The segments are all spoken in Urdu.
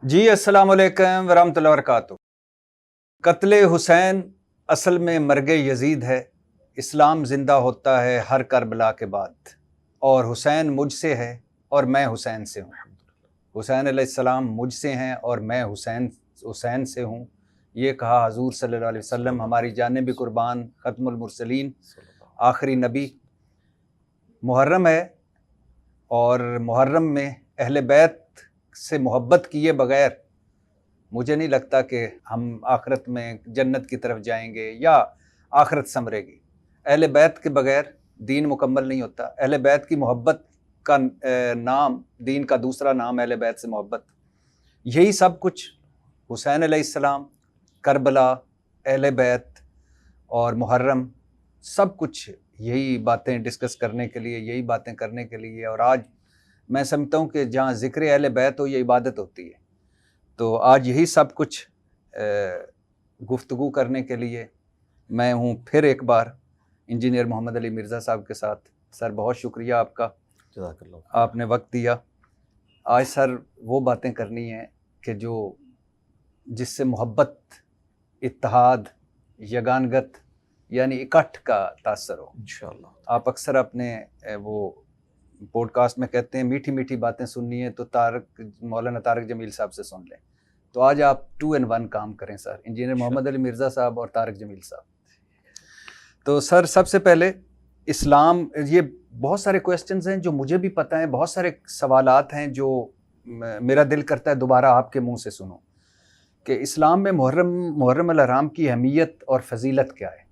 جی السلام علیکم ورحمۃ اللہ وبرکاتہ۔ قتل حسین اصل میں مرگ یزید ہے، اسلام زندہ ہوتا ہے ہر کربلا کے بعد، اور حسین مجھ سے ہے اور میں حسین سے ہوں۔ حسین علیہ السلام مجھ سے ہیں اور میں حسین سے ہوں، یہ کہا حضور صلی اللہ علیہ وسلم، ہماری جانیں بھی قربان، ختم المرسلین، آخری نبی۔ محرم ہے اور محرم میں اہل بیت سے محبت کیے بغیر مجھے نہیں لگتا کہ ہم آخرت میں جنت کی طرف جائیں گے یا آخرت سنورے گی۔ اہل بیت کے بغیر دین مکمل نہیں ہوتا۔ اہل بیت کی محبت کا نام، دین کا دوسرا نام اہل بیت سے محبت۔ یہی سب کچھ حسین علیہ السلام، کربلا، اہل بیت اور محرم، سب کچھ یہی باتیں ڈسکس کرنے کے لیے، یہی باتیں کرنے کے لیے۔ اور آج میں سمجھتا ہوں کہ جہاں ذکر اہل بیت ہو یہ عبادت ہوتی ہے، تو آج یہی سب کچھ گفتگو کرنے کے لیے میں ہوں پھر ایک بار انجینئر محمد علی مرزا صاحب کے ساتھ۔ سر بہت شکریہ آپ کا، جزاک اللہ، آپ نے وقت دیا۔ آج سر وہ باتیں کرنی ہیں کہ جس سے محبت، اتحاد، یگانگت یعنی اکٹھ کا تاثر ہو انشاءاللہ۔ آپ اکثر اپنے وہ پوڈ کاسٹ میں کہتے ہیں میٹھی میٹھی باتیں سننی ہے تو مولانا طارق جمیل صاحب سے سن لیں، تو آج آپ 2 in 1 کام کریں سر، انجینئر محمد علی مرزا صاحب اور طارق جمیل صاحب۔ تو سر سب سے پہلے اسلام، یہ بہت سارے کویسچنز ہیں جو مجھے بھی پتہ ہیں، بہت سارے سوالات ہیں جو میرا دل کرتا ہے دوبارہ آپ کے منہ سے سنوں کہ اسلام میں محرم الحرام کی اہمیت اور فضیلت کیا ہے؟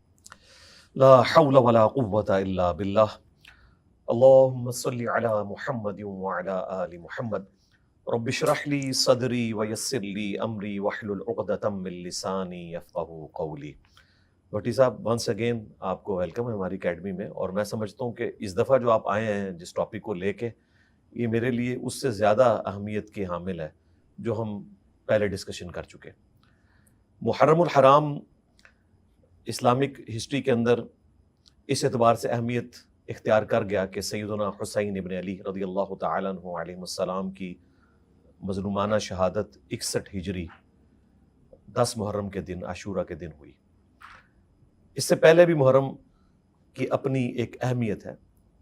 لا حول ولا قوة الا باللہ۔ اللہم صلی علی محمد وعلی آل محمد، رب اشرح لی صدری ویسر لی امری واحلل عقدۃ من لسانی یفقہوا قولی۔ بھٹی صاحب، ونس اگین آپ کو ویلکم ہے ہماری اکیڈمی میں، اور میں سمجھتا ہوں کہ اس دفعہ جو آپ آئے ہیں جس ٹاپک کو لے کے، یہ میرے لیے اس سے زیادہ اہمیت کی حامل ہے جو ہم پہلے ڈسکشن کر چکے۔ محرم الحرام اسلامک ہسٹری کے اندر اس اعتبار سے اہمیت اختیار کر گیا کہ سیدنا حسین ابن علی رضی اللہ تعالیٰ عنہ علیہ السلام کی مظلومانہ شہادت 61 ہجری 10 محرم کے دن، عاشورہ کے دن ہوئی۔ اس سے پہلے بھی محرم کی اپنی ایک اہمیت ہے۔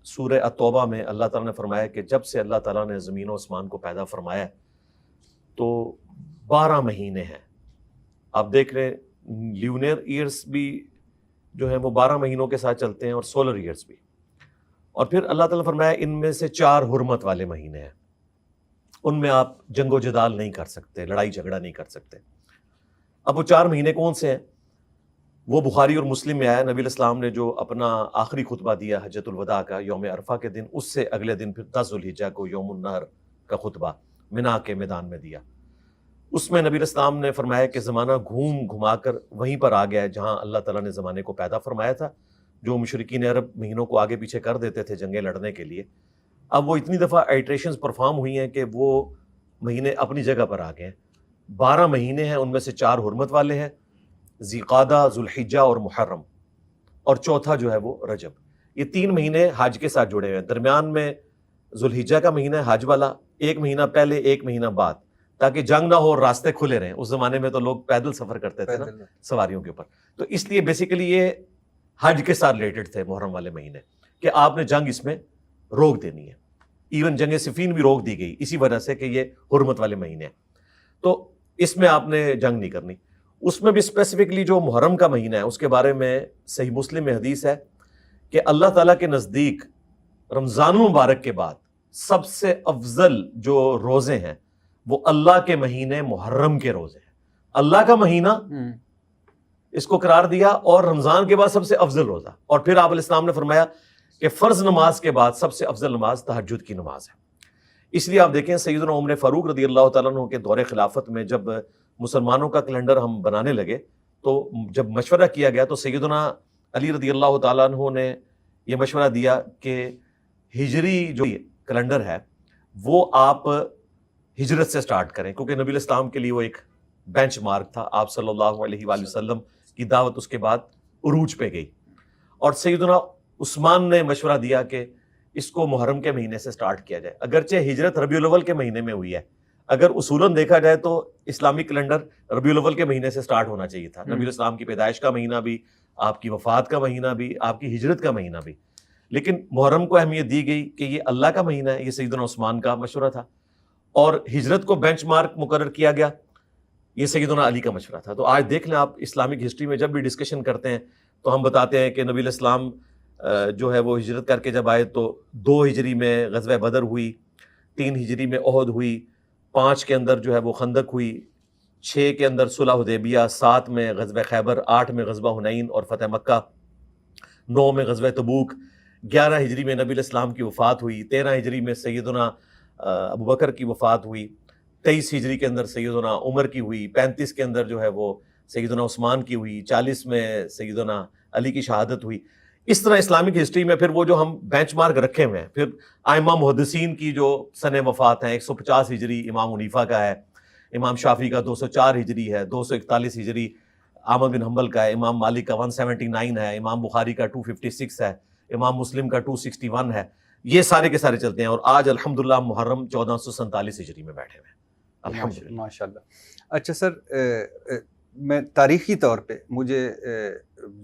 سورہ التوبہ میں اللہ تعالیٰ نے فرمایا کہ جب سے اللہ تعالیٰ نے زمین و آسمان کو پیدا فرمایا تو 12 مہینے ہیں۔ آپ دیکھ رہے ہیں لیونر ایئرس بھی جو ہیں وہ 12 مہینوں کے ساتھ چلتے ہیں اور سولر ایئرس بھی، اور پھر اللہ تعالیٰ نے فرمایا ان میں سے 4 حرمت والے مہینے ہیں، ان میں آپ جنگ و جدال نہیں کر سکتے، لڑائی جھگڑا نہیں کر سکتے۔ اب وہ 4 مہینے کون سے ہیں؟ وہ بخاری اور مسلم میں آیا، نبی علیہ السلام نے جو اپنا آخری خطبہ دیا حجۃ الوداع کا یوم عرفہ کے دن، اس سے اگلے دن پھر 10 ذوالحجہ کو یوم النحر کا خطبہ منا کے میدان میں دیا۔ اس میں نبی علیہ السلام نے فرمایا کہ زمانہ گھما کر وہیں پر آ گیا ہے جہاں اللہ تعالیٰ نے زمانے کو پیدا فرمایا تھا۔ جو مشرکین عرب مہینوں کو آگے پیچھے کر دیتے تھے جنگیں لڑنے کے لیے، اب وہ اتنی دفعہ آئٹریشنز پرفارم ہوئی ہیں کہ وہ مہینے اپنی جگہ پر آ گئے ہیں۔ 12 مہینے ہیں، ان میں سے 4 حرمت والے ہیں، ذوالقعدہ، ذوالحجہ اور محرم، اور چوتھا جو ہے وہ رجب۔ یہ 3 مہینے حج کے ساتھ جڑے ہوئے ہیں۔ درمیان میں ذوالحجہ کا مہینہ ہے حج والا، 1 مہینہ پہلے 1 مہینہ بعد، تاکہ جنگ نہ ہو اور راستے کھلے رہیں۔ اس زمانے میں تو لوگ پیدل سفر کرتے تھے نا سواریوں کے اوپر، تو اس لیے بیسیکلی یہ حج کے ساتھ ریلیٹڈ تھے محرم والے مہینے، کہ آپ نے جنگ اس میں روک دینی ہے۔ ایون جنگ صفین بھی روک دی گئی اسی وجہ سے کہ یہ حرمت والے مہینے ہیں، تو اس میں آپ نے جنگ نہیں کرنی۔ اس میں بھی اسپیسیفکلی جو محرم کا مہینہ ہے اس کے بارے میں صحیح مسلم میں حدیث ہے کہ اللہ تعالیٰ کے نزدیک رمضان المبارک کے بعد سب سے افضل جو روزے ہیں وہ اللہ کے مہینے محرم کے روزے ہیں۔ اللہ کا مہینہ اس کو قرار دیا، اور رمضان کے بعد سب سے افضل روزہ، اور پھر آپ علیہ السلام نے فرمایا کہ فرض نماز کے بعد سب سے افضل نماز تہجد کی نماز ہے۔ اس لیے آپ دیکھیں سیدنا عمر فاروق رضی اللہ تعالیٰ عنہ کے دور خلافت میں جب مسلمانوں کا کیلنڈر ہم بنانے لگے تو جب مشورہ کیا گیا تو سیدنا علی رضی اللہ تعالیٰ عنہ نے یہ مشورہ دیا کہ ہجری جو کیلنڈر ہے وہ آپ ہجرت سے سٹارٹ کریں، کیونکہ نبی علیہ السلام کے لیے وہ ایک بینچ مارک تھا۔ آپ صلی اللہ علیہ وآلہ وسلم کی دعوت اس کے بعد عروج پہ گئی، اور سیدنا عثمان نے مشورہ دیا کہ اس کو محرم کے مہینے سے سٹارٹ کیا جائے، اگرچہ ہجرت ربیع الاول کے مہینے میں ہوئی ہے، اگر اصولاً دیکھا جائے تو اسلامی کیلنڈر ربیع الاول کے مہینے سے سٹارٹ ہونا چاہیے تھا. نبی الاسلام کی پیدائش کا مہینہ بھی، آپ کی وفات کا مہینہ بھی، آپ کی ہجرت کا مہینہ بھی. لیکن محرم کو اہمیت دی گئی کہ یہ اللہ کا مہینہ ہے. یہ سیدنا عثمان کا مشورہ تھا. اور ہجرت کو بینچ مارک مقرر کیا گیا، یہ سیدنا علی کا مشورہ تھا. تو آج دیکھ لیں آپ، اسلامک ہسٹری میں جب بھی ڈسکشن کرتے ہیں تو ہم بتاتے ہیں کہ نبی الاسلام جو ہے وہ ہجرت کر کے جب آئے تو 2 ہجری میں غزوہ بدر ہوئی، 3 ہجری میں احد ہوئی، 5 کے اندر جو ہے وہ خندق ہوئی، 6 کے اندر صلح حدیبیہ، 7 میں غزوہ خیبر، 8 میں غزوہ حنین اور فتح مکہ، 9 میں غزوہ تبوک، 11 ہجری میں نبی الاسلام کی وفات ہوئی، 13 ہجری میں سیدنا ابو بکر کی وفات ہوئی، 23 ہجری کے اندر سیدنا عمر کی ہوئی، 35 کے اندر جو ہے وہ سیدنا عثمان کی ہوئی، 40 میں سیدنا علی کی شہادت ہوئی. اس طرح اسلامک ہسٹری میں پھر وہ جو ہم بینچ مارک رکھے ہوئے ہیں، پھر ائمہ محدثین کی جو سن وفات ہیں، 150 ہجری امام حنیفہ کا ہے، امام شافعی کا 204 ہجری ہے، 241 ہجری احمد بن حنبل کا ہے، امام مالک کا 179 ہے، امام بخاری کا 256 ہے، امام مسلم کا 261 ہے. یہ سارے کے سارے چلتے ہیں. اور آج الحمدللہ محرم 1447 ہجری میں بیٹھے ہوئے ہیں الحمدللہ. ماشاء اللہ. اچھا سر، میں تاریخی طور پہ مجھے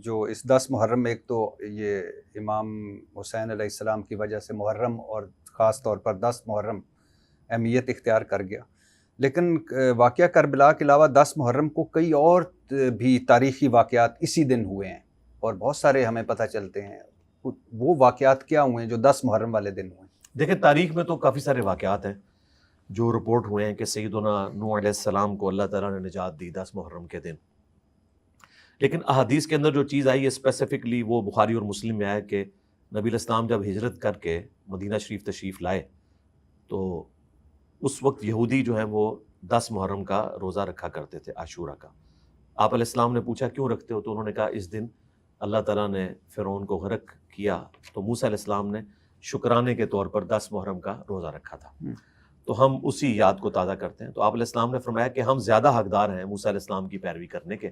جو اس 10 محرم، ایک تو یہ امام حسین علیہ السلام کی وجہ سے محرم اور خاص طور پر 10 محرم اہمیت اختیار کر گیا، لیکن واقعہ کربلا کے علاوہ 10 محرم کو کئی اور بھی تاریخی واقعات اسی دن ہوئے ہیں اور بہت سارے ہمیں پتہ چلتے ہیں. وہ واقعات کیا ہوئے ہیں جو 10 محرم والے دن ہوئے ہیں؟ دیکھیں تاریخ میں تو کافی سارے واقعات ہیں جو رپورٹ ہوئے ہیں کہ سیدنا نوح علیہ السلام کو اللہ تعالیٰ نے نجات دی 10 محرم کے دن. لیکن احادیث کے اندر جو چیز آئی ہے اسپیسیفکلی وہ بخاری اور مسلم میں آیا کہ نبی الاسلام جب ہجرت کر کے مدینہ شریف تشریف لائے تو اس وقت یہودی جو ہیں وہ 10 محرم کا روزہ رکھا کرتے تھے، عاشورہ کا. آپ علیہ السلام نے پوچھا کیوں رکھتے ہو؟ تو انہوں نے کہا اس دن اللہ تعالیٰ نے فرعون کو غرق کیا تو موسیٰ علیہ السلام نے شکرانے کے طور پر 10 محرم کا روزہ رکھا تھا. تو ہم اسی یاد کو تازہ کرتے ہیں. تو آپ علیہ السلام نے فرمایا کہ ہم زیادہ حقدار ہیں موسیٰ علیہ السلام کی پیروی کرنے کے.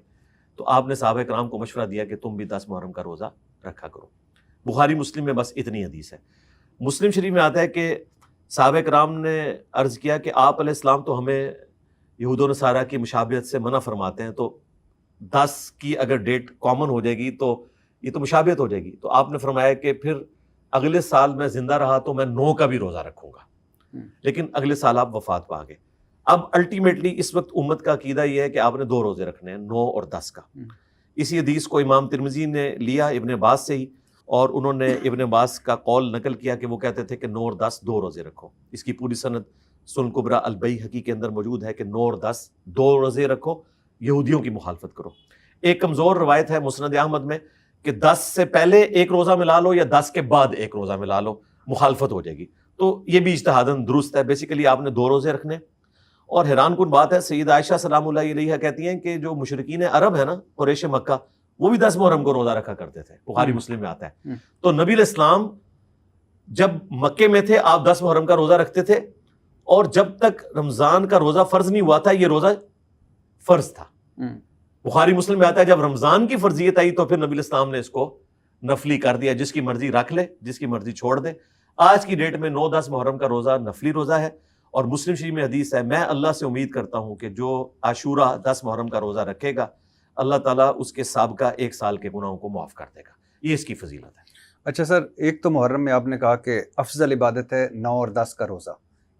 تو آپ نے صحابہ کرام کو مشورہ دیا کہ تم بھی 10 محرم کا روزہ رکھا کرو. بخاری مسلم میں بس اتنی حدیث ہے. مسلم شریف میں آتا ہے کہ صحابہ کرام نے عرض کیا کہ آپ علیہ السلام تو ہمیں یہود و نصارہ کی مشابہت سے منع فرماتے ہیں، تو 10 کی اگر ڈیٹ کامن ہو جائے گی تو یہ تو مشابہت ہو جائے گی. تو آپ نے فرمایا کہ پھر اگلے سال میں زندہ رہا تو میں 9 کا بھی روزہ رکھوں گا. لیکن اگلے سال آپ وفات پا گئے. اب الٹیمیٹلی اس وقت امت کا عقیدہ یہ ہے کہ آپ نے 2 روزے رکھنے ہیں، 9 اور 10 کا. اسی حدیث کو امام ترمذی نے لیا ابن عباس سے ہی، اور انہوں نے ابن عباس کا قول نقل کیا کہ وہ کہتے تھے کہ 9 اور 10 2 روزے رکھو. اس کی پوری سند سنن کبریٰ البیہقی کے اندر موجود ہے کہ 9 اور 10 2 روزے رکھو، یہودیوں کی مخالفت کرو. ایک کمزور روایت ہے مسند احمد میں کہ 10 سے پہلے 1 روزہ ملا لو یا 10 کے بعد 1 روزہ ملا لو، مخالفت ہو جائے گی. تو یہ بھی اجتہاداً درست ہے. بیسیکلی آپ نے 2 روزے رکھنے. اور حیران کن بات ہے، سیدہ عائشہ سلام اللہ علیہا کہتی ہیں کہ جو مشرکین عرب ہیں نا، قریش مکہ، وہ بھی 10 محرم کو روزہ رکھا کرتے تھے. بخاری مسلم میں آتا ہے. تو نبی علیہ السلام جب مکے میں تھے آپ 10 محرم کا روزہ رکھتے تھے، اور جب تک رمضان کا روزہ فرض نہیں ہوا تھا یہ روزہ فرض تھا. بخاری مسلم میں آتا ہے جب رمضان کی فرضیت آئی تو پھر نبی علیہ السلام نے اس کو نفلی کر دیا. جس کی مرضی رکھ لے، جس کی مرضی چھوڑ دے. آج کی ڈیٹ میں 9-10 محرم کا روزہ نفلی روزہ ہے. اور مسلم شریف میں حدیث ہے، میں اللہ سے امید کرتا ہوں کہ جو عاشورہ 10 محرم کا روزہ رکھے گا اللہ تعالیٰ اس کے سابقہ 1 سال کے گناہوں کو معاف کر دے گا. یہ اس کی فضیلت ہے. اچھا سر، ایک تو محرم میں آپ نے کہا کہ افضل عبادت ہے 9 اور 10 کا روزہ.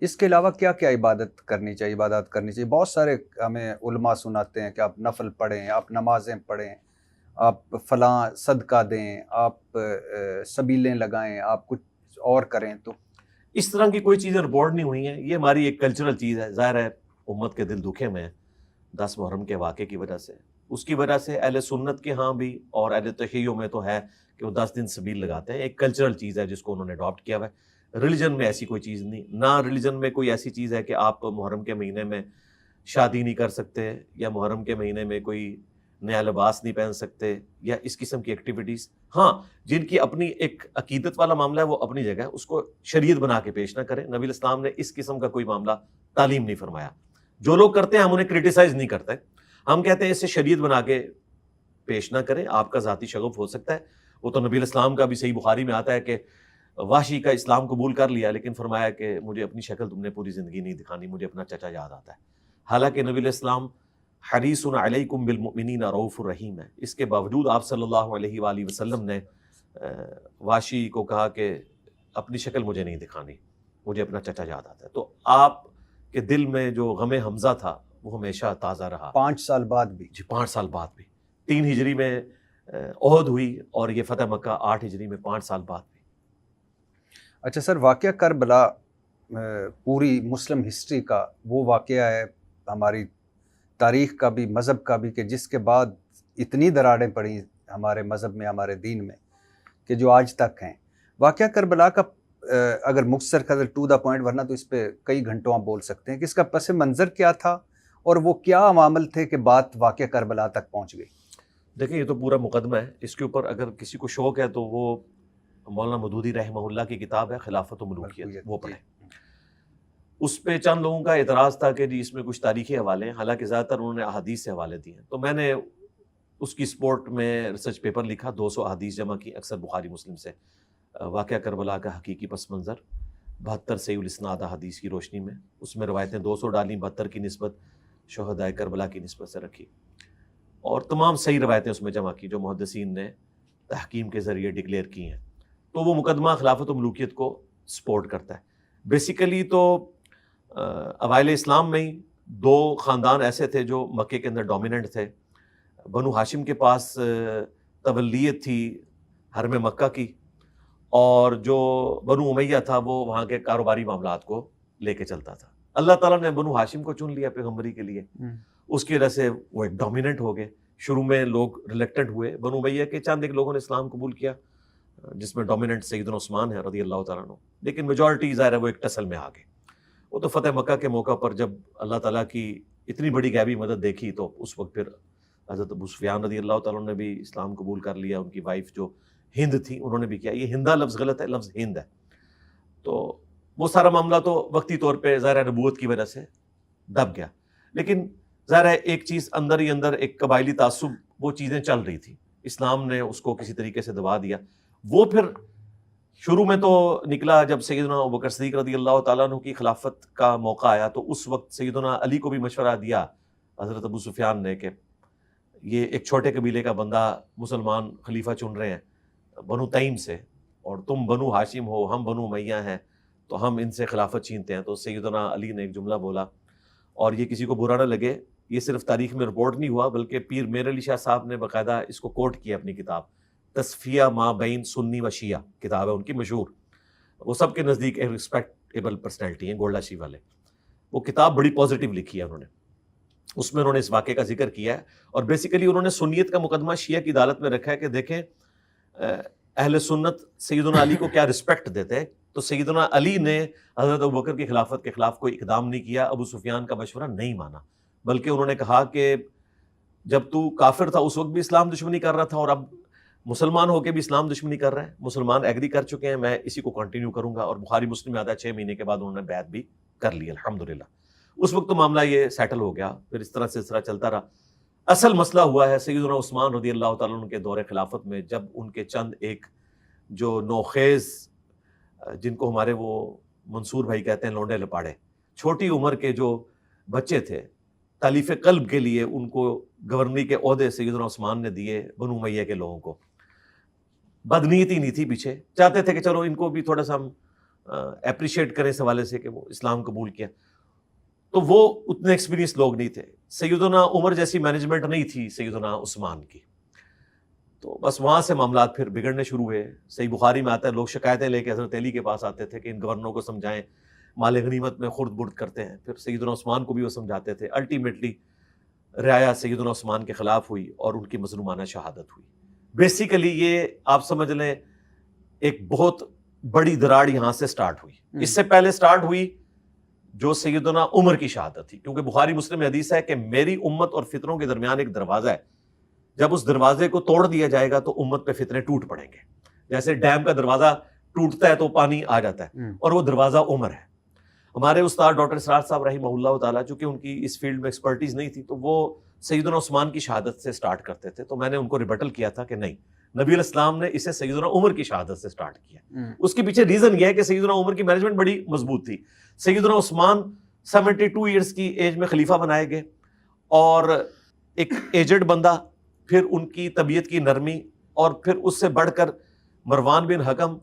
اس کے علاوہ کیا کیا عبادت کرنی چاہیے؟ بہت سارے ہمیں علماء سناتے ہیں کہ آپ نفل پڑھیں، آپ نمازیں پڑھیں، آپ فلاں صدقہ دیں، آپ سبیلیں لگائیں، آپ کچھ اور کریں. تو اس طرح کی کوئی چیزیں رپورٹ نہیں ہوئی ہیں. یہ ہماری ایک کلچرل چیز ہے. ظاہر ہے امت کے دل دکھے میں 10 محرم کے واقعے کی وجہ سے. اس کی وجہ سے اہل سنت کے ہاں بھی اور اہل تشیع میں تو ہے کہ وہ 10 دن سبیل لگاتے ہیں. ایک کلچرل چیز ہے جس کو انہوں نے اڈاپٹ کیا ہوا ہے. ریلیجن میں ایسی کوئی چیز نہیں. نہ ریلیجن میں کوئی ایسی چیز ہے کہ آپ محرم کے مہینے میں شادی نہیں کر سکتے، یا محرم کے مہینے میں کوئی نیا لباس نہیں پہن سکتے، یا اس قسم کی ایکٹیویٹیز. ہاں جن کی اپنی ایک عقیدت والا معاملہ ہے وہ اپنی جگہ ہے، اس کو شریعت بنا کے پیش نہ کریں. نبی الاسلام نے اس قسم کا کوئی معاملہ تعلیم نہیں فرمایا. جو لوگ کرتے ہیں ہم انہیں کرٹیسائز نہیں کرتے، ہم کہتے ہیں اسے شریعت بنا کے پیش نہ کریں. آپ کا ذاتی شغف ہو سکتا ہے، وہ تو نبی الاسلام کا بھی صحیح بخاری میں آتا ہے کہ وحشی کا اسلام قبول کر لیا، لیکن فرمایا کہ مجھے اپنی شکل تم نے پوری زندگی نہیں دکھانی، مجھے اپنا چچا یاد آتا ہے. حالانکہ نبی علیہ السلام حریص علیکم بالمؤمنین رؤوف الرحیم ہے، اس کے باوجود آپ صلی اللہ علیہ وآلہ وسلم نے وحشی کو کہا کہ اپنی شکل مجھے نہیں دکھانی، مجھے اپنا چچا یاد آتا ہے. تو آپ کے دل میں جو غم حمزہ تھا وہ ہمیشہ تازہ رہا. 5 سال بعد بھی. جی 5 سال بعد بھی. 3 ہجری میں احد ہوئی اور یہ فتح مکہ 8 ہجری میں 5 سال بعد بھی. اچھا سر، واقعہ کربلا پوری مسلم ہسٹری کا وہ واقعہ ہے، ہماری تاریخ کا بھی، مذہب کا بھی، کہ جس کے بعد اتنی دراڑیں پڑی ہمارے مذہب میں، ہمارے دین میں، کہ جو آج تک ہیں. واقعہ کربلا کا اگر مختصر قدر ٹو دا پوائنٹ، ورنہ تو اس پہ کئی گھنٹوں آپ بول سکتے ہیں کہ اس کا پس منظر کیا تھا اور وہ کیا عوامل تھے کہ بات واقعہ کربلا تک پہنچ گئی. دیکھیں یہ تو پورا مقدمہ ہے، اس کے اوپر اگر کسی کو شوق ہے تو وہ مولانا مودودی رحمہ اللہ کی کتاب ہے خلافت و ملوکیت، وہ پڑھیں. اس پہ چند لوگوں کا اعتراض تھا کہ جی اس میں کچھ تاریخی حوالے ہیں، حالانکہ زیادہ تر انہوں نے احادیث سے حوالے دیے ہیں. تو میں نے اس کی سپورٹ میں ریسرچ پیپر لکھا، 200 احادیث جمع کی، اکثر بخاری مسلم سے، واقعہ کربلا کا حقیقی پس منظر، 72 صحیح الاسناد احادیث کی روشنی میں. اس میں روایتیں 200 ڈالیں، 72 کی نسبت شہدائے کربلا کی نسبت سے رکھی، اور تمام صحیح روایتیں اس میں جمع کی جو محدثین نے تحکیم کے ذریعے ڈکلیئر کی ہیں. تو وہ مقدمہ خلافت و ملوکیت کو سپورٹ کرتا ہے. بیسیکلی تو اوائل اسلام میں ہی 2 خاندان ایسے تھے جو مکے کے اندر ڈومیننٹ تھے. بنو ہاشم کے پاس تولیت تھی حرم مکہ کی، اور جو بنو امیہ تھا وہ وہاں کے کاروباری معاملات کو لے کے چلتا تھا. اللہ تعالیٰ نے بنو ہاشم کو چن لیا پیغمبری کے لیے، اس کی وجہ سے وہ ایک ڈومیننٹ ہو گئے. شروع میں لوگ ریلیکٹنٹ ہوئے، بنو امیہ کے چند ایک لوگوں نے اسلام قبول کیا جس میں ڈومیننٹ سیدنا عثمان ہے رضی اللہ تعالیٰ عنہ، لیکن میجورٹی ظاہر ہے وہ ایک ٹسل میں آ گئے. وہ تو فتح مکہ کے موقع پر جب اللہ تعالیٰ کی اتنی بڑی غیبی مدد دیکھی تو اس وقت پھر حضرت ابو سفیان رضی اللہ تعالیٰ عنہ نے بھی اسلام قبول کر لیا. ان کی وائف جو ہند تھی انہوں نے بھی کیا. یہ ہندہ لفظ غلط ہے، لفظ ہند ہے. تو وہ سارا معاملہ تو وقتی طور پہ ظاہر نبوت کی وجہ سے دب گیا، لیکن ظاہر ہے ایک چیز اندر ہی اندر، ایک قبائلی تعصب، وہ چیزیں چل رہی تھی. اسلام نے اس کو کسی طریقے سے دبا دیا. وہ پھر شروع میں تو نکلا جب سیدنا ابوبکر صدیق رضی اللہ تعالیٰ عنہ کی خلافت کا موقع آیا تو اس وقت سیدنا علی کو بھی مشورہ دیا حضرت ابو سفیان نے کہ یہ ایک چھوٹے قبیلے کا بندہ مسلمان خلیفہ چن رہے ہیں بنو تیم سے، اور تم بنو ہاشم ہو، ہم بنو امیہ ہیں، تو ہم ان سے خلافت چھینتے ہیں. تو سیدنا علی نے ایک جملہ بولا، اور یہ کسی کو برا نہ لگے، یہ صرف تاریخ میں رپورٹ نہیں ہوا بلکہ پیر میر علی شاہ صاحب نے باقاعدہ اس کو کوٹ کیا اپنی کتاب تصفیہ ما بین سنی و شیعہ، کتاب ہے ان کی مشہور. وہ سب کے نزدیک ایک ریسپیکٹیبل پرسنالٹی ہیں گولڈا شی والے. وہ کتاب بڑی پازیٹیو لکھی ہے انہوں نے، اس میں انہوں نے اس واقعے کا ذکر کیا ہے. اور بیسیکلی انہوں نے سنیت کا مقدمہ شیعہ کی عدالت میں رکھا ہے کہ دیکھیں اہل سنت سیدنا علی کو کیا رسپیکٹ دیتے ہیں. تو سیدنا علی نے حضرت ابوبکر کی خلافت کے خلاف کوئی اقدام نہیں کیا، ابو سفیان کا مشورہ نہیں مانا، بلکہ انہوں نے کہا کہ جب تو کافر تھا اس وقت بھی اسلام دشمنی کر رہا تھا، اور اب مسلمان ہو کے بھی اسلام دشمنی کر رہا ہے. مسلمان ایگری کر چکے ہیں، میں اسی کو کنٹینیو کروں گا. اور بخاری مسلم میں آتا ہے 6 مہینے کے بعد انہوں نے بیعت بھی کر لی الحمدللہ. اس وقت تو معاملہ یہ سیٹل ہو گیا. پھر اس طرح سلسلہ چلتا رہا. اصل مسئلہ ہوا ہے سیدنا عثمان رضی اللہ تعالیٰ عنہ کے دور خلافت میں، جب ان کے چند ایک جو نوخیز، جن کو ہمارے وہ منصور بھائی کہتے ہیں لونڈے لپاڑے، چھوٹی عمر کے جو بچے تھے، تالیف قلب کے لیے ان کو گورنری کے عہدے سیدنا عثمان نے دیے بنو امیہ کے لوگوں کو. بدنیتی نہیں تھی پیچھے، چاہتے تھے کہ چلو ان کو بھی تھوڑا سا ہم اپریشیٹ کریں اس حوالے سے کہ وہ اسلام قبول کیا. تو وہ اتنے ایکسپیرینس لوگ نہیں تھے. سیدنا عمر جیسی مینجمنٹ نہیں تھی سیدنا عثمان کی. تو بس وہاں سے معاملات پھر بگڑنے شروع ہوئے. صحیح بخاری میں آتا ہے لوگ شکایتیں لے کے حضرت علی کے پاس آتے تھے کہ ان گورنروں کو سمجھائیں، مال غنیمت میں خرد برد کرتے ہیں. پھر سیدنا عثمان کو بھی وہ سمجھاتے تھے. الٹیمیٹلی رعایا سیدنا عثمان کے خلاف ہوئی اور ان کی مظلومانہ شہادت ہوئی. بیسیکلی یہ آپ سمجھ لیں ایک بہت بڑی دراڑ یہاں سے سٹارٹ ہوئی. اس سے پہلے سٹارٹ ہوئی جو سیدنا عمر کی شہادت تھی، کیونکہ بخاری مسلم میں حدیث ہے کہ میری امت اور فتنوں کے درمیان ایک دروازہ ہے، جب اس دروازے کو توڑ دیا جائے گا تو امت پہ فتنے ٹوٹ پڑیں گے. جیسے ڈیم کا دروازہ ٹوٹتا ہے تو پانی آ جاتا ہے، اور وہ دروازہ عمر ہے. ہمارے استاد ڈاکٹر اسرار صاحب رحمہ اللہ تعالیٰ، چونکہ ان کی اس فیلڈ میں ایکسپرٹیز نہیں تھی، تو وہ سیدنا عثمان کی شہادت سے سٹارٹ کرتے تھے. تو میں نے ان کو ریبٹل کیا تھا کہ نہیں، نبی علیہ السلام نے اسے سیدنا عمر کی شہادت سے سٹارٹ کیا. اس کے پیچھے ریزن یہ ہے کہ سیدنا عمر کی مینجمنٹ بڑی مضبوط تھی. سیدنا عثمان 72 ایئرس کی ایج میں خلیفہ بنائے گئے, اور ایک ایجڈ بندہ, پھر ان کی طبیعت کی نرمی, اور پھر اس سے بڑھ کر مروان بن حکم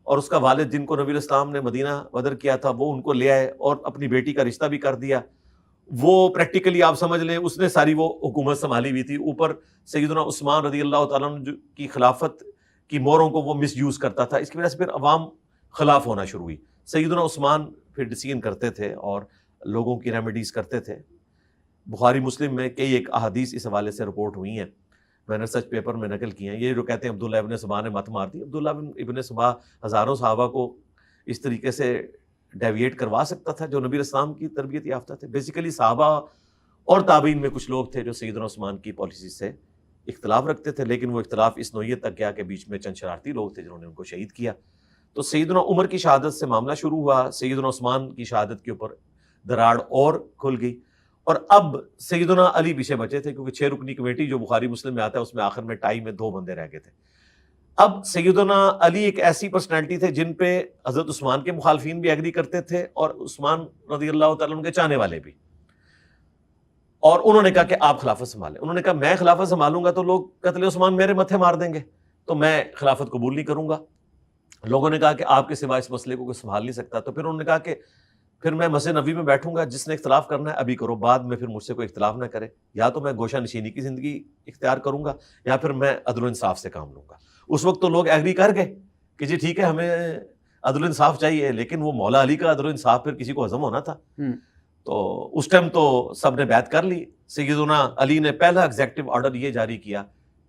اور اس کا والد جن کو نبی علیہ السلام نے مدینہ بدر کیا تھا, وہ ان کو لے آئے اور اپنی بیٹی کا رشتہ بھی کر دیا. وہ پریکٹیکلی آپ سمجھ لیں اس نے ساری وہ حکومت سنبھالی ہوئی تھی. اوپر سیدنا عثمان رضی اللہ تعالیٰ عنہ کی خلافت کی موروں کو وہ مس یوز کرتا تھا. اس کی وجہ سے پھر عوام خلاف ہونا شروع ہوئی. سیدنا عثمان پھر ڈسیژن کرتے تھے اور لوگوں کی ریمیڈیز کرتے تھے. بخاری مسلم میں کئی ایک احادیث اس حوالے سے رپورٹ ہوئی ہیں, میں نے ریسرچ پیپر میں نقل کی ہیں. یہ جو کہتے ہیں عبداللہ ابن سبا نے مت مار دی, عبداللہ ابن سبا ہزاروں صحابہ کو اس طریقے سے ڈیویٹ کروا سکتا تھا جو نبی اسلام کی تربیت یافتہ تھے. بیسیکلی صحابہ اور تابعین میں کچھ لوگ تھے جو سیدنا عثمان کی پالیسی سے اختلاف رکھتے تھے, لیکن وہ اختلاف اس نوعیت تک گیا کہ بیچ میں چند شرارتی لوگ تھے جنہوں نے ان کو شہید کیا. تو سیدنا عمر کی شہادت سے معاملہ شروع ہوا. سیدنا عثمان کی شہادت کے اوپر دراڑ اور کھل گئی, اور اب سیدنا علی پیچھے بچے تھے کیونکہ 6 رکنی کمیٹی جو بخاری مسلم میں آتا ہے اس میں آخر میں ٹائی میں 2 بندے رہ گئے تھے. اب سیدنا علی ایک ایسی پرسنالٹی تھے جن پہ حضرت عثمان کے مخالفین بھی ایگری کرتے تھے اور عثمان رضی اللہ تعالیٰ عنہ کے چاہنے والے بھی, اور انہوں نے کہا کہ آپ خلافت سنبھالیں. انہوں نے کہا میں خلافت سنبھالوں گا تو لوگ قتل عثمان میرے متھے مار دیں گے, تو میں خلافت قبول نہیں کروں گا. لوگوں نے کہا کہ آپ کے سوا اس مسئلے کو کوئی سنبھال نہیں سکتا. تو پھر انہوں نے کہا کہ پھر میں مسجد نبوی میں بیٹھوں گا, جس نے اختلاف کرنا ہے ابھی کرو, بعد میں پھر مجھ سے کوئی اختلاف نہ کرے. یا تو میں گوشہ نشینی کی زندگی اختیار کروں گا یا پھر میں عدل و انصاف سے کام لوں گا. اس وقت تو لوگ ایگری کر گئے کہ جی ٹھیک ہے ہمیں عدل و انصاف چاہیے, لیکن وہ مولا علی کا عدل و انصاف پھر کسی کو ہضم ہونا تھا. تو اس ٹائم تو سب نے بیعت کر لی. سیدنا علی نے پہلا ایگزیکٹو آرڈر یہ جاری کیا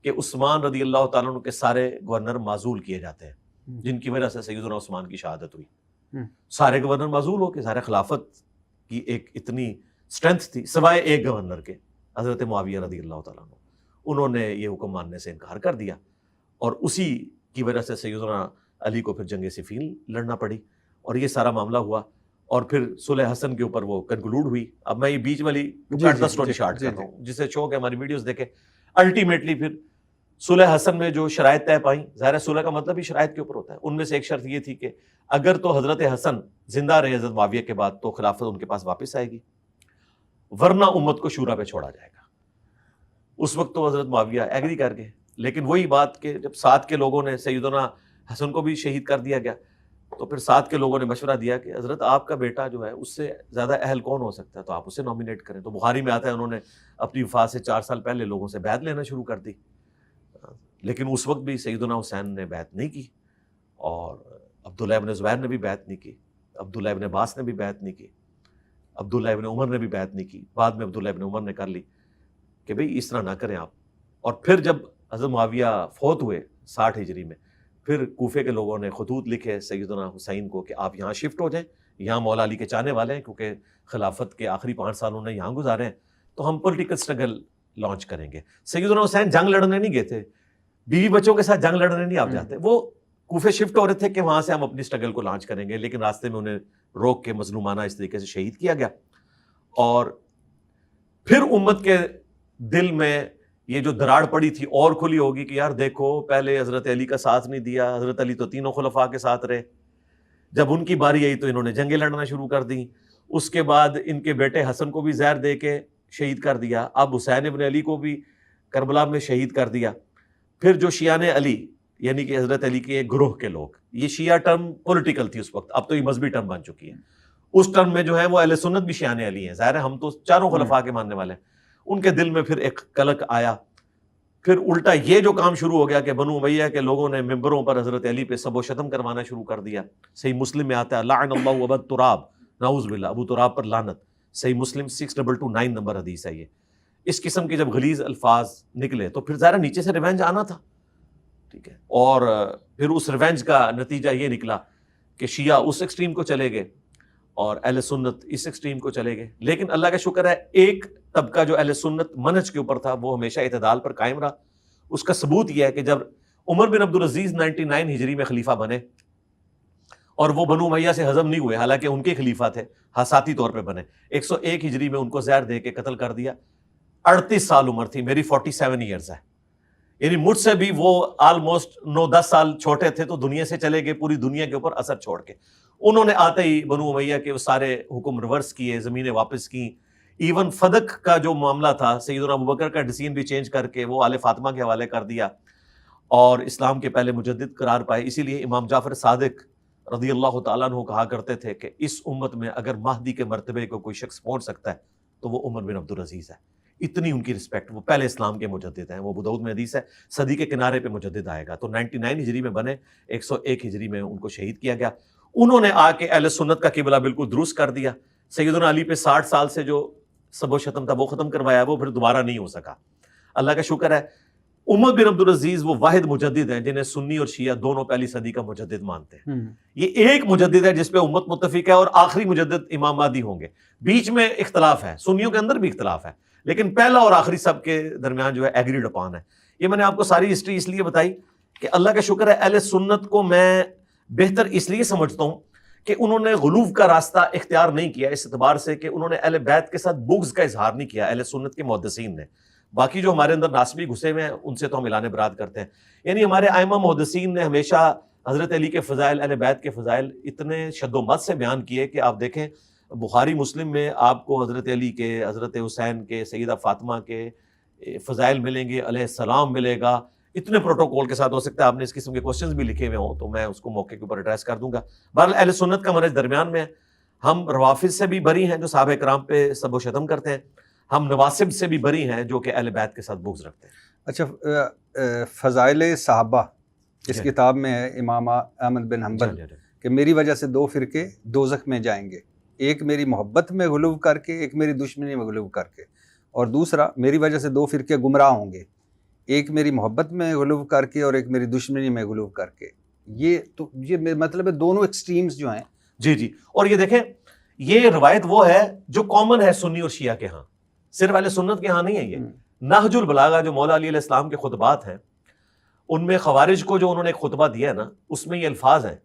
کہ عثمان رضی اللہ تعالیٰ عنہ کے سارے گورنر معزول کیے جاتے ہیں, جن کی وجہ سے سیدنا عثمان کی شہادت ہوئی. سارے گورنر معزول ہو کے سارے خلافت کی ایک اتنی اسٹرینتھ تھی سوائے ایک گورنر کے, حضرت معاویہ رضی اللہ تعالیٰ عنہ. انہوں نے یہ حکم ماننے سے انکار کر دیا, اور اسی کی وجہ سے سیدنا علی کو پھر جنگ صفین لڑنا پڑی, اور یہ سارا معاملہ ہوا. اور پھر صلح حسن کے اوپر وہ کنکلوڈ ہوئی. اب میں یہ بیچ والی اسٹوری شارٹ کرتا ہوں, جسے شوق ہے ہماری ویڈیوز دیکھے. الٹیمیٹلی پھر صلح حسن میں جو شرائط طے پائیں, ظاہر صلح کا مطلب ہی شرائط کے اوپر ہوتا ہے, ان میں سے ایک شرط یہ تھی کہ اگر تو حضرت حسن زندہ رہے حضرت معاویہ کے بعد تو خلافت ان کے پاس واپس آئے گی, ورنہ امت کو شورا پہ چھوڑا جائے گا. اس وقت تو حضرت معاویہ ایگری کر گئے, لیکن وہی بات کہ جب ساتھ کے لوگوں نے سیدنا حسن کو بھی شہید کر دیا گیا, تو پھر ساتھ کے لوگوں نے مشورہ دیا کہ حضرت آپ کا بیٹا جو ہے اس سے زیادہ اہل کون ہو سکتا ہے, تو آپ اسے نامینیٹ کریں. تو بخاری میں آتا ہے انہوں نے اپنی وفات سے 4 سال پہلے لوگوں سے بیعت لینا شروع کر دی, لیکن اس وقت بھی سیدنا حسین نے بیعت نہیں کی, اور عبداللہ ابن زبیر نے بھی بیعت نہیں کی, عبداللہ ابن عباس نے بھی بیعت نہیں کی, عبداللہ ابن عمر نے بھی بیعت نہیں کی. بعد میں عبداللہ ابن عمر نے کر لی کہ بھئی اس طرح نہ کریں آپ. اور پھر جب حضرت معاویہ فوت ہوئے 60 ہجری میں, پھر کوفے کے لوگوں نے خطوط لکھے سیدنا حسین کو کہ آپ یہاں شفٹ ہو جائیں, یہاں مولا علی کے چاہنے والے ہیں, کیونکہ خلافت کے آخری 5 سال انہوں نے یہاں گزارے ہیں, تو ہم پولیٹیکل سٹرگل لانچ کریں گے. سیدنا حسین جنگ لڑنے نہیں گئے تھے, بیوی بچوں کے ساتھ جنگ لڑنے نہیں آپ جاتے. وہ کوفے شفٹ ہو رہے تھے کہ وہاں سے ہم اپنی سٹرگل کو لانچ کریں گے, لیکن راستے میں انہیں روک کے مظلومانہ اس طریقے سے شہید کیا گیا. اور پھر امت کے دل میں یہ جو دراڑ پڑی تھی اور کھلی ہوگی کہ یار دیکھو پہلے حضرت علی کا ساتھ نہیں دیا, حضرت علی تو تینوں خلفاء کے ساتھ رہے, جب ان کی باری آئی تو انہوں نے جنگیں لڑنا شروع کر دیں. اس کے بعد ان کے بیٹے حسن کو بھی زہر دے کے شہید کر دیا, اب حسین ابن علی کو بھی کربلا میں شہید کر دیا. پھر جو شیعان علی یعنی کہ حضرت علی کے ایک گروہ کے لوگ, یہ شیعہ ٹرم پولیٹیکل تھی اس وقت, اب تو یہ مذہبی ٹرم بن چکی ہے. اس ٹرم میں جو ہے وہ اہل سنت بھی شیعان علی ہیں, ظاہر ہے ہم تو چاروں خلفاء کے ماننے والے ہیں. ان کے دل میں پھر ایک کلک آیا. پھر الٹا یہ جو کام شروع ہو گیا کہ بنو امیہ کے لوگوں نے ممبروں پر حضرت علی پہ سب و شتم کروانا شروع کر دیا. صحیح مسلم میں آتا ہے لعن اللہ ابا تراب, نعوذ باللہ, ابو تراب پر لعنت. صحیح مسلم 6229 نمبر حدیث ہے یہ. اس قسم کے جب غلیظ الفاظ نکلے تو پھر ظاہر نیچے سے ریونج آنا تھا, ٹھیک ہے. اور پھر اس ریونج کا نتیجہ یہ نکلا کہ شیعہ اس ایکسٹریم کو چلے گئے اور اہل سنت اس ایکسٹریم کو چلے گئے. لیکن اللہ کا شکر ہے ایک طبقہ جو اہل سنت منہج کے اوپر تھا وہ ہمیشہ اعتدال پر قائم رہا. اس کا ثبوت یہ ہے کہ جب عمر بن عبدالعزیز 99 ہجری میں خلیفہ بنے اور وہ بنو امیہ سے ہضم نہیں ہوئے, حالانکہ ان کے خلیفہ تھے, حساتی طور پہ بنے, 101 ہجری میں ان کو زہر دے کے قتل کر دیا. 38 سال عمر تھی, میری 47 ایئرز ہے. یعنی مجھ سے بھی وہ آلموسٹ 9-10 سال چھوٹے تھے تو دنیا سے چلے گئے، پوری دنیا کے اوپر اثر چھوڑ کے. انہوں نے آتے ہی بنو امیہ کے وہ سارے حکم ریورس کیے، زمینیں واپس کی. ایون فدق کا جو معاملہ تھا سیدنا ابوبکر کا ڈیسیژن بھی چینج کر کے وہ آل فاطمہ کے حوالے کر دیا اور اسلام کے پہلے مجدد قرار پائے. اسی لیے امام جعفر صادق رضی اللہ تعالیٰ عنہ کہا کرتے تھے کہ اس امت میں اگر مہدی کے مرتبے کو کوئی شخص پہنچ سکتا ہے تو وہ عمر بن عبدالعزیز ہے. اتنی ان کی رسپیکٹ، وہ پہلے اسلام کے مجدد ہیں. وہ ابو داؤد میں حدیث ہے صدی کے کنارے پہ مجدد آئے گا. تو 99 ہجری میں بنے، 101 ہجری میں ان کو شہید کیا گیا. انہوں نے آ کے اہل سنت کا قبلہ بالکل درست کر دیا. سیدنا علی پہ 60 سال سے جو سب و شتم تھا وہ ختم کروایا، وہ پھر دوبارہ نہیں ہو سکا. اللہ کا شکر ہے عمر بن عبدالعزیز وہ واحد مجدد ہیں جنہیں سنی اور شیعہ دونوں پہلی صدی کا مجدد مانتے ہیں. یہ ایک مجدد ہے جس پہ امت متفق ہے، اور آخری مجدد امام مہدی ہوں گے. بیچ میں اختلاف ہے، سنیوں کے اندر بھی اختلاف ہے، لیکن پہلا اور آخری سب کے درمیان جو ہے ایگریڈ اپان ہے. یہ میں نے آپ کو ساری ہسٹری اس لیے بتائی کہ اللہ کا شکر ہے اہل سنت کو میں بہتر اس لیے سمجھتا ہوں کہ انہوں نے غلو کا راستہ اختیار نہیں کیا، اس اعتبار سے کہ انہوں نے اہل بیت کے ساتھ بغض کا اظہار نہیں کیا اہل سنت کے محدثین نے. باقی جو ہمارے اندر ناسبی گھسے ہوئے ہیں ان سے تو ہم اعلان برات کرتے ہیں. یعنی ہمارے ائمہ محدثین نے ہمیشہ حضرت علی کے فضائل، اہل بیت کے فضائل اتنے شد و مت سے بیان کیے کہ آپ دیکھیں بخاری مسلم میں آپ کو حضرت علی کے، حضرت حسین کے، سیدہ فاطمہ کے فضائل ملیں گے، علیہ السلام ملے گا. اتنے پروٹوکول کے ساتھ، ہو سکتا ہے آپ نے اس قسم کے کوسچنز بھی لکھے ہوئے ہوں تو میں اس کو موقع کے اوپر ایڈریس کر دوں گا. بہرحال اہل سنت کا منہج درمیان میں ہے. ہم روافض سے بھی بری ہیں جو صحابہ کرام پہ سب و شتم کرتے ہیں، ہم نواسب سے بھی بری ہیں جو کہ اہل بیت کے ساتھ بغض رکھتے ہیں. اچھا، فضائل صحابہ اس کتاب میں ہے امام احمد بن حنبل کہ میری وجہ سے 2 فرقے دوزخ میں جائیں گے، ایک میری محبت میں غلو کر کے، ایک میری دشمنی میں غلو کر کے، اور دوسرا میری وجہ سے 2 فرقے گمراہ ہوں گے، ایک میری محبت میں غلو کر کے اور ایک میری دشمنی میں غلو کر کے. یہ مطلب ہے دونوں ایکسٹریمز جو ہیں. جی. اور یہ دیکھیں یہ روایت وہ ہے جو کامن ہے سنی اور شیعہ کے ہاں، صرف اہل سنت کے ہاں نہیں ہے. یہ نہج البلاغہ جو مولا علی علیہ السلام کے خطبات ہیں ان میں خوارج کو جو انہوں نے ایک خطبہ دیا ہے نا، اس میں یہ الفاظ ہیں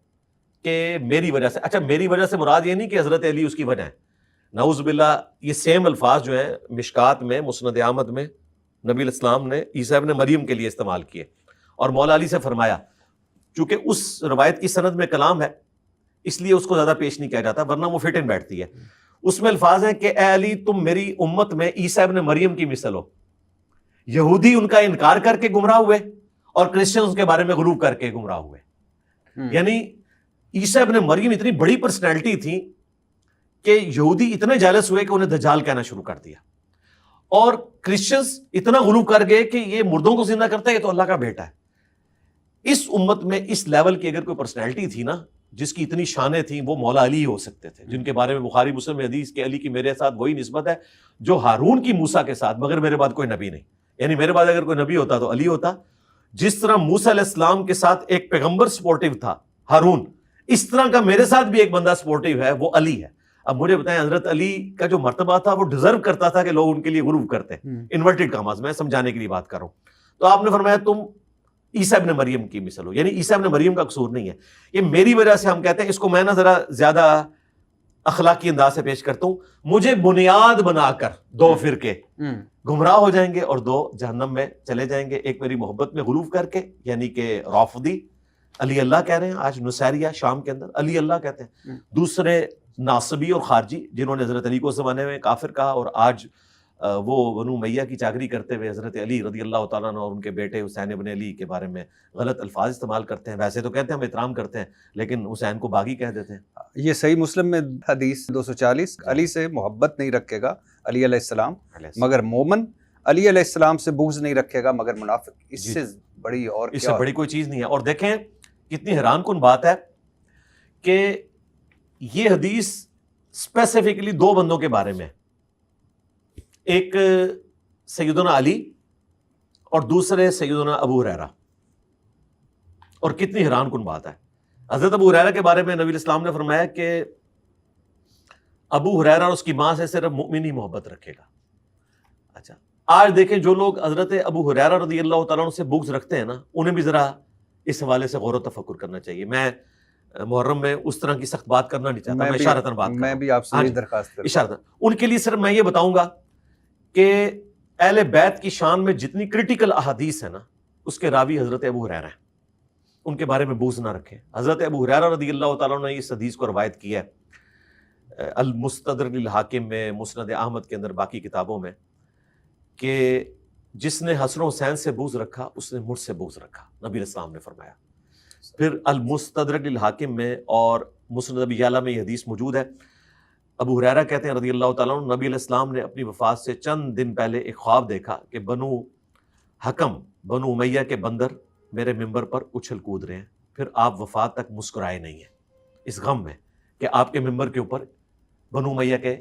کہ میری وجہ سے. اچھا، میری وجہ سے مراد یہ نہیں کہ حضرت علی اس کی وجہ ہے، نعوذ باللہ. یہ سیم الفاظ جو ہیں مشکات میں، مسند احمد میں نبی علیہ السلام نے عیسیٰ ابن مریم کے لیے استعمال کیے، اور مولا علی سے فرمایا. چونکہ اس روایت کی سند میں کلام ہے اس لیے اس کو زیادہ پیش نہیں کیا جاتا، ورنہ وہ فٹ ان بیٹھتی ہے. اس میں الفاظ ہیں کہ اے علی تم میری امت میں عیسیٰ ابن مریم کی مثل ہو. یہودی ان کا انکار کر کے گمراہ ہوئے اور کرسچن اس کے بارے میں غلو کر کے گمراہ ہوئے. یعنی عیسیٰ ابن مریم اتنی بڑی پرسنالٹی تھی کہ یہودی اتنے جالس ہوئے کہ انہیں دجال کہنا شروع کر دیا، اور کرسچنز اتنا غلو کر گئے کہ یہ مردوں کو زندہ کرتا ہے، یہ تو اللہ کا بیٹا ہے. اس امت میں اس لیول کی اگر کوئی پرسنالٹی تھی نا جس کی اتنی شانیں تھیں، وہ مولا علی ہو سکتے تھے، جن کے بارے میں بخاری مسلم میں حدیث کہ علی کی میرے ساتھ وہی نسبت ہے جو ہارون کی موسیٰ کے ساتھ، مگر میرے بعد کوئی نبی نہیں. یعنی میرے بعد اگر کوئی نبی ہوتا تو علی ہوتا. جس طرح موسیٰ علیہ السلام کے ساتھ ایک پیغمبر سپورٹیو تھا ہارون، اس طرح کا میرے ساتھ بھی ایک بندہ سپورٹیو ہے، وہ علی ہے. اب مجھے بتائیں حضرت علی کا جو مرتبہ تھا وہ ڈیزرو کرتا تھا کہ لوگ ان کے لیے غلو کرتے ہیں. انورٹڈ کاماز میں سمجھانے کے لیے بات کر رہا ہوں. تو آپ نے فرمایا تم عیسیٰ ابن مریم کی مثل ہو، یعنی عیسیٰ ابن مریم کا قصور نہیں ہے. یہ میری وجہ سے ہم کہتے ہیں، اس کو میں نا ذرا زیادہ اخلاقی انداز سے پیش کرتا ہوں. مجھے بنیاد بنا کر 2 فرقے گمراہ ہو جائیں گے اور 2 جہنم میں چلے جائیں گے. ایک میری محبت میں غلو کر کے، یعنی کہ رافضی علی اللہ کہہ رہے ہیں، آج نصیریہ شام کے اندر علی اللہ کہتے ہیں. دوسرے ناصبی اور خارجی جنہوں نے حضرت علی کو اس زمانے میں کافر کہا، اور آج وہ بنو امیہ کی چاکری کرتے ہوئے حضرت علی رضی اللہ تعالیٰ عنہ اور ان کے بیٹے حسین ابن علی کے بارے میں غلط الفاظ استعمال کرتے ہیں. ویسے تو کہتے ہیں ہم احترام کرتے ہیں، لیکن حسین کو باغی کہہ دیتے ہیں. یہ صحیح مسلم میں حدیث 240، علی سے محبت نہیں رکھے گا علی علیہ السلام مگر مومن، علی علیہ السلام سے بغض نہیں رکھے گا مگر منافق. اس سے بڑی اور اس سے بڑی کوئی چیز نہیں ہے. اور دیکھیں کتنی حیران کن بات ہے کہ یہ حدیث اسپیسیفکلی 2 بندوں کے بارے میں، ایک سیدنا علی اور دوسرے سیدنا ابو ہریرہ. اور کتنی حیران کن بات ہے، حضرت ابو ہریرہ کے بارے میں نبی علیہ السلام نے فرمایا کہ ابو ہریرہ اور اس کی ماں سے صرف مومن ہی محبت رکھے گا. اچھا، آج دیکھیں جو لوگ حضرت ابو ہریرہ رضی اللہ تعالیٰ عنہ سے بغض رکھتے ہیں نا، انہیں بھی ذرا اس حوالے سے غور و تفکر کرنا چاہیے. میں محرم میں اس طرح کی سخت بات کرنا نہیں چاہتا، میں اشارتاً بات میں بھی آپ سے درخواست کرتا ہوں اشارتاً. ان کے لیے صرف میں یہ بتاؤں گا کہ اہل بیت کی شان میں جتنی کرٹیکل احادیث ہے نا، اس کے راوی حضرت ابو ہریرہ ہیں، ان کے بارے میں بغض نہ رکھیں۔ حضرت ابو ہریرہ رضی اللہ تعالیٰ عنہ نے اس حدیث کو روایت کیا ہے المستدرک للحاکم میں، مسند احمد کے اندر، باقی کتابوں میں، کہ جس نے حسن و حسین سے بغض رکھا اس نے مجھ سے بغض رکھا، نبی علیہ السلام نے فرمایا۔ پھر المستدرک للحاکم میں اور مسند ابی یعلا میں یہ حدیث موجود ہے۔ ابو ہریرہ کہتے ہیں رضی اللہ تعالیٰ عنہ، نبی علیہ السلام نے اپنی وفات سے چند دن پہلے ایک خواب دیکھا کہ بنو حکم، بنو امیہ کے بندر میرے ممبر پر اچھل کود رہے ہیں، پھر آپ وفات تک مسکرائے نہیں ہیں، اس غم میں کہ آپ کے ممبر کے اوپر بنو امیہ کے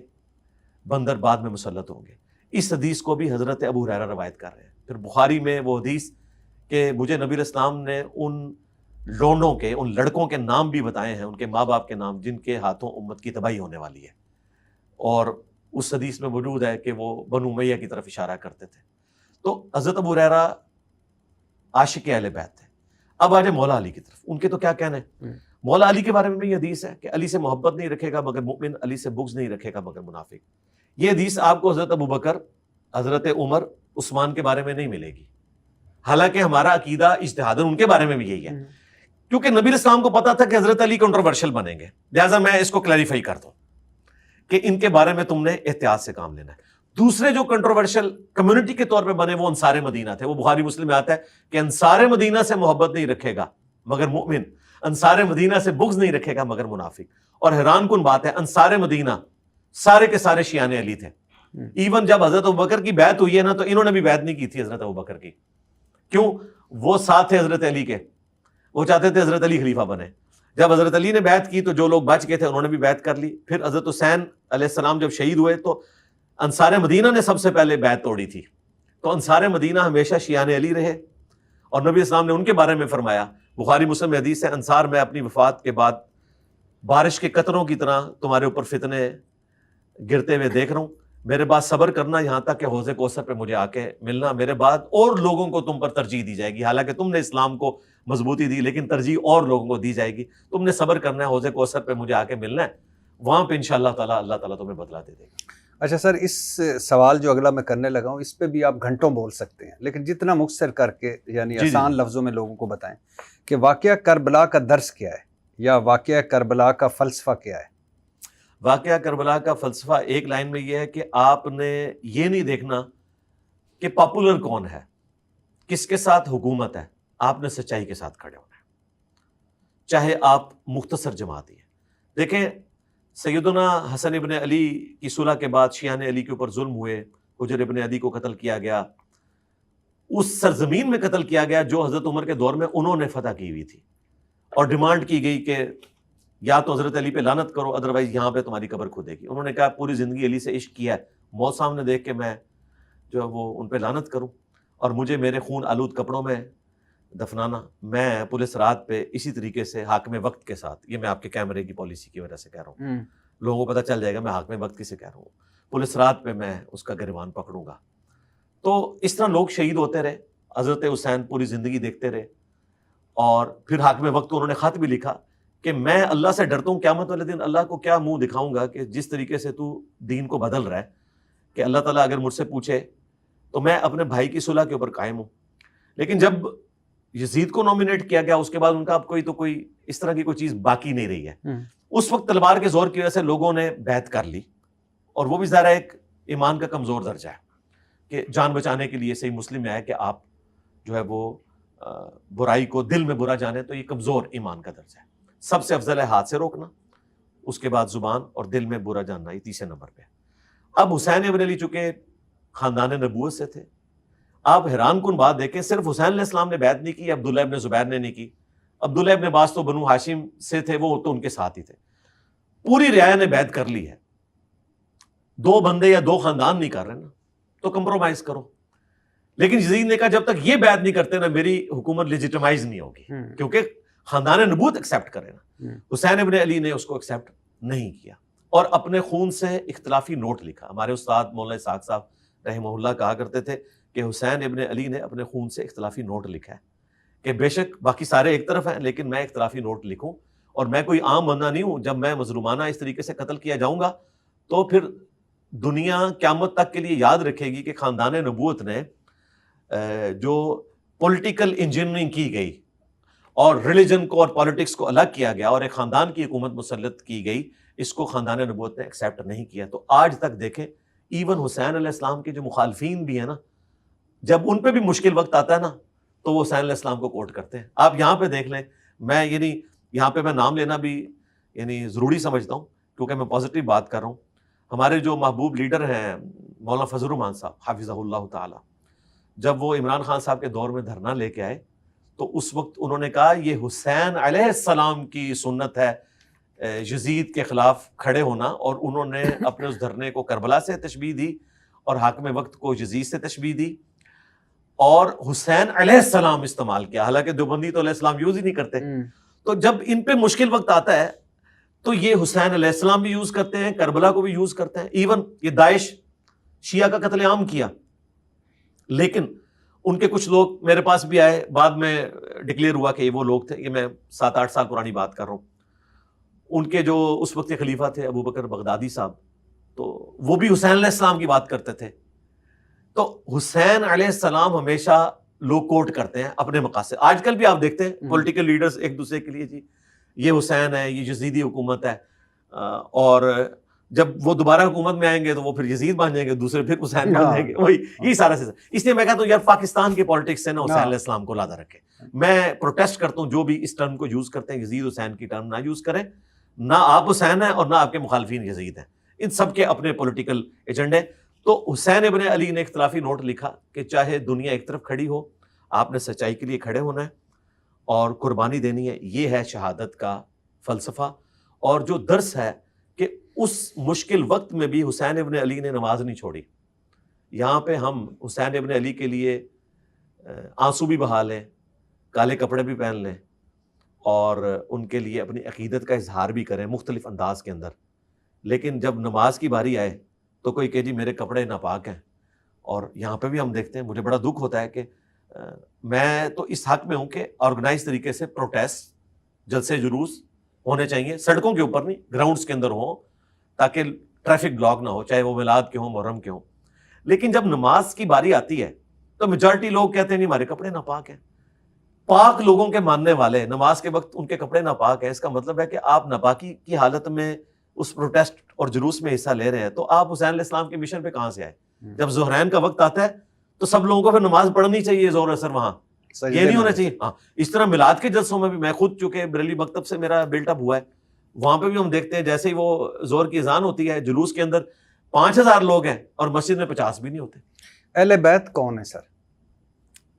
بندر بعد میں مسلط ہوں گے۔ اس حدیث کو بھی حضرت ابو ہریرہ روایت کر رہے ہیں۔ پھر بخاری میں وہ حدیث کہ مجھے نبی علیہ السلام نے ان لونڈوں کے، ان لڑکوں کے نام بھی بتائے ہیں، ان کے ماں باپ کے نام، جن کے ہاتھوں امت کی تباہی ہونے والی ہے، اور اس حدیث میں موجود ہے کہ وہ بنو امیہ کی طرف اشارہ کرتے تھے۔ تو حضرت ابو ہریرہ عاشق اہل بیت تھے۔ اب آ جائے مولا علی کی طرف، ان کے تو کیا کہنے ہیں۔ مولا علی کے بارے میں بھی یہ حدیث ہے کہ علی سے محبت نہیں رکھے گا مگر مومن، علی سے بغض نہیں رکھے گا مگر منافق۔ یہ حدیث آپ کو حضرت ابوبکر، حضرت عمر، عثمان کے بارے میں نہیں ملے گی، حالانکہ ہمارا عقیدہ اجتہاداً ان کے بارے میں بھی یہی ہے، کیونکہ نبی علیہ السلام کو پتا تھا کہ حضرت علی کنٹروورشل بنیں گے، لہٰذا میں اس کو کلیریفائی کر دوں کہ ان کے بارے میں تم نے احتیاط سے کام لینا ہے۔ دوسرے جو کنٹروورشل کمیونٹی کے طور پہ بنے وہ انصار مدینہ تھے۔ وہ بخاری مسلم میں آتا ہے کہ انصار مدینہ سے محبت نہیں رکھے گا مگر مومن، انصار مدینہ سے بغض نہیں رکھے گا مگر منافق۔ اور حیران کن بات ہے، انصار مدینہ سارے کے سارے شیعان علی تھے۔ ایون جب حضرت ابوبکر کی بیعت ہوئی ہے نا، تو انہوں نے بھی بیعت نہیں کی تھی حضرت ابوبکر کی، کیوں؟ وہ ساتھ تھے حضرت علی کے، وہ چاہتے تھے حضرت علی خلیفہ بنے۔ جب حضرت علی نے بیعت کی تو جو لوگ بچ گئے تھے انہوں نے بھی بیعت کر لی۔ پھر حضرت حسین علیہ السلام جب شہید ہوئے تو انصار مدینہ نے سب سے پہلے بیعت توڑی تھی۔ تو انصار مدینہ ہمیشہ شیعان علی رہے، اور نبی اسلام نے ان کے بارے میں فرمایا، بخاری مسلم میں حدیث ہے، انصار میں اپنی وفات کے بعد بارش کے قطروں کی طرح تمہارے اوپر فتنے گرتے ہوئے دیکھ رہا ہوں، میرے بعد صبر کرنا یہاں تک کہ حوض کوثر پہ مجھے آ کے ملنا، میرے بعد اور لوگوں کو تم پر ترجیح دی جائے گی، حالانکہ تم نے اسلام کو مضبوطی دی لیکن ترجیح اور لوگوں کو دی جائے گی، تم نے صبر کرنا ہے، حوض کوثر پہ مجھے آ کے ملنا ہے، وہاں پہ انشاءاللہ تعالیٰ اللہ تعالیٰ تمہیں بدلہ دے دے گا۔ اچھا سر، اس سوال جو اگلا میں کرنے لگا ہوں اس پہ بھی آپ گھنٹوں بول سکتے ہیں، لیکن جتنا مختصر کر کے یعنی آسان لفظوں میں لوگوں کو بتائیں کہ واقعہ کربلا کا درس کیا ہے، یا واقعہ کربلا کا فلسفہ کیا ہے؟ واقعہ کربلا کا فلسفہ ایک لائن میں یہ ہے کہ آپ نے یہ نہیں دیکھنا کہ پاپولر کون ہے، کس کے ساتھ حکومت ہے، آپ نے سچائی کے ساتھ کھڑے ہونا ہے، چاہے آپ مختصر جماعتی ہیں۔ دیکھیں سیدنا حسن ابن علی کی صلح کے بعد شیعان علی کے اوپر ظلم ہوئے، حجر ابن عدی کو قتل کیا گیا، اس سرزمین میں قتل کیا گیا جو حضرت عمر کے دور میں انہوں نے فتح کی ہوئی تھی، اور ڈیمانڈ کی گئی کہ یا تو حضرت علی پہ لعنت کرو ادروائز یہاں پہ تمہاری قبر کھودے گی۔ انہوں نے کہا پوری زندگی علی سے عشق کیا ہے، موت سامنے دیکھ کے میں جو ہے وہ ان پہ لعنت کروں اور مجھے میرے خون آلود کپڑوں میں دفنانا؟ میں پولیس رات پہ اسی طریقے سے حاکم وقت کے ساتھ، یہ میں آپ کے کیمرے کی پالیسی کی وجہ سے کہہ رہا ہوں، لوگوں کو پتہ چل جائے گا میں حاکم وقت کسے کہہ رہا ہوں، پولیس رات پہ میں اس کا گریبان پکڑوں گا۔ تو اس طرح لوگ شہید ہوتے رہے، حضرت حسین پوری زندگی دیکھتے رہے، اور پھر حاکم وقت کو انہوں نے خط بھی لکھا کہ میں اللہ سے ڈرتا ہوں، قیامت والے دن اللہ کو کیا منہ دکھاؤں گا کہ جس طریقے سے تو دین کو بدل رہا ہے، کہ اللہ تعالیٰ اگر مجھ سے پوچھے تو میں اپنے بھائی کی صلح کے اوپر قائم ہوں۔ لیکن جب یزید کو نومینیٹ کیا گیا اس کے بعد ان کا اب کوئی اس طرح کی کوئی چیز باقی نہیں رہی ہے۔ اس وقت تلوار کے زور کی وجہ سے لوگوں نے بیعت کر لی، اور وہ بھی ظاہر ایک ایمان کا کمزور درجہ ہے کہ جان بچانے کے لیے، صحیح مسلم میں ہے کہ آپ جو ہے وہ برائی کو دل میں برا جانے، تو یہ کمزور ایمان کا درجہ ہے۔ سب سے افضل ہے ہاتھ سے روکنا، اس کے بعد زبان، اور دل میں برا جاننا، یہ تیسرے نمبر پہ۔ اب حسین ابن علی چونکہ خاندان نبوت سے تھے، آپ حیران کن بات دیکھیں، صرف حسین علیہ السلام نے بیعت نہیں کی، عبداللہ ابن زبیر نے نہیں کی، عبداللہ ابن عباس تو بنو ہاشم سے تھے، وہ تو ان کے ساتھ ہی تھے، پوری رعایا نے بیعت کر لی ہے۔ دو بندے یا دو خاندان نہیں کر رہے نا، تو کمپرومائز کرو۔ لیکن یزید نے کہا جب تک یہ بیعت نہیں کرتے نا میری حکومت لیجیٹمائز نہیں ہوگی، کیونکہ خاندان نبوت ایکسیپٹ کرے نا۔ حسین ابن علی نے اس کو ایکسیپٹ نہیں کیا، اور اپنے خون سے اختلافی نوٹ لکھا۔ ہمارے استاد مولانا اسحاق صاحب رحمہ اللہ کہا کرتے تھے کہ حسین ابن علی نے اپنے خون سے اختلافی نوٹ لکھا ہے، کہ بے شک باقی سارے ایک طرف ہیں لیکن میں اختلافی نوٹ لکھوں، اور میں کوئی عام بندہ نہیں ہوں، جب میں مظلومانہ اس طریقے سے قتل کیا جاؤں گا تو پھر دنیا قیامت تک کے لیے یاد رکھے گی کہ خاندان نبوت نے جو پولیٹیکل انجینئرنگ کی گئی اور ریلیجن کو اور پالیٹکس کو الگ کیا گیا اور ایک خاندان کی حکومت مسلط کی گئی، اس کو خاندان نبوت نے ایکسیپٹ نہیں کیا۔ تو آج تک دیکھیں ایون حسین علیہ السلام کے جو مخالفین بھی ہیں نا، جب ان پہ بھی مشکل وقت آتا ہے نا تو وہ حسین علیہ السلام کو کوٹ کرتے ہیں۔ آپ یہاں پہ دیکھ لیں، میں یہاں پہ میں نام لینا بھی ضروری سمجھتا ہوں کیونکہ میں پازیٹیو بات کر رہا ہوں۔ ہمارے جو محبوب لیڈر ہیں مولانا فضل الرحمان صاحب حافظہ اللہ تعالی، جب وہ عمران خان صاحب کے دور میں دھرنا لے کے آئے تو اس وقت انہوں نے کہا یہ حسین علیہ السلام کی سنت ہے یزید کے خلاف کھڑے ہونا، اور انہوں نے اپنے اس دھرنے کو کربلا سے تشبیہ دی اور حاکم وقت کو یزید سے تشبیہ دی اور حسین علیہ السلام استعمال کیا، حالانکہ دیوبندی تو علیہ السلام یوز ہی نہیں کرتے۔ تو جب ان پہ مشکل وقت آتا ہے تو یہ حسین علیہ السلام بھی یوز کرتے ہیں، کربلا کو بھی یوز کرتے ہیں، ایون یہ داعش شیعہ کا قتل عام کیا، لیکن ان کے کچھ لوگ میرے پاس بھی آئے، بعد میں ڈکلیئر ہوا کہ یہ وہ لوگ تھے، یہ میں 7-8 سال پرانی بات کر رہا ہوں، ان کے جو اس وقت کے خلیفہ تھے ابو بکر بغدادی صاحب، تو وہ بھی حسین علیہ السلام کی بات کرتے تھے۔ تو حسین علیہ السلام ہمیشہ لوگ کوٹ کرتے ہیں اپنے مقاصد۔ آج کل بھی آپ دیکھتے ہیں پولیٹیکل لیڈرز ایک دوسرے کے لیے جی یہ حسین ہے، یہ یزیدی حکومت ہے، اور جب وہ دوبارہ حکومت میں آئیں گے تو وہ پھر یزید بن جائیں گے، دوسرے پھر حسین بن جائیں گے، وہی یہ سارا سلسلہ۔ اس لیے میں کہتا ہوں یار پاکستان کی پالیٹکس سے نا حسین علیہ السلام کو لادہ رکھے۔ میں پروٹیسٹ کرتا ہوں جو بھی اس ٹرم کو یوز کرتے ہیں، یزید حسین کی ٹرم نہ یوز کریں، نہ آپ حسین ہیں اور نہ آپ کے مخالفین یزید ہیں، ان سب کے اپنے پولیٹیکل ایجنڈے۔ تو حسین ابن علی نے اختلافی نوٹ لکھا کہ چاہے دنیا ایک طرف کھڑی ہو، آپ نے سچائی کے لیے کھڑے ہونا ہے اور قربانی دینی ہے، یہ ہے شہادت کا فلسفہ۔ اور جو درس ہے کہ اس مشکل وقت میں بھی حسین ابن علی نے نماز نہیں چھوڑی۔ یہاں پہ ہم حسین ابن علی کے لیے آنسو بھی بہا لیں، کالے کپڑے بھی پہن لیں اور ان کے لیے اپنی عقیدت کا اظہار بھی کریں مختلف انداز کے اندر، لیکن جب نماز کی باری آئے تو کوئی کہ جی میرے کپڑے ناپاک ہیں۔ اور یہاں پہ بھی ہم دیکھتے ہیں، مجھے بڑا دکھ ہوتا ہے کہ میں تو اس حق میں ہوں کہ آرگنائز طریقے سے پروٹیسٹ، جلسے جلوس ہونے چاہیے، سڑکوں کے اوپر نہیں، گراؤنڈز کے اندر ہوں تاکہ ٹریفک بلاک نہ ہو، چاہے وہ میلاد کے ہوں محرم کے ہوں۔ لیکن جب نماز کی باری آتی ہے تو میجورٹی لوگ کہتے ہیں نہیں ہمارے کپڑے ناپاک ہیں۔ پاک لوگوں کے ماننے والے نماز کے وقت ان کے کپڑے ناپاک ہیں، اس کا مطلب ہے کہ آپ ناپاکی کی حالت میں اس پروٹیسٹ اور جلوس میں حصہ لے رہے ہیں، تو آپ حسین علیہ السلام کے مشن پہ کہاں سے آئے؟ جب ظہرین کا وقت آتا ہے تو سب لوگوں کو پھر نماز پڑھنی چاہیے ظہر اثر، وہاں یہ نہیں ہونا چاہیے۔ ہاں، اس طرح میلاد کے جلسوں میں بھی میں خود چونکہ بریلوی مکتب سے میرا بلٹ اپ ہوا ہے، وہاں پہ بھی ہم دیکھتے ہیں جیسے ہی وہ زور کی اذان ہوتی ہے جلوس کے اندر 5000 لوگ ہیں اور مسجد میں 50 بھی نہیں ہوتے۔ اہل بیت کون ہے سر؟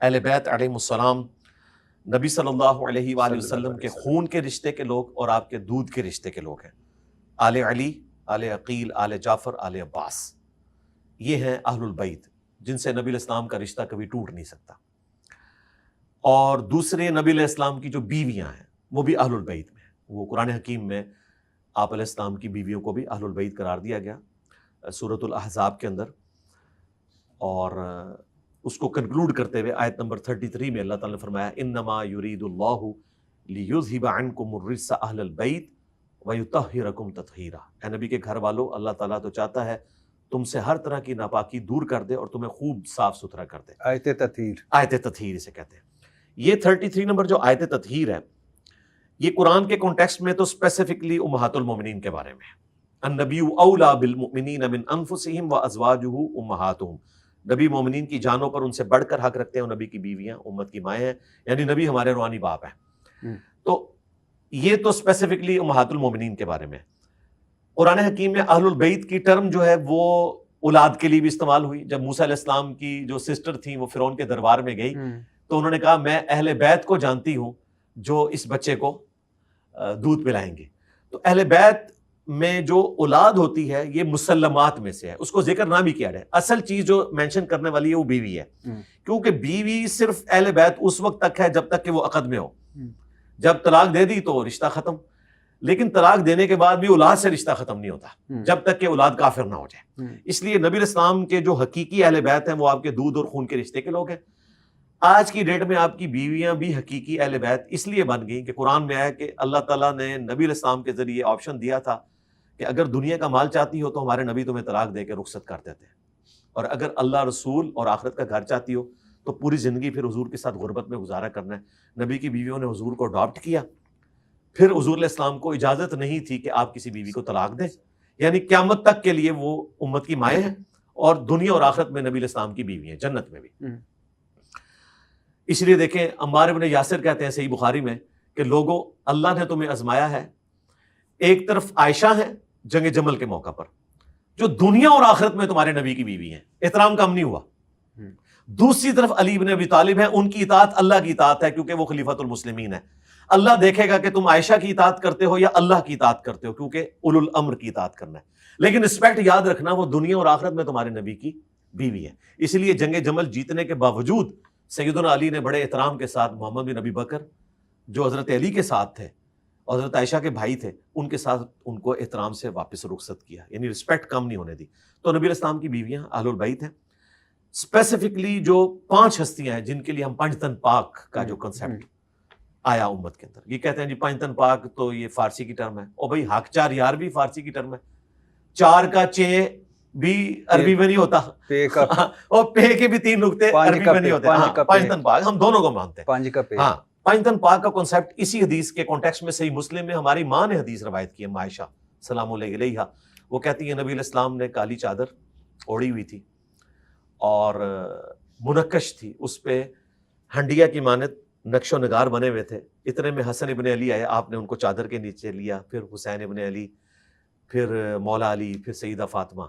اہل بیت علیہم السلام نبی صلی اللہ علیہ وآلہ وسلم کے خون کے رشتے کے لوگ اور آپ کے دودھ کے رشتے کے لوگ ہیں۔ آل علی، آل عقیل، آل جعفر، آل عباس، یہ ہیں اہل البیت جن سے نبی علیہ السلام کا رشتہ کبھی ٹوٹ نہیں سکتا۔ اور دوسرے نبی علیہ السلام کی جو بیویاں ہیں وہ بھی اہل البیت میں ہیں، وہ قرآن حکیم میں آپ علیہ السلام کی بیویوں کو بھی اہل البیت قرار دیا گیا سورۃ الاحزاب کے اندر۔ اور اس کو کنکلوڈ کرتے ہوئے آیت نمبر 33 میں اللہ تعالیٰ نے فرمایا انما یرید اللہ لیذھب عنکم الرجس اہل البیت ویطہرکم تطہیرا۔ اے نبی کے گھر والو، اللہ تعالیٰ تو چاہتا ہے تم سے ہر طرح کی ناپاکی دور کر دے اور تمہیں خوب صاف ستھرا کر دے۔ آیت تطہیر، آیت تطہیر اسے کہتے ہیں۔ یہ 33 نمبر جو آیت تطہیر ہے، یہ قرآن کے کانٹیکسٹ میں تو اسپیسیفکلی امہات المومنین کے بارے میں ہے۔ النبی اولیٰ بالمؤمنین من انفسہم وازواجہ امہاتہم، نبی مومنین کی جانوں پر ان سے بڑھ کر حق رکھتے ہیں، اور نبی کی بیویاں امت کی مائیں ہیں، یعنی نبی ہمارے روحانی باپ ہیں۔ تو یہ تو اسپیسیفکلی امہات المومنین کے بارے میں۔ قرآن حکیم میں اہل البیت کی ٹرم جو ہے وہ اولاد کے لیے بھی استعمال ہوئی۔ جب موسیٰ علیہ السلام کی جو سسٹر تھیں وہ فرعون کے دربار میں گئی تو انہوں نے کہا میں اہل بیت کو جانتی ہوں جو اس بچے کو دودھ پلائیں گے۔ تو اہل بیت میں جو اولاد ہوتی ہے یہ مسلمات میں سے ہے، اس کو ذکر نہ بھی کیا جائے، اصل چیز جو مینشن کرنے والی ہے وہ بیوی ہے، کیونکہ بیوی صرف اہل بیت اس وقت تک ہے جب تک کہ وہ عقد میں ہو۔ جب طلاق دے دی تو رشتہ ختم، لیکن طلاق دینے کے بعد بھی اولاد سے رشتہ ختم نہیں ہوتا جب تک کہ اولاد کافر نہ ہو جائے۔ اس لیے نبی علیہ السلام کے جو حقیقی اہل بیت ہیں وہ آپ کے دودھ اور خون کے رشتے کے لوگ ہیں۔ آج کی ڈیٹ میں آپ کی بیویاں بھی حقیقی اہل بیت اس لیے بن گئیں کہ قرآن میں آیا کہ اللہ تعالیٰ نے نبی علیہ السلام کے ذریعے آپشن دیا تھا کہ اگر دنیا کا مال چاہتی ہو تو ہمارے نبی تمہیں طلاق دے کے رخصت کر دیتے ہیں، اور اگر اللہ رسول اور آخرت کا گھر چاہتی ہو تو پوری زندگی پھر حضور کے ساتھ غربت میں گزارا کرنا ہے۔ نبی کی بیویوں نے حضور کو اڈاپٹ کیا، پھر حضور علیہ السلام کو اجازت نہیں تھی کہ آپ کسی بیوی کو طلاق دیں، یعنی قیامت تک کے لیے وہ امت کی مائیں ہیں، اور دنیا اور آخرت میں نبی علیہ السلام کی بیوی ہیں، جنت میں بھی۔ اس لیے دیکھیں عمار بن یاسر کہتے ہیں صحیح بخاری میں کہ لوگوں، اللہ نے تمہیں آزمایا ہے، ایک طرف عائشہ ہیں جنگ جمل کے موقع پر، جو دنیا اور آخرت میں تمہارے نبی کی بیوی ہیں، احترام کم نہیں ہوا۔ دوسری طرف علی بن ابی طالب ہیں، ان کی اطاعت اللہ کی اطاعت ہے کیونکہ وہ خلیفۃ المسلمین ہے۔ اللہ دیکھے گا کہ تم عائشہ کی اطاعت کرتے ہو یا اللہ کی اطاعت کرتے ہو، کیونکہ اولو الامر کی اطاعت کرنا ہے۔ لیکن رسپیکٹ یاد رکھنا، وہ دنیا اور آخرت میں تمہارے نبی کی بیوی ہے۔ اس لیے جنگ جمل جیتنے کے باوجود سیدنا علی نے بڑے احترام کے ساتھ محمد بن ابی بکر جو حضرت علی کے ساتھ تھے اور حضرت عائشہ کے بھائی تھے، ان کے ساتھ ان کو احترام سے واپس رخصت کیا، یعنی رسپیکٹ کم نہیں ہونے دی۔ تو نبی علیہ السلام کی بیویاں اہل البیت ہیں۔ اسپیسیفکلی جو 5 ہستیاں ہیں جن کے لیے ہم پنج تن پاک کا جو کنسیپٹ آیا امت کے اندر، یہ کہتے ہیں جی پنج تن پاک تو یہ فارسی کی ٹرم ہے، اور بھائی حق چار یار بھی فارسی کی ٹرم ہے، چار کا چے بھی عربی میں نہیں ہوتا، اور پے کے بھی 3 نقطے عربی میں نہیں ہوتے۔ پنج تن پاک ہم دونوں کو مانتے ہیں۔ ہاں، پنج تن پاک کا کنسیپٹ اسی حدیث کے کانٹیکسٹ میں صحیح مسلم میں ہماری ماں نے حدیث روایت کی ہے، عائشہ سلام اللہ علیہا، وہ کہتی ہے نبی علیہ السلام نے کالی چادر اوڑھی ہوئی تھی اور منقش تھی، اس پہ ہنڈیا کی مانند نقش و نگار بنے ہوئے تھے۔ اتنے میں حسن ابن علی آئے، آپ نے ان کو چادر کے نیچے لیا، پھر حسین ابن علی، پھر مولا علی، پھر سیدہ فاطمہ۔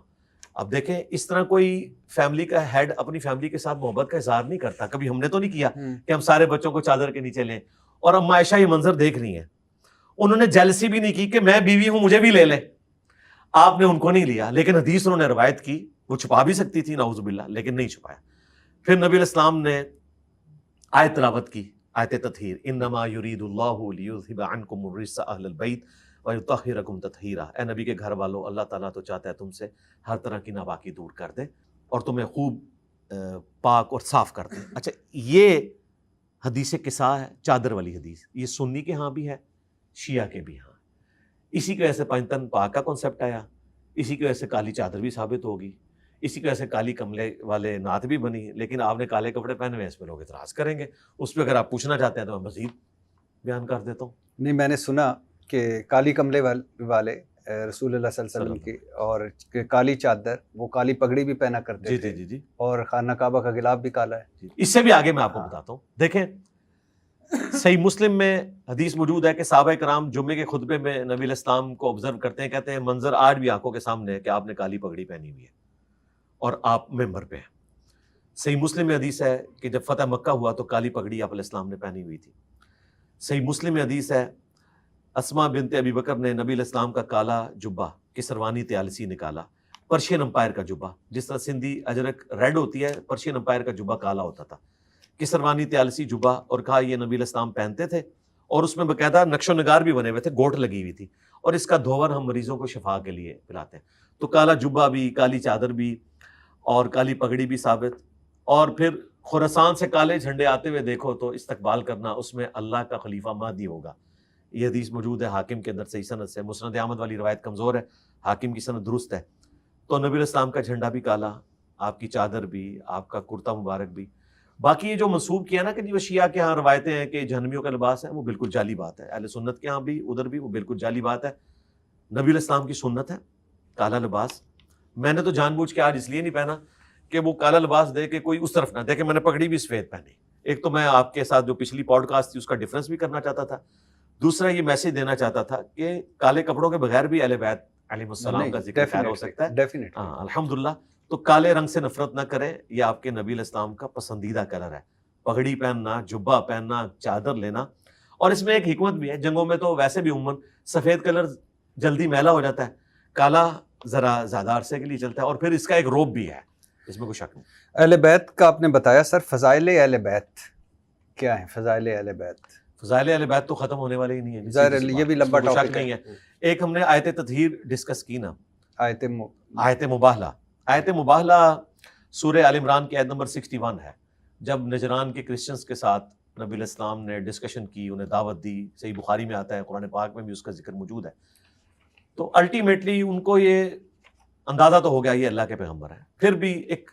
اب دیکھیں اس طرح کوئی فیملی کا ہیڈ اپنی فیملی کے ساتھ محبت کا اظہار نہیں کرتا، کبھی ہم نے تو نہیں کیا کہ ہم سارے بچوں کو چادر کے نیچے لیں۔ اور اما عائشہ یہ منظر دیکھ رہی ہیں، انہوں نے جیلسی بھی نہیں کی کہ میں بیوی ہوں مجھے بھی لے لے، آپ نے ان کو نہیں لیا، لیکن حدیث انہوں نے روایت کی، وہ چھپا بھی سکتی تھی نعوذ باللہ، لیکن نہیں چھپایا۔ پھر نبی علیہ السلام نے آیت تلاوت کی، آیت تطہیر، انما یرید اللہ لیذھب عنکم الرجس اہل البیت ویطہرکم تطہیرا۔ اے نبی کے گھر والو، اللہ تعالیٰ تو چاہتا ہے تم سے ہر طرح کی ناپاکی دور کر دے اور تمہیں خوب پاک اور صاف کر دے۔ اچھا، یہ حدیث قصہ ہے، چادر والی حدیث، یہ سنی کے ہاں بھی ہے، شیعہ کے بھی ہاں۔ اسی کی وجہ سے پنج تن پاک کا کنسیپٹ آیا، اسی کی وجہ سے کالی چادر بھی ثابت ہوگی، اسی کی وجہ سے کالی کملے والے نعت بھی بنی۔ لیکن آپ نے کالے کپڑے پہنے ہوئے، اس پہ لوگ اعتراض کریں گے، اس پہ اگر آپ پوچھنا چاہتے ہیں تو میں مزید بیان کر دیتا ہوں۔ نہیں، میں نے سنا کہ کالی کملے والے رسول اللہ صلی اللہ علیہ وسلم کی، اور کالی چادر، وہ کالی پگڑی بھی پہنا کرتے تھے، جی، اور خانہ کعبہ کا غلاف بھی کالا ہے۔ اس سے بھی آگے میں آپ کو بتاتا ہوں۔ دیکھیں صحیح مسلم میں حدیث موجود ہے کہ صحابہ کرام جمعے کے خطبے میں نبی علیہ السلام کو آبزرو کرتے ہیں، کہتے ہیں منظر آج بھی آنکھوں کے سامنے ہے کہ آپ نے کالی پگڑی پہنی ہوئی ہے اور آپ ممبر پہ ہیں۔ صحیح مسلم میں حدیث ہے کہ جب فتح مکہ ہوا تو کالی پگڑی آپ علیہ السلام نے پہنی ہوئی تھی۔ صحیح مسلم میں حدیث ہے اسماء بنت ابی بکر نے نبی علیہ السلام کا کالا جبہ کسروانی طیالسی نکالا، پرشین امپائر کا جبہ، جس طرح سندھی اجرک ریڈ ہوتی ہے، پرشین امپائر کا جبہ کالا ہوتا تھا، کسروانی طیالسی جبہ، اور کہا یہ نبی علیہ السلام پہنتے تھے، اور اس میں باقاعدہ نقش و نگار بھی بنے ہوئے تھے، گوٹ لگی ہوئی تھی، اور اس کا دھوور ہم مریضوں کو شفا کے لیے پلاتے ہیں۔ تو کالا جبہ بھی، کالی چادر بھی، اور کالی پگڑی بھی ثابت۔ اور پھر خراسان سے کالے جھنڈے آتے ہوئے دیکھو تو استقبال کرنا، اس میں اللہ کا خلیفہ مہدی ہوگا۔ یہ حدیث موجود ہے حاکم کے اندر صحیح سند سے، مسند احمد والی روایت کمزور ہے، حاکم کی سند درست ہے۔ تو نبی علیہ السلام کا جھنڈا بھی کالا، آپ کی چادر بھی، آپ کا کرتا مبارک بھی۔ باقی یہ جو منسوب کیا نا کہ وہ شیعہ کے ہاں روایتیں ہیں کہ جہنمیوں کا لباس ہے، وہ بالکل جعلی بات ہے۔ اہل سنت کے ہاں بھی ادھر بھی وہ بالکل جعلی بات ہے۔ نبی علیہ السلام کی سنت ہے کالا لباس۔ میں نے تو جان بوجھ کے آج اس لیے نہیں پہنا کہ وہ کالا لباس دے کے کوئی اس طرف نہ دیکھے، میں نے پگڑی بھی سفید پہنی۔ ایک تو میں آپ کے ساتھ جو پچھلی پوڈ کاسٹ تھی اس کا ڈفرنس بھی کرنا چاہتا تھا، دوسرا یہ میسج دینا چاہتا تھا کہ کالے کپڑوں کے بغیر بھی اہل بیت علیہ السلام کا ذکر خیر ہو سکتا ہے۔ ہاں الحمدللہ۔ تو کالے رنگ سے نفرت نہ کریں، یہ آپ کے نبی علیہ السلام کا پسندیدہ کلر ہے۔ پگڑی پہننا، جبہ پہننا، چادر لینا، اور اس میں ایک حکمت بھی ہے، جنگوں میں تو ویسے بھی عموماً سفید کلر جلدی میلا ہو جاتا ہے، کالا ذرا زیادہ عرصے کے لیے چلتا ہے، اور پھر اس کا ایک روب بھی ہے، اس میں کوئی شک نہیں۔ اہل بیت کا آپ نے بتایا سر، فضائل اہل بیت کیا ہیں؟ فضائل اہل بیت، فضائل اہل بیت تو ختم ہونے والے ہی نہیں ہے، ظاہر یہ بھی لمبا ٹاپک نہیں ہے۔ ایک ہم نے آیت تطہیر ڈسکس کی نا، آیت مباہلہ۔ آیت مباہلہ سورہ آل عمران کی آیت نمبر 61 ہے، جب نجران کے کرسچنز کے ساتھ نبی علیہ السلام نے ڈسکشن کی، انہیں دعوت دی، صحیح بخاری میں آتا ہے، قرآن پاک میں بھی اس کا ذکر موجود ہے۔ تو الٹیمیٹلی ان کو یہ اندازہ تو ہو گیا یہ اللہ کے پیغمبر ہیں، پھر بھی ایک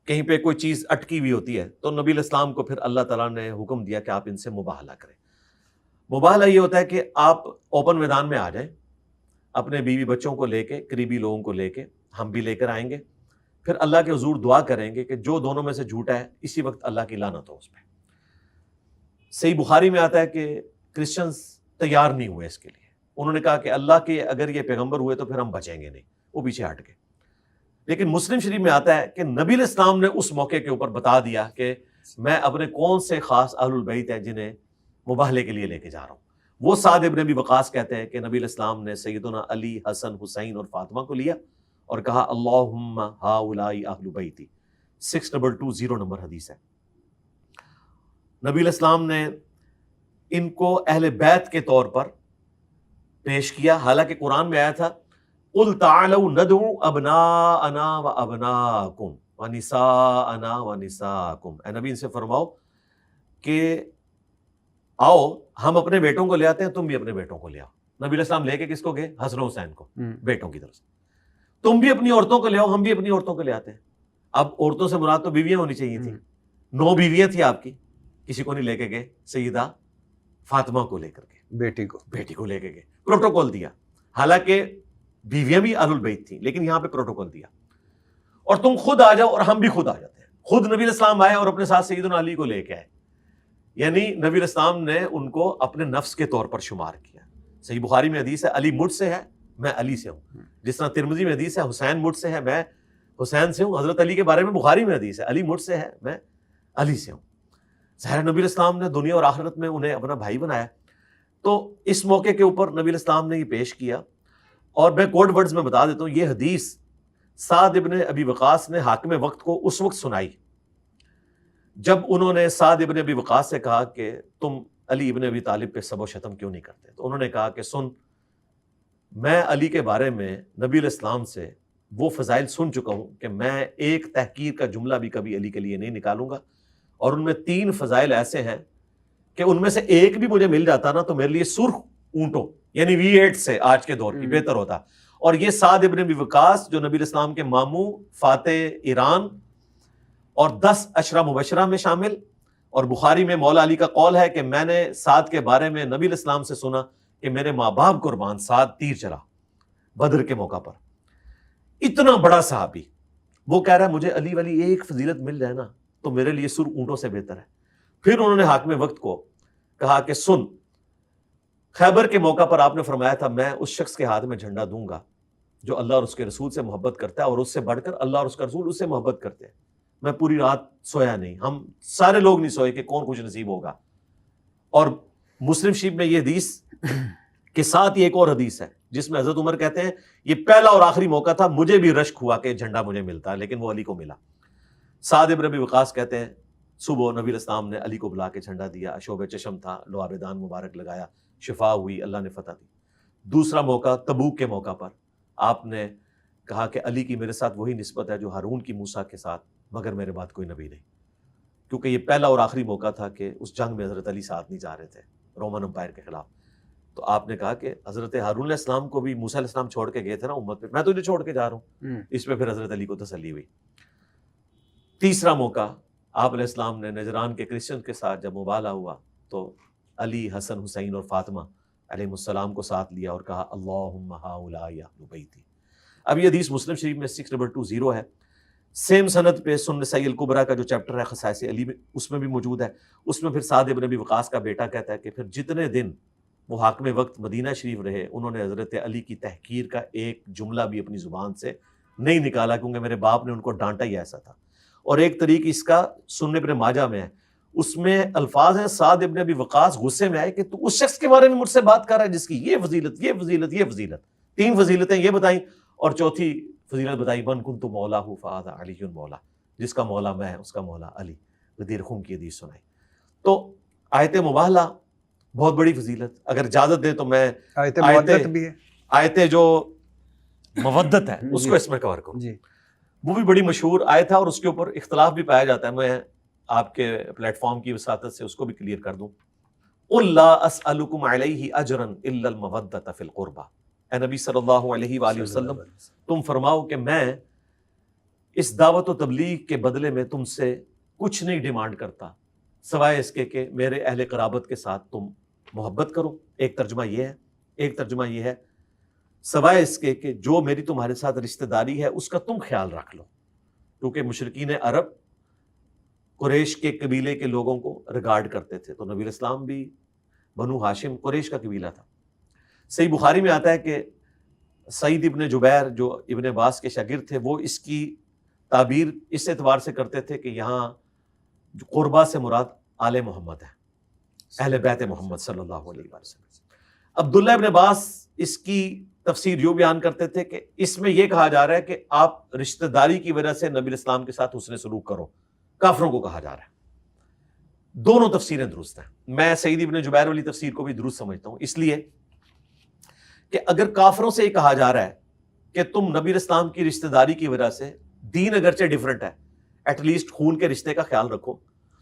کہیں پہ کوئی چیز اٹکی ہوئی ہوتی ہے تو نبی علیہ السلام کو پھر اللہ تعالیٰ نے حکم دیا کہ آپ ان سے مباہلہ کریں. مباہلہ یہ ہوتا ہے کہ آپ اوپن میدان میں آ جائیں اپنے بیوی بچوں کو لے کے, قریبی لوگوں کو لے کے, ہم بھی لے کر آئیں گے, پھر اللہ کے حضور دعا کریں گے کہ جو دونوں میں سے جھوٹا ہے اسی وقت اللہ کی لعنت ہو اس پہ. صحیح بخاری میں آتا ہے کہ کرسچنز تیار نہیں ہوئے اس کے لیے, انہوں نے کہا کہ اللہ کے اگر یہ پیغمبر ہوئے تو پھر ہم بچیں گے نہیں, وہ پیچھے ہٹ گئے. لیکن مسلم شریف میں آتا ہے کہ نبی علیہ السلام نے اس موقع کے اوپر بتا دیا کہ میں اپنے کون سے خاص اہل البیت ہیں جنہیں مباہلے کے لیے لے کے جا رہا ہوں. وہ سعد ابن ابی وقاص کہتے ہیں کہ نبی علیہ السلام نے سیدنا علی, حسن, حسین اور فاطمہ کو لیا اور کہا اللہم ہؤلاء اہل بیتی. 6220 نمبر حدیث ہے. نبی علیہ السلام نے ان کو اہل بیت کے طور پر پیش کیا, حالانکہ قرآن میں آیا تھا قل تعالوا ندعو ابناءنا وابناءکم ونساءنا ونساءکم. اے نبی ان سے فرماؤ کہ آؤ ہم اپنے بیٹوں کو لے آتے ہیں, تم بھی اپنے بیٹوں کو لے آؤ. نبی علیہ السلام لے کے کس کو گئے؟ حسن و حسین کو, بیٹوں کی طرف سے. تم بھی اپنی عورتوں کو لے آؤ, ہم بھی اپنی عورتوں کو لے آتے ہیں. اب عورتوں سے مراد تو بیویاں ہونی چاہیے تھی, 9 بیویاں تھیں آپ کی, کسی کو نہیں لے کے گئے. سیدہ فاطمہ کو لے کر گئے, بیٹی کو لے کے گئے, پروٹوکول دیا. حالانکہ بیویاں بھی اہل البیت تھیں لیکن یہاں پہ پروٹوکول دیا. اور تم خود آ جاؤ اور ہم بھی خود آ جاتے ہیں. خود نبی علیہ السلام آئے اور اپنے ساتھ سیدنا علی کو لے کے آئے, یعنی نبی علیہ السلام نے ان کو اپنے نفس کے طور پر شمار کیا. صحیح بخاری میں حدیث ہے علی مجھ سے ہے میں علی سے ہوں. جس طرح ترمذی میں حدیث ہے حسین مجھ سے ہے میں حسین سے ہوں. حضرت علی کے بارے میں بخاری میں حدیث ہے علی مجھ سے ہے میں علی سے ہوں. ظاہر نبی علیہ السلام نے دنیا اور آخرت میں انہیں اپنا بھائی بنایا. تو اس موقع کے اوپر نبی علیہ السلام نے یہ پیش کیا. اور میں کوڈ ورڈز میں بتا دیتا ہوں, یہ حدیث سعد ابن ابی وقاص نے حاکم وقت کو اس وقت سنائی جب انہوں نے سعد ابن ابی وقاص سے کہا کہ تم علی ابن ابی طالب پہ سب و شتم کیوں نہیں کرتے. تو انہوں نے کہا کہ سن, میں علی کے بارے میں نبی علیہ السلام سے وہ فضائل سن چکا ہوں کہ میں ایک تحقیر کا جملہ بھی کبھی علی کے لیے نہیں نکالوں گا. اور ان میں 3 فضائل ایسے ہیں کہ ان میں سے ایک بھی مجھے مل جاتا نا تو میرے لیے سرخ اونٹوں یعنی V8 سے آج کے دور کی بہتر ہوتا. اور یہ سعد ابن ابی وقاص جو نبی علیہ السلام کے ماموں, فاتح ایران اور 10 عشرہ مبشرہ میں شامل. اور بخاری میں مولا علی کا قول ہے کہ میں نے سعد کے بارے میں نبی علیہ السلام سے سنا کہ میرے ماں باپ قربان سعد تیر چلا بدر کے موقع پر. اتنا بڑا صحابی وہ کہہ رہا ہے مجھے علی والی ایک فضیلت مل جائے نا تو میرے لیے سر اونٹوں سے بہتر ہے. پھر انہوں نے حاکم وقت کو کہا کہ سن, خیبر کے موقع پر آپ نے فرمایا تھا میں اس شخص کے ہاتھ میں جھنڈا دوں گا جو اللہ اور اس کے رسول سے محبت کرتا ہے, اور اس سے بڑھ کر اللہ اور اس کا رسول اس سے محبت کرتے ہیں. میں پوری رات سویا نہیں, ہم سارے لوگ نہیں سوئے کہ کون خوش نصیب ہوگا. اور مسلم شریف میں یہ حدیث کے ساتھ یہ ایک اور حدیث ہے جس میں حضرت عمر کہتے ہیں یہ پہلا اور آخری موقع تھا مجھے بھی رشک ہوا کہ جھنڈا مجھے ملتا, لیکن وہ علی کو ملا. سعد ابن ابی وقاص کہتے ہیں صبح نبی علیہ السلام نے علی کو بلا کے جھنڈا دیا, اشوب چشم تھا, لعاب دان مبارک لگایا, شفا ہوئی, اللہ نے فتح دی. دوسرا موقع تبوک کے موقع پر آپ نے کہا کہ علی کی میرے ساتھ وہی نسبت ہے جو ہارون کی موسیٰ کے ساتھ, مگر میرے بعد کوئی نبی نہیں. کیونکہ یہ پہلا اور آخری موقع تھا کہ اس جنگ میں حضرت علی ساتھ نہیں جا رہے تھے رومن امپائر کے خلاف. تو آپ نے کہا کہ حضرت ہارون علیہ السلام کو بھی موسیٰ علیہ السلام چھوڑ کے گئے تھے نا امت پہ, میں تجھے چھوڑ کے جا رہا ہوں. اس پہ پھر حضرت علی کو تسلی ہوئی. تیسرا موقع آپ علیہ السلام نے نجران کے کرسچن کے ساتھ جب مباہلہ ہوا تو علی, حسن, حسین اور فاطمہ علیہ السلام کو ساتھ لیا اور کہا اللہم ہؤلاء اہل بیتی. اب یہ حدیث مسلم شریف میں 6220 ہے. سیم سند پہ سنن نسائی الکبریٰ کا جو چیپٹر ہے خصائص علی میں اس میں بھی موجود ہے. اس میں پھر سعد ابن ابی وقاص کا بیٹا کہتا ہے کہ پھر جتنے دن وہ حاکم وقت مدینہ شریف رہے انہوں نے حضرت علی کی تحقیر کا ایک جملہ بھی اپنی زبان سے نہیں نکالا, کیونکہ میرے باپ نے ان کو ڈانٹا ہی ایسا تھا. اور ایک طریق اس کا سنن ابن ماجہ میں ہے, اس میں الفاظ ہیں سعد ابن ابی وقاص غصے میں آئے کہ تو اس شخص کے بارے میں مجھ سے بات کر رہا ہے جس کی یہ فضیلت یہ فضیلت یہ فضیلت, 3 فضیلتیں یہ بتائیں اور چوتھی فضیلت بتائی من کنت مولا فہذا علی مولا, جس کا مولا میں اس کا مولا علی. غدیر خم کی حدیث سنائی. تو آیت مباہلہ بہت بڑی فضیلت, اگر اجازت دیں تو میں آیت مودت بھی ہے, آیت جو مودت ہے اس کو اس میں کور کروں. وہ بھی بڑی مشہور آیت ہے اور اس کے اوپر اختلاف بھی پایا جاتا ہے. میں آپ کے پلیٹ فارم کی وساطت سے اس کو بھی کلیئر کر دوں. قل لا اسألکم علیہ اجرا الا المودۃ فی القربى. اے نبی صلی اللہ علیہ وآلہ وسلم تم فرماؤ کہ میں اس دعوت و تبلیغ کے بدلے میں تم سے کچھ نہیں ڈیمانڈ کرتا سوائے اس کے کہ میرے اہل قرابت کے ساتھ تم محبت کرو. ایک ترجمہ یہ ہے. ایک ترجمہ یہ ہے سوائے اس کے کہ جو میری تمہارے ساتھ رشتہ داری ہے اس کا تم خیال رکھ لو. کیونکہ مشرکین عرب قریش کے قبیلے کے لوگوں کو ریگارڈ کرتے تھے, تو نبی الاسلام بھی بنو ہاشم قریش کا قبیلہ تھا. صحیح بخاری میں آتا ہے کہ سعید ابن جبیر جو ابن عباس کے شاگرد تھے وہ اس کی تعبیر اس اعتبار سے کرتے تھے کہ یہاں جو قربا سے مراد آل محمد ہے, اہل بیت محمد صلی اللہ علیہ وسلم. عبداللہ ابن عباس اس کی تفسیر یوں بیان کرتے تھے کہ اس میں یہ کہا جا رہا ہے کہ آپ رشتہ داری کی وجہ سے نبی اسلام کے ساتھ حسن سلوک کرو, کافروں کو کہا جا رہا ہے. دونوں تفسیریں درست ہیں. میں سعید ابن جبیر والی تفسیر کو بھی درست سمجھتا ہوں, اس لیے کہ اگر کافروں سے یہ کہا جا رہا ہے کہ تم نبی اسلام کی رشتہ داری کی وجہ سے, دین اگرچہ ڈیفرنٹ ہے, ایٹ لیسٹ خون کے رشتے کا خیال رکھو,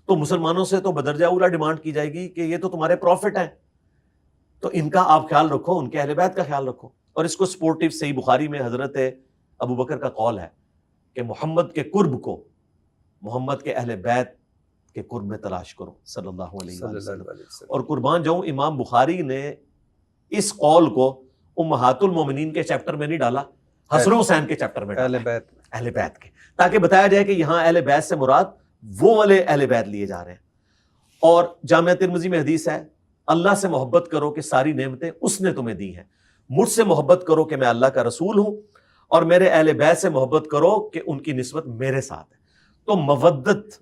تو مسلمانوں سے تو بدرجہ اولا ڈیمانڈ کی جائے گی کہ یہ تو تمہارے پروفٹ ہیں, تو ان کا آپ خیال رکھو, ان کے اہل بیت کا خیال رکھو. اور اس کو سپورٹیو صحیح بخاری میں حضرت ابو بکر کا قول ہے کہ محمد کے قرب کو محمد کے اہل بیت کے قرب میں تلاش کرو صلی اللہ علیہ وسلم. اور قربان جاؤں امام بخاری نے اس قول کو امہات المومنین کے چیپٹر میں نہیں ڈالا, حسن حسین کے چیپٹر میں ڈالا, اہل بیت کے, تاکہ بتایا جائے کہ یہاں اہل بیت سے مراد وہ والے اہل بیت لیے جا رہے ہیں. اور جامعہ ترمذی میں حدیث ہے اللہ سے محبت کرو کہ ساری نعمتیں اس نے تمہیں دی ہیں, مجھ سے محبت کرو کہ میں اللہ کا رسول ہوں, اور میرے اہل بیت سے محبت کرو کہ ان کی نسبت میرے ساتھ ہے. تو مودت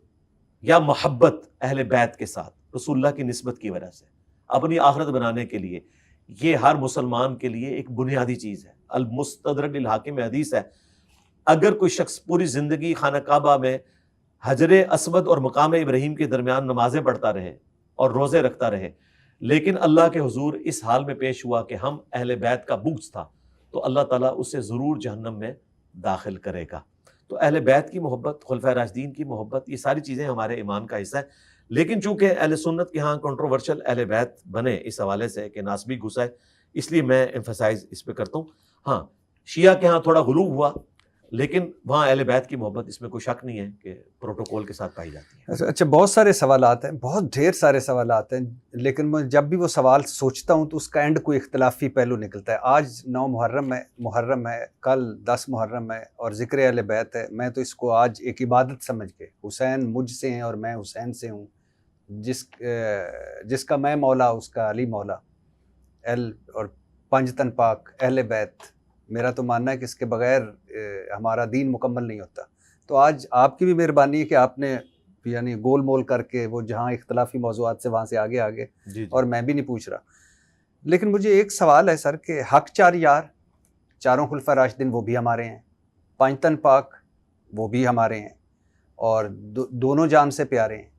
یا محبت اہل بیت کے ساتھ رسول اللہ کی نسبت کی وجہ سے اپنی آخرت بنانے کے لیے, یہ ہر مسلمان کے لیے ایک بنیادی چیز ہے. المستدرک للحاکم میں حدیث ہے اگر کوئی شخص پوری زندگی خانہ کعبہ میں حجر اسود اور مقام ابراہیم کے درمیان نمازیں پڑھتا رہے اور روزے رکھتا رہے, لیکن اللہ کے حضور اس حال میں پیش ہوا کہ ہم اہل بیت کا بغض تھا, تو اللہ تعالیٰ اسے ضرور جہنم میں داخل کرے گا. تو اہل بیت کی محبت, خلفائے راشدین کی محبت, یہ ساری چیزیں ہمارے ایمان کا حصہ ہے. لیکن چونکہ اہل سنت کے ہاں کنٹروورشل اہل بیت بنے اس حوالے سے کہ ناسبی گھسا ہے, اس لیے میں ایمفسائز اس پہ کرتا ہوں. ہاں شیعہ کے ہاں تھوڑا غلو ہوا, لیکن وہاں اہل بیت کی محبت اس میں کوئی شک نہیں ہے کہ پروٹوکول کے ساتھ پائی جاتی ہے. اچھا, بہت سارے سوالات ہیں, بہت ڈھیر سارے سوالات ہیں, لیکن میں جب بھی وہ سوال سوچتا ہوں تو اس کا اینڈ کوئی اختلافی پہلو نکلتا ہے. آج 9 محرم ہے, کل 10 محرم ہے اور ذکر اہل بیت ہے. میں تو اس کو آج ایک عبادت سمجھ کے, حسین مجھ سے ہیں اور میں حسین سے ہوں, جس کا میں مولا اس کا علی مولا, اور 5 تن پاک اہل بیت. میرا تو ماننا ہے کہ اس کے بغیر ہمارا دین مکمل نہیں ہوتا. تو آج آپ کی بھی مہربانی ہے کہ آپ نے یعنی گول مول کر کے وہ جہاں اختلافی موضوعات سے وہاں سے آگے جی. اور میں بھی نہیں پوچھ رہا. لیکن مجھے ایک سوال ہے سر کہ حق 4 یار, چاروں خلفائے راشدین وہ بھی ہمارے ہیں, 5 تن پاک وہ بھی ہمارے ہیں, اور دونوں جان سے پیارے ہیں,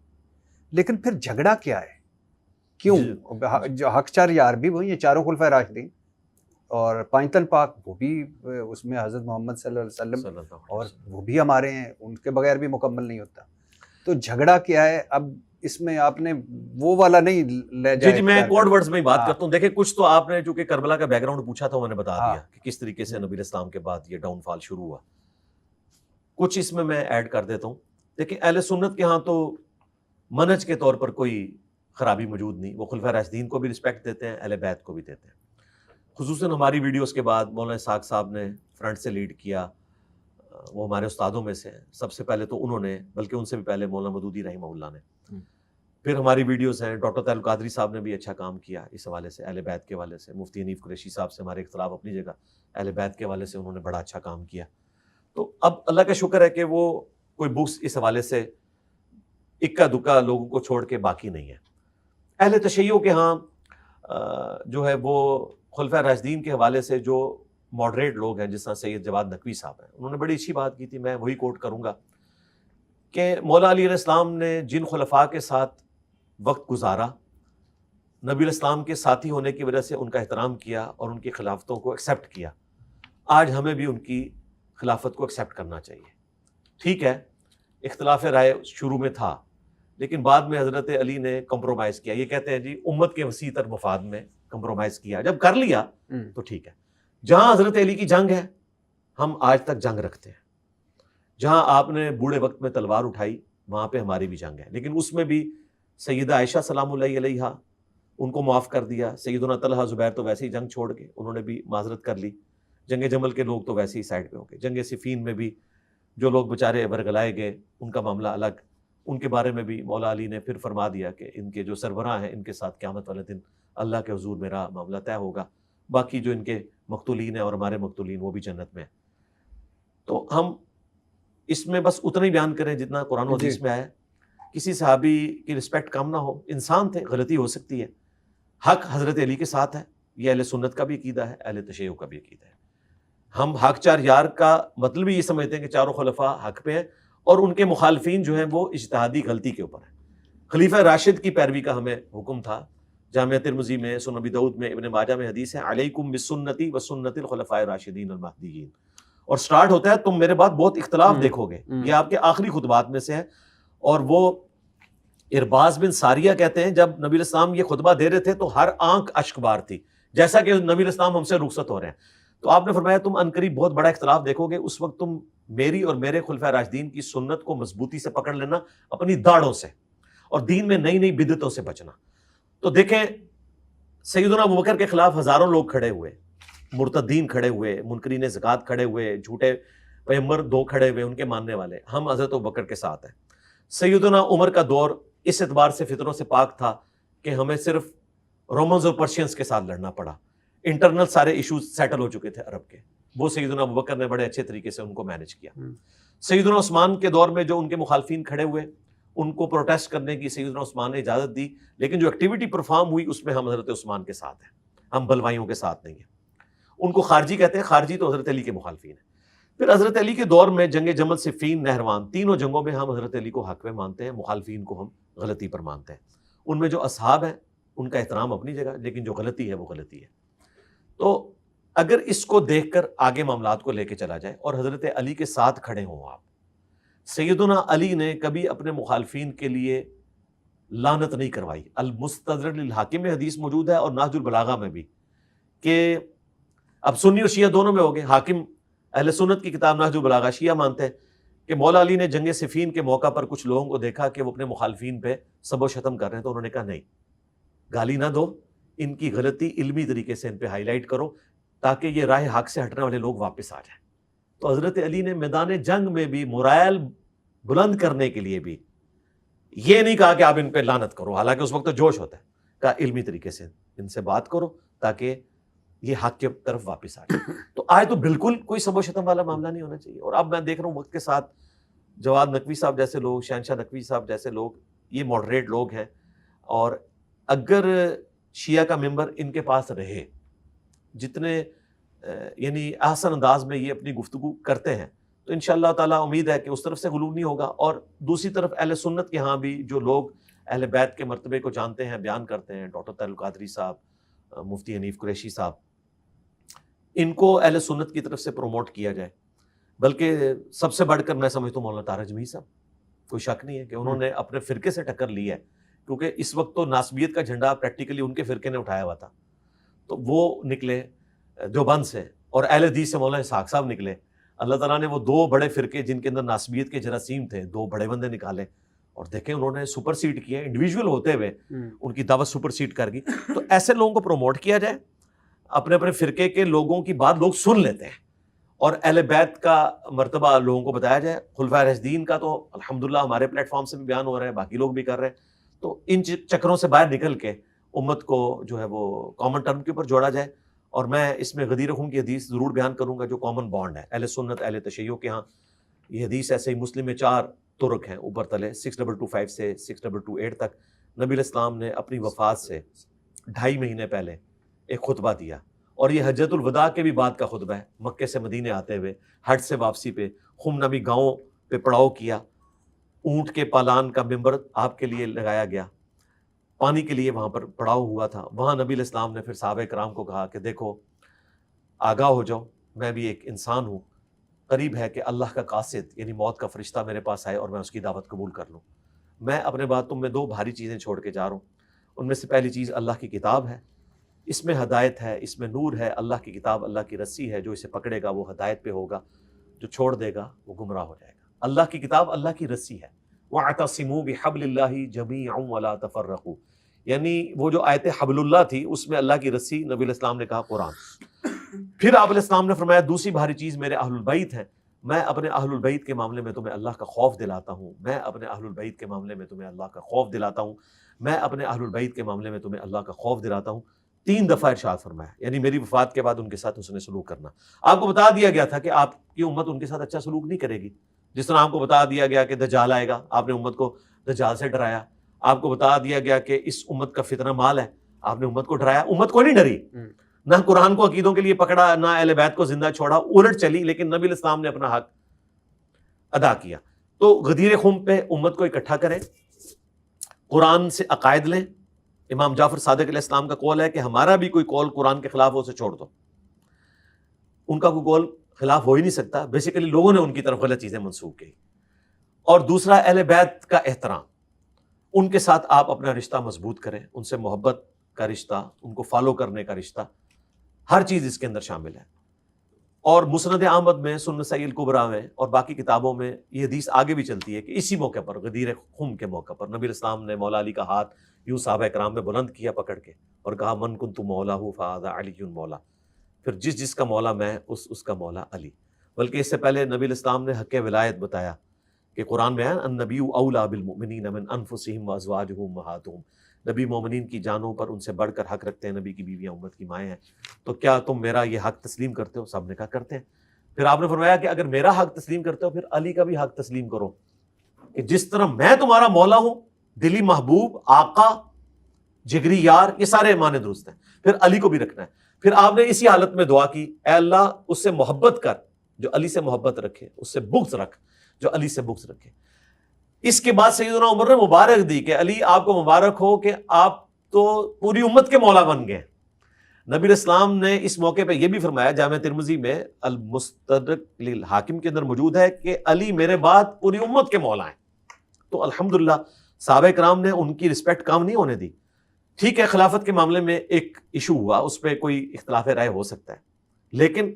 لیکن پھر جھگڑا کیا ہے, کیوں؟ جو حق 4 یار بھی وہی ہیں, چاروں خلفائے راشدین, اور 5 تن پاک وہ بھی اس میں حضرت محمد صلی اللہ علیہ وسلم, اور وہ بھی ہمارے ہیں, ان کے بغیر بھی مکمل نہیں ہوتا. تو جھگڑا کیا ہے؟ اب اس میں آپ نے وہ والا نہیں لے جائے. جی میں کوڈ ورڈز میں بات کرتا ہوں. دیکھیں کچھ تو آپ نے چونکہ کربلا کا بیک گراؤنڈ پوچھا تھا, میں نے بتا دیا کہ کس طریقے سے نبی اسلام کے بعد یہ ڈاؤن فال شروع ہوا. کچھ اس میں ایڈ کر دیتا ہوں. دیکھیں اہل سنت کے ہاں تو منہج کے طور پر کوئی خرابی موجود نہیں, وہ خلفائے راشدین کو بھی رسپیکٹ دیتے ہیں, اہل بیت کو بھی دیتے ہیں. خصوصاً ہماری ویڈیوز کے بعد مولانا اسحاق صاحب نے فرنٹ سے لیڈ کیا, وہ ہمارے استادوں میں سے ہیں. سب سے پہلے تو انہوں نے, بلکہ ان سے بھی پہلے مولانا مودودی رحمہ اللہ نے. پھر ہماری ویڈیوز ہیں, ڈاکٹر طاہر القادری صاحب نے بھی اچھا کام کیا اس حوالے سے, اہل بیت کے حوالے سے. مفتی حنیف قریشی صاحب سے ہمارے اختلاف اپنی جگہ, اہل بیت کے حوالے سے انہوں نے بڑا اچھا کام کیا. تو اب اللہ کا شکر ہے کہ وہ کوئی بکس اس حوالے سے اکا دکا لوگوں کو چھوڑ کے باقی نہیں ہے. اہل تشیع کے ہاں جو ہے وہ خلفائے راشدین کے حوالے سے جو ماڈریٹ لوگ ہیں, جس طرح سید جواد نقوی صاحب ہیں, انہوں نے بڑی اچھی بات کی تھی, میں وہی کوٹ کروں گا کہ مولا علی علیہ السلام نے جن خلفاء کے ساتھ وقت گزارا, نبی الاسلام کے ساتھی ہونے کی وجہ سے ان کا احترام کیا اور ان کی خلافتوں کو ایکسیپٹ کیا. آج ہمیں بھی ان کی خلافت کو ایکسیپٹ کرنا چاہیے. ٹھیک ہے اختلاف رائے شروع میں تھا, لیکن بعد میں حضرت علی نے کمپرومائز کیا. یہ کہتے ہیں جی امت کے وسیع تر مفاد میں کمپرومائز کیا, جب کر لیا تو ٹھیک ہے. جہاں حضرت علی کی جنگ ہے ہم آج تک جنگ رکھتے ہیں, جہاں آپ نے بوڑھے وقت میں تلوار اٹھائی وہاں پہ ہماری بھی جنگ ہے، لیکن اس میں بھی سیدہ عائشہ سلام اللہ علیہا ان کو معاف کر دیا، سیدنا طلحہ زبیر تو ویسے ہی جنگ چھوڑ گئے، انہوں نے بھی معذرت کر لی، جنگ جمل کے لوگ تو ویسے ہی سائڈ پہ ہو گئے، جنگ صفین میں بھی جو لوگ بیچارے برگلائے گئے ان کا معاملہ الگ، ان کے بارے میں بھی مولا علی نے پھر فرما دیا کہ ان کے جو سربراہ ہیں ان کے ساتھ قیامت والے دن اللہ کے حضور میرا معاملہ طے ہوگا، باقی جو ان کے مقتولین ہیں اور ہمارے مقتولین وہ بھی جنت میں ہیں۔ تو ہم اس میں بس اتنا ہی بیان کریں جتنا قرآن و حدیث میں آیا، کسی صحابی کی رسپیکٹ کم نہ ہو، انسان تھے، غلطی ہو سکتی ہے، حق حضرت علی کے ساتھ ہے، یہ اہل سنت کا بھی عقیدہ ہے، اہل تشیع کا بھی عقیدہ ہے۔ ہم حق چار یار کا مطلب یہ سمجھتے ہیں کہ چاروں خلفاء حق پہ ہیں اور ان کے مخالفین جو ہیں وہ اجتہادی غلطی کے اوپر ہیں۔ خلیفہ راشد کی پیروی کا ہمیں حکم تھا، جامعہ ترمذی میں، سنن ابی داؤد میں، ابن ماجہ میں حدیث ہے، علیکم بسنتی و سنت الخلفاء الراشدین المہدیین، اور سٹارٹ ہوتا ہے تم میرے بعد بہت اختلاف دیکھو گے، یہ آپ کے آخری خطبات میں سے ہے۔ اور وہ ارباز بن ساریہ کہتے ہیں جب نبی الاسلام یہ خطبہ دے رہے تھے تو ہر آنکھ اشک بار تھی، جیسا کہ نبی الاسلام ہم سے رخصت ہو رہے ہیں، تو آپ نے فرمایا تم عنقریب بہت بڑا اختلاف دیکھو گے، اس وقت تم میری اور میرے خلفائے راشدین کی سنت کو مضبوطی سے پکڑ لینا اپنی داڑھوں سے، اور دین میں نئی نئی بدعتوں سے بچنا۔ تو دیکھیں سیدنا ابوبکر کے خلاف ہزاروں لوگ کھڑے ہوئے، مرتدین کھڑے ہوئے، منکرین زکوٰۃ کھڑے ہوئے، جھوٹے پیغمبر دو کھڑے ہوئے ان کے ماننے والے، ہم حضرت ابوبکر کے ساتھ ہیں۔ سیدنا عمر کا دور اس اعتبار سے فتنوں سے پاک تھا کہ ہمیں صرف رومنز اور پرشینز کے ساتھ لڑنا پڑا، انٹرنل سارے ایشوز سیٹل ہو چکے تھے عرب کے، وہ سیدنا ابوبکر نے بڑے اچھے طریقے سے ان کو مینج کیا۔ سیدنا عثمان کے دور میں جو ان کے مخالفین کھڑے ہوئے ان کو پروٹیسٹ کرنے کی سیدنا عثمان نے اجازت دی، لیکن جو ایکٹیویٹی پرفارم ہوئی اس میں ہم حضرت عثمان کے ساتھ ہیں، ہم بلوائیوں کے ساتھ نہیں ہیں۔ ان کو خارجی کہتے ہیں، خارجی تو حضرت علی کے مخالفین ہیں۔ پھر حضرت علی کے دور میں جنگ جمل، صفین، نہروان، تینوں جنگوں میں ہم حضرت علی کو حق میں مانتے ہیں، مخالفین کو ہم غلطی پر مانتے ہیں۔ ان میں جو اصحاب ہیں ان کا احترام اپنی جگہ، لیکن جو غلطی ہے وہ غلطی ہے۔ تو اگر اس کو دیکھ کر آگے معاملات کو لے کے چلا جائے اور حضرت علی کے ساتھ کھڑے ہوں آپ، سیدنا علی نے کبھی اپنے مخالفین کے لیے لعنت نہیں کروائی۔ المستدرک للحاکم میں حدیث موجود ہے اور نہج البلاغہ میں بھی، کہ اب سنی اور شیعہ دونوں میں ہو گئے، حاکم اہل سنت کی کتاب نہج البلاغہ، شیعہ مانتے ہیں کہ مولا علی نے جنگ صفین کے موقع پر کچھ لوگوں کو دیکھا کہ وہ اپنے مخالفین پہ سب و شتم کر رہے ہیں، تو انہوں نے کہا نہیں، گالی نہ دو، ان کی غلطی علمی طریقے سے ان پہ ہائی لائٹ کرو تاکہ یہ راہ حق سے ہٹنے والے لوگ واپس آ جائیں۔ تو حضرت علی نے میدان جنگ میں بھی مورائل بلند کرنے کے لیے بھی یہ نہیں کہا کہ آپ ان پہ لعنت کرو، حالانکہ اس وقت تو جوش ہوتا ہے، کہا علمی طریقے سے ان سے بات کرو تاکہ یہ حق کی طرف واپس آ جائے۔ تو آج تو بالکل کوئی سب و شتم والا معاملہ نہیں ہونا چاہیے۔ اور اب میں دیکھ رہا ہوں وقت کے ساتھ جواد نقوی صاحب جیسے لوگ، شہنشاہ نقوی صاحب جیسے لوگ، یہ ماڈریٹ لوگ ہیں، اور اگر شیعہ کا ممبر ان کے پاس رہے، جتنے یعنی احسن انداز میں یہ اپنی گفتگو کرتے ہیں، تو انشاءاللہ تعالیٰ امید ہے کہ اس طرف سے غلو نہیں ہوگا۔ اور دوسری طرف اہل سنت کے ہاں بھی جو لوگ اہل بیت کے مرتبے کو جانتے ہیں، بیان کرتے ہیں، ڈاکٹر طاہر القادری صاحب، مفتی حنیف قریشی صاحب، ان کو اہل سنت کی طرف سے پروموٹ کیا جائے۔ بلکہ سب سے بڑھ کر میں سمجھتا ہوں مولانا طاہر جمیل صاحب، کوئی شک نہیں ہے کہ انہوں نے اپنے فرقے سے ٹکر لی ہے، کیونکہ اس وقت تو ناسبیت کا جھنڈا پریکٹیکلی ان کے فرقے نے اٹھایا ہوا تھا، تو وہ نکلے دیوبند سے، اور اہل حدیث سے مولانا اسحاق صاحب نکلے۔ اللہ تعالیٰ نے وہ دو بڑے فرقے جن کے اندر ناسبیت کے جراثیم تھے، دو بڑے بندے نکالے، اور دیکھیں انہوں نے سپر سیڈ کیا، انڈیویجول ہوتے ہوئے ان کی دعوت سپر سیڈ کر گئی۔ تو ایسے لوگوں کو پروموٹ کیا جائے، اپنے اپنے فرقے کے لوگوں کی بات لوگ سن لیتے ہیں، اور اہل بیت کا مرتبہ لوگوں کو بتایا جائے۔ خلفائے راشدین کا تو الحمدللہ ہمارے پلیٹ فارم سے بھی بیان ہو رہا ہے، باقی لوگ بھی کر رہے ہیں، تو ان چکروں سے باہر نکل کے امت کو جو ہے وہ کامن ٹرم کے اوپر جوڑا جائے۔ اور میں اس میں غدیر خون کی حدیث ضرور بیان کروں گا جو کامن بانڈ ہے اہل سنت اہل تشیع کے ہاں۔ یہ حدیث ایسے ہی مسلم میں 4 طرق ہیں اوپر تلے، 6225 سے 6228 تک۔ نبی علیہ السلام نے اپنی وفات سے 2.5 مہینے پہلے ایک خطبہ دیا، اور یہ حجۃ الوداع کے بھی بعد کا خطبہ ہے، مکے سے مدینے آتے ہوئے، حج سے واپسی پہ خم نبی گاؤں پہ پڑاؤ کیا، اونٹ کے پالان کا ممبر آپ کے لیے لگایا گیا، پانی کے لیے وہاں پر پڑاؤ ہوا تھا، وہاں نبی علیہ السلام نے پھر صحابہ کرام کو کہا کہ دیکھو آگاہ ہو جاؤ، میں بھی ایک انسان ہوں، قریب ہے کہ اللہ کا قاصد یعنی موت کا فرشتہ میرے پاس آئے اور میں اس کی دعوت قبول کر لوں۔ میں اپنے بعد تم میں 2 بھاری چیزیں چھوڑ کے جا رہا ہوں، ان میں سے پہلی چیز اللہ کی کتاب ہے، اس میں ہدایت ہے، اس میں نور ہے، اللہ کی کتاب اللہ کی رسی ہے، جو اسے پکڑے گا وہ ہدایت پہ ہوگا، جو چھوڑ دے گا وہ گمراہ ہو جائے گا۔ اللہ کی کتاب اللہ کی رسی ہے. وَاعْتَصِمُوا بِحَبْلِ اللَّهِ جَمِيعًا وَلَا تَفَرَّقُوا، یعنی وہ جو آیت حبل اللہ تھی اس میں اللہ کی رسی، نبی علیہ السلام نے کہا قرآن. پھر آپ علیہ السلام نے فرمایا دوسری بھاری چیز میرے اہل البیت ہیں، میں اپنے اہل البیت کے معاملے میں تمہیں اللہ کا خوف دلاتا ہوں، میں اپنے اہل البیت کے معاملے میں تمہیں اللہ کا خوف دلاتا ہوں، میں اپنے اہل البیت کے معاملے میں تمہیں اللہ کا خوف دلاتا ہوں. 3 دفعہ ارشاد فرمایا، یعنی میری وفات کے بعد ان کے ساتھ حسن سلوک کرنا. آپ کو بتا دیا گیا تھا کہ آپ کی امت ان کے ساتھ اچھا سلوک نہیں کرے گی. جس طرح آپ کو بتا دیا گیا کہ دجال آئے گا، آپ نے امت کو دجال سے ڈرایا. آپ کو بتا دیا گیا کہ اس امت کا فتنہ مال ہے، آپ نے امت کو ڈرایا. امت کو نہیں ڈری، نہ قرآن کو عقیدوں کے لیے پکڑا، نہ اہل بیت کو زندہ چھوڑا، الٹ چلی، لیکن نبی علیہ السلام نے اپنا حق ادا کیا. تو غدیر خم پہ امت کو اکٹھا کریں، قرآن سے عقائد لیں. امام جعفر صادق علیہ السلام کا قول ہے کہ ہمارا بھی کوئی قول قرآن کے خلاف ہو اسے چھوڑ دو. ان کا کوئی قول خلاف ہو ہی نہیں سکتا، بیسیکلی لوگوں نے ان کی طرف غلط چیزیں منسوخ کی. اور دوسرا اہل بیت کا احترام، ان کے ساتھ آپ اپنا رشتہ مضبوط کریں، ان سے محبت کا رشتہ، ان کو فالو کرنے کا رشتہ، ہر چیز اس کے اندر شامل ہے. اور مسند احمد میں، سنن نسائی الکبریٰ میں اور باقی کتابوں میں یہ حدیث آگے بھی چلتی ہے کہ اسی موقع پر، غدیر خم کے موقع پر، نبی علیہ السلام نے مولا علی کا ہاتھ یوں صحابہ کرام میں بلند کیا پکڑ کے اور کہا من کنت مولہ فہذا علی مولا، پھر جس کا مولا میں اس کا مولا علی. بلکہ اس سے پہلے نبی علیہ السلام نے حق ولایت بتایا کہ قرآن میں ہے النبی اولیٰ بالمؤمنین من انفسہم وازواجہم امہاتہم، نبی مومنین کی جانوں پر ان سے بڑھ کر حق رکھتے ہیں، نبی کی بیویاں امت کی مائیں ہیں. تو کیا تم میرا یہ حق تسلیم کرتے ہو؟ سب نے کہا کرتے ہیں. پھر آپ نے فرمایا کہ اگر میرا حق تسلیم کرتے ہو پھر علی کا بھی حق تسلیم کرو، کہ جس طرح میں تمہارا مولا ہوں، دلی محبوب، آقا، جگری یار، یہ سارے معنی درست ہیں، پھر علی کو بھی رکھنا ہے. پھر آپ نے اسی حالت میں دعا کی، اے اللہ اس سے محبت کر جو علی سے محبت رکھے، اس سے بغض رکھ جو علی سے بغض رکھے. اس کے بعد سیدنا عمر نے مبارک دی کہ علی آپ کو مبارک ہو کہ آپ تو پوری امت کے مولا بن گئے. نبی علیہ السلام نے اس موقع پہ یہ بھی فرمایا، جامع ترمذی میں المستدرک للحاکم کے اندر موجود ہے کہ علی میرے بعد پوری امت کے مولا ہیں. تو الحمدللہ صحابہ کرام نے ان کی رسپیکٹ کم نہیں ہونے دی. ٹھیک ہے خلافت کے معاملے میں ایک ایشو ہوا، اس پہ کوئی اختلاف رائے ہو سکتا ہے، لیکن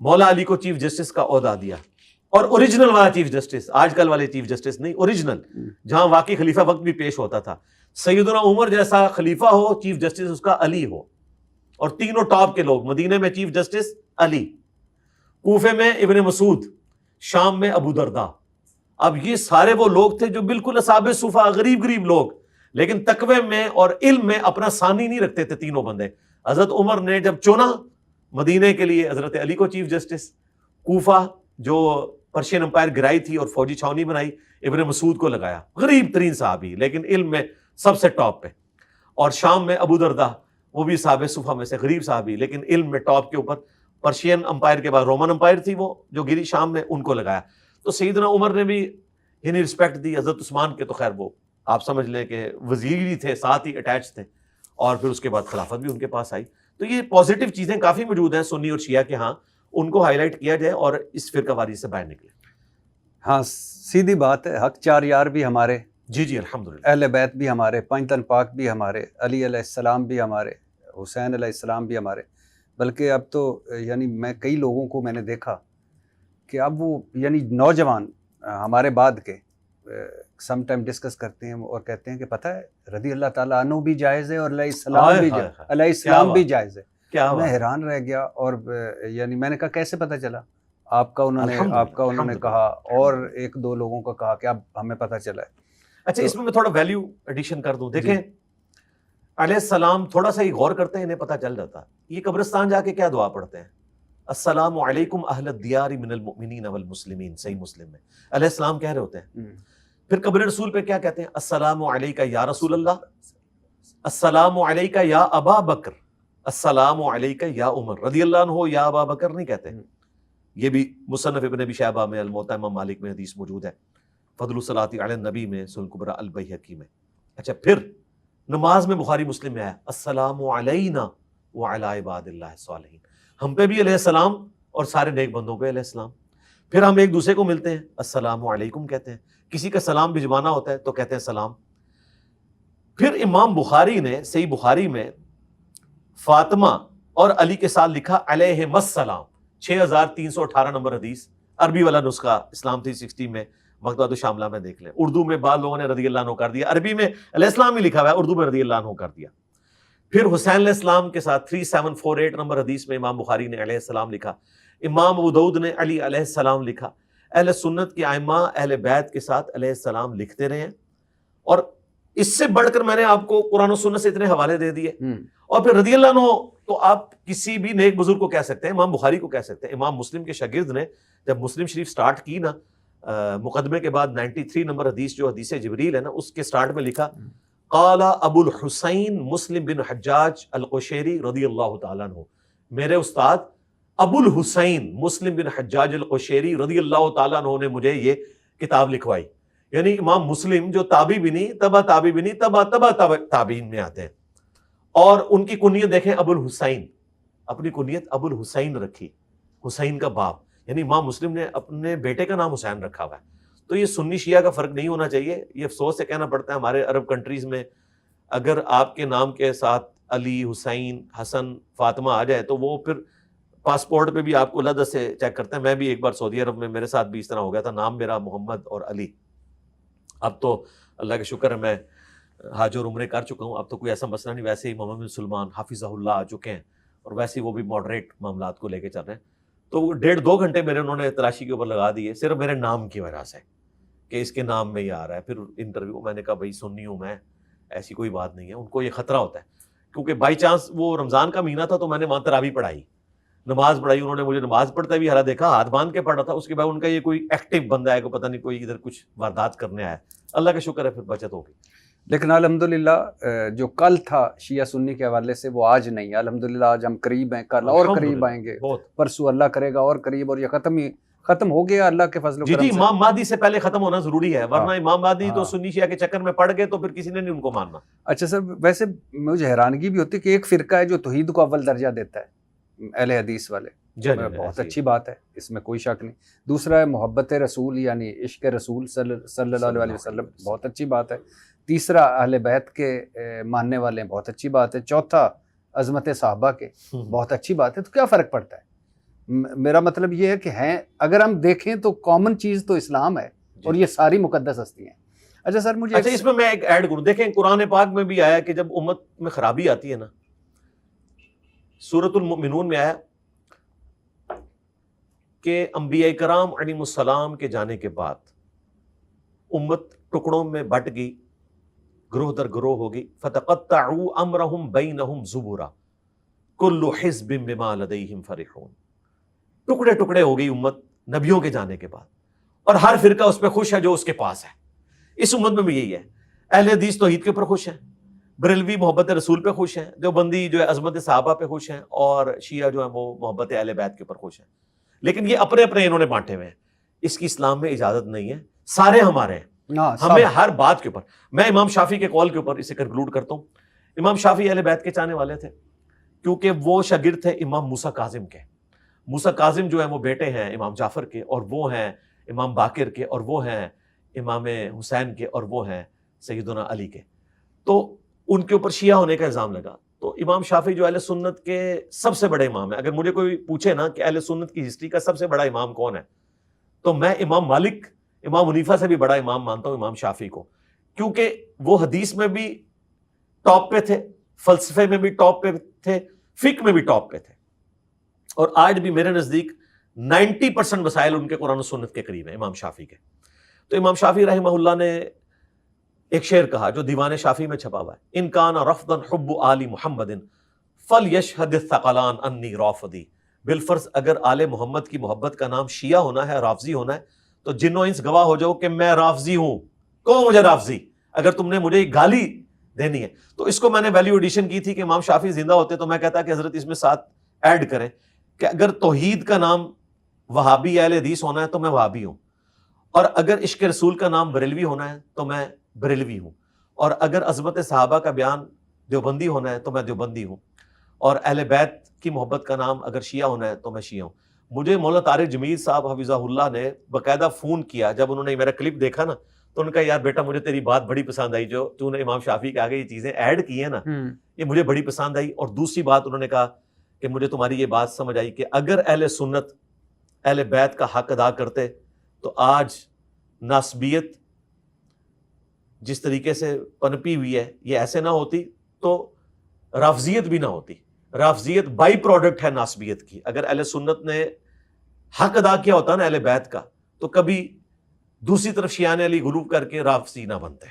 مولا علی کو چیف جسٹس کا عہدہ دیا، اور اوریجنل والا چیف جسٹس، آج کل والے چیف جسٹس نہیں، اوریجنل، جہاں واقعی خلیفہ وقت بھی پیش ہوتا تھا. سیدنا عمر جیسا خلیفہ ہو، چیف جسٹس اس کا علی ہو. اور تینوں ٹاپ کے لوگ، مدینے میں چیف جسٹس علی، کوفے میں ابن مسعود، شام میں ابو درداء. اب یہ سارے وہ لوگ تھے جو بالکل اصحاب صفا، غریب لوگ، لیکن تقوی میں اور علم میں اپنا ثانی نہیں رکھتے تھے تینوں بندے. حضرت عمر نے جب چنا مدینے کے لیے حضرت علی کو چیف جسٹس، کوفہ جو پرشین امپائر گرائی تھی اور فوجی چھاونی بنائی، ابن مسعود کو لگایا، غریب ترین صحابی لیکن علم میں سب سے ٹاپ پہ. اور شام میں ابو درداء، وہ بھی صحابہ صفا میں سے غریب صحابی لیکن علم میں ٹاپ کے اوپر. پرشین امپائر کے بعد رومن امپائر تھی وہ جو گری شام میں، ان کو لگایا. تو سیدنا عمر نے بھی یعنی رسپیکٹ دی. حضرت عثمان کے تو خیر وہ آپ سمجھ لیں کہ وزیر ہی تھے، ساتھ ہی اٹیچ تھے، اور پھر اس کے بعد خلافت بھی ان کے پاس آئی. تو یہ پازیٹیو چیزیں کافی موجود ہیں سنی اور شیعہ کے ہاں، ان کو ہائی لائٹ کیا جائے اور اس فرقہ واری سے باہر نکلے. ہاں سیدھی بات ہے، حق چار یار بھی ہمارے، جی الحمدللہ، اہل بیت بھی ہمارے، پنجتن پاک بھی ہمارے، علی علیہ السلام بھی ہمارے، حسین علیہ السلام بھی ہمارے. بلکہ اب تو یعنی میں کئی لوگوں کو میں نے دیکھا کہ اب وہ یعنی نوجوان ہمارے بعد کے سم ٹائم ڈسکس کرتے ہیں اور کہتے ہیں کہ پتہ ہے رضی اللہ تعالیٰ عنہ بھی جائز ہے اور علیہ السلام بھی جائز ہے. میں حیران رہ گیا، اور یعنی میں نے کہا کیسے پتہ چلا؟ آپ کا انہوں نے کہا اور ایک دو لوگوں کا کہا کہ اب ہمیں پتہ چلا ہے. اچھا اس میں تھوڑا ویلیو ایڈیشن کر دوں. دیکھیں علیہ السلام تھوڑا سا ہی غور کرتے ہیں، انہیں پتہ چل جاتا. یہ قبرستان جا کے کیا دعا پڑھتے ہیں؟ السلام علیکم اہل الدیار من المؤمنین والمسلمین، صحیح مسلم میں علیہ السلام کہہ رہے ہوتے ہیں. پھر قبر رسول پہ کیا کہتے ہیں؟ السلام علیکہ یا رسول اللہ، السلام علیکہ یا ابا بکر، السلام علیکہ یا عمر رضی اللہ عنہ، یا ابا بکر نہیں کہتے. یہ بھی مصنف ابن ابی شیبہ میں، الموطأ امام مالک میں حدیث موجود ہے، فضل الصلاۃ علی النبی میں، سنن کبریٰ البیہقی میں. اچھا پھر نماز میں بخاری مسلم میں آیا السلام علینا وعلی عباد اللہ الصالحین، ہم پہ بھی علیہ السلام اور سارے نیک بندوں پہ علیہ السلام. پھر ہم ایک دوسرے کو ملتے ہیں السلام علیکم کہتے ہیں، کسی کا سلام بھجوانا ہوتا ہے تو کہتے ہیں سلام. پھر امام بخاری نے صحیح بخاری میں فاطمہ اور علی کے ساتھ لکھا علیہم السلام، 6318 نمبر حدیث، عربی والا نسخہ اسلام 360 میں مکتبۃ الشاملہ میں دیکھ لیں. اردو میں بعض لوگوں نے رضی اللہ عنہ کر دیا, عربی میں علیہ السلام ہی لکھا ہوا ہے, اردو میں رضی اللہ عنہ کر دیا. پھر حسین علیہ السلام کے ساتھ 3748 نمبر حدیث میں امام بخاری نے علیہ السلام لکھا, امام ابو داؤد نے علی علیہ السلام لکھا. اہل سنت کے ائمہ اہل بیت کے ساتھ علیہ السلام لکھتے رہے ہیں. اور اس سے بڑھ کر میں نے آپ کو قرآن و سنت سے اتنے حوالے دے دیے. اور پھر رضی اللہ عنہ تو آپ کسی بھی نیک بزرگ کو کہہ سکتے ہیں, امام بخاری کو کہہ سکتے ہیں. امام مسلم کے شاگرد نے جب مسلم شریف سٹارٹ کی نا, مقدمے کے بعد 93 نمبر حدیث جو حدیث جبریل ہے نا, اس کے سٹارٹ میں لکھا قال ابو الحسین مسلم بن حجاج القشیری رضی اللہ تعالیٰ عنہ. میرے استاد ابو الحسین مسلم بن حجاج القشیری رضی اللہ تعالیٰ عنہ نے مجھے یہ کتاب لکھوائی. یعنی امام مسلم جو تابعی بھی نہیں, تبا تابعی بھی نہیں, تبا تابعین میں آتے ہیں. اور ان کی کنیت دیکھیں ابو الحسین, اپنی کنیت ابو الحسین رکھی, حسین کا باپ. یعنی امام مسلم نے اپنے بیٹے کا نام حسین رکھا ہوا ہے. تو یہ سنی شیعہ کا فرق نہیں ہونا چاہیے. یہ افسوس سے کہنا پڑتا ہے ہمارے عرب کنٹریز میں اگر آپ کے نام کے ساتھ علی, حسین, حسن, فاطمہ آ جائے تو وہ پھر پاسپورٹ پہ بھی آپ کو لدہ سے چیک کرتے ہیں. میں بھی ایک بار سعودی عرب میں میرے ساتھ بھی اس طرح ہو گیا تھا, نام میرا محمد اور علی. اب تو اللہ کا شکر ہے میں حج اور عمرے کر چکا ہوں, اب تو کوئی ایسا مسئلہ نہیں. ویسے ہی محمد بن سلمان حافظہ اللہ آ چکے ہیں اور ویسے ہی وہ بھی ماڈریٹ معاملات کو لے کے چل رہے ہیں. تو 1.5-2 گھنٹے میرے انہوں نے تلاشی کے اوپر لگا دیے صرف میرے نام کی وجہ سے کہ اس کے نام میں ہی آ رہا ہے. پھر انٹرویو میں نے کہا بھائی سنی ہوں میں, ایسی کوئی بات نہیں ہے. ان کو یہ خطرہ ہوتا ہے کیونکہ بائی چانس وہ رمضان کا مہینہ تھا تو میں نے وہاں تراویح پڑھائی, نماز پڑھائی. انہوں نے مجھے نماز پڑھتا بھی ہرا دیکھا, ہاتھ باندھ کے پڑھ رہا تھا. اس کے بعد ان کا یہ کوئی ایکٹیو بندہ ہے, کو پتہ نہیں کوئی ادھر کچھ واردات کرنے آیا. اللہ کا شکر ہے پھر بچت ہو گئی. لیکن الحمدللہ جو کل تھا شیعہ سنی کے حوالے سے وہ آج نہیں ہے. الحمدللہ آج ہم قریب ہیں, کل اور قریب آئیں گے, پرسوں اللہ کرے گا اور قریب. اور یہ ختم ہو گیا اللہ کے فضل و کرم سے. جی امام مہدی سے پہلے ختم ہونا ضروری ہے, ورنہ امام مہدی تو سنی شیعہ کے چکر میں پڑ گئے تو پھر کسی نے نہیں ان کو ماننا. اچھا سر, ویسے مجھے حیرانگی بھی ہوتی ہے کہ ایک فرقہ ہے جو توحید کو اول درجہ دیتا ہے, اہل حدیث والے. بہت اچھی بات ہے, اس میں کوئی شک نہیں. دوسرا ہے محبت رسول یعنی عشق رسول صلی اللہ علیہ وسلم, بہت اچھی بات ہے. تیسرا اہل بیت کے ماننے والے ہیں, بہت اچھی بات ہے. چوتھا عظمت صحابہ کے, بہت اچھی بات ہے. تو کیا فرق پڑتا ہے؟ میرا مطلب یہ ہے کہ ہیں اگر ہم دیکھیں تو کامن چیز تو اسلام ہے اور یہ ساری مقدس ہستی ہیں. اچھا سر مجھے اس میں ایک ایڈ کروں, دیکھیں قرآن پاک میں بھی آیا کہ جب امت میں خرابی آتی ہے نا, سورۃ المؤمنون میں آیا کہ انبیاء کرام علیہ السلام کے جانے کے بعد امت ٹکڑوں میں بٹ گئی, گروہ در گروہ ہو گئی. فتقطعوا امرهم بینہم زبرا کل حزب بما لدیہم فرحون. ٹکڑے ٹکڑے ہو گئی امت نبیوں کے جانے کے بعد, اور ہر فرقہ اس پہ خوش ہے جو اس کے پاس ہے. اس امت میں بھی یہی ہے, اہل حدیث توحید کے اوپر خوش ہیں, بریلوی محبت رسول پہ خوش ہیں, دیوبندی جو ہے عظمت صحابہ پہ خوش ہیں, اور شیعہ جو ہے وہ محبت اہل بیت کے اوپر خوش ہیں. لیکن یہ اپنے اپنے انہوں نے بانٹے ہوئے ہیں. اس کی اسلام میں اجازت نہیں ہے, سارے ہمارے ہیں, ہمیں ہر بات کے اوپر. میں امام شافعی کے قول کے اوپر اسے کنکلوڈ کرتا ہوں. امام شافعی اہل بیت کے چاہنے والے تھے کیونکہ وہ شاگرد تھے امام موسیٰ کاظم کے. موسیٰ کاظم جو ہیں وہ بیٹے ہیں امام جعفر کے, اور وہ ہیں امام باقر کے, اور وہ ہیں امام حسین کے, اور وہ ہیں سیدنا علی کے. تو ان کے اوپر شیعہ ہونے کا الزام لگا. تو امام شافعی جو اہل سنت کے سب سے بڑے امام ہیں, اگر مجھے کوئی پوچھے نا کہ اہل سنت کی ہسٹری کا سب سے بڑا امام کون ہے, تو میں امام مالک, امام حنیفہ سے بھی بڑا امام مانتا ہوں امام شافعی کو, کیونکہ وہ حدیث میں بھی ٹاپ پہ تھے, فلسفے میں بھی ٹاپ پہ تھے, فقہ میں بھی ٹاپ پہ تھے, اور آج بھی میرے نزدیک 90% مسائل ان کے قرآن و سنت کے قریب ہیں امام شافعی کے. تو امام شافعی رحمہ اللہ نے ایک شعر کہا جو دیوان شافعی میں چھپا ہوا ہے, ان کان رفضا حب آل محمد فلیشہد الثقلان انی رافضی. بالفرض اگر آل محمد کی محبت کا نام شیعہ ہونا ہے, رافضی ہونا ہے, تو جن و انس گواہ ہو جاؤ کہ میں رافضی ہوں. کہو مجھے رافضی اگر تم نے مجھے گالی دینی ہے. تو اس کو میں نے ویلیو ایڈیشن کی تھی کہ امام شافعی زندہ ہوتے تو میں کہتا کہ حضرت اس میں ساتھ ایڈ کریں کہ اگر توحید کا نام وہابی اہل حدیث ہونا ہے تو میں وہابی ہوں, اور اگر عشق رسول کا نام بریلوی ہونا ہے تو میں بریلوی ہوں, اور اگر عظمت صحابہ کا بیان دیوبندی ہونا ہے تو میں دیوبندی ہوں, اور اہل بیت کی محبت کا نام اگر شیعہ ہونا ہے تو میں شیعہ ہوں. مجھے مولانا طارق جمیل صاحب حفظہ اللہ نے باقاعدہ فون کیا جب انہوں نے میرا کلپ دیکھا نا, تو ان کا یار بیٹا مجھے تیری بات بڑی پسند آئی, جو تو نے امام شافعی کے آگے یہ چیزیں ایڈ کی ہیں نا, یہ مجھے بڑی پسند آئی. اور دوسری بات انہوں نے کہا کہ مجھے تمہاری یہ بات سمجھ آئی کہ اگر اہل سنت اہل بیت کا حق ادا کرتے تو آج ناسبیت جس طریقے سے پنپی ہوئی ہے یہ ایسے نہ ہوتی تو رافضیت بھی نہ ہوتی. رافضیت بائی پروڈکٹ ہے ناسبیت کی. اگر اہل سنت نے حق ادا کیا ہوتا نا اہل بیت کا تو کبھی دوسری طرف شیعان علی غلو کر کے رافضی نہ بنتے.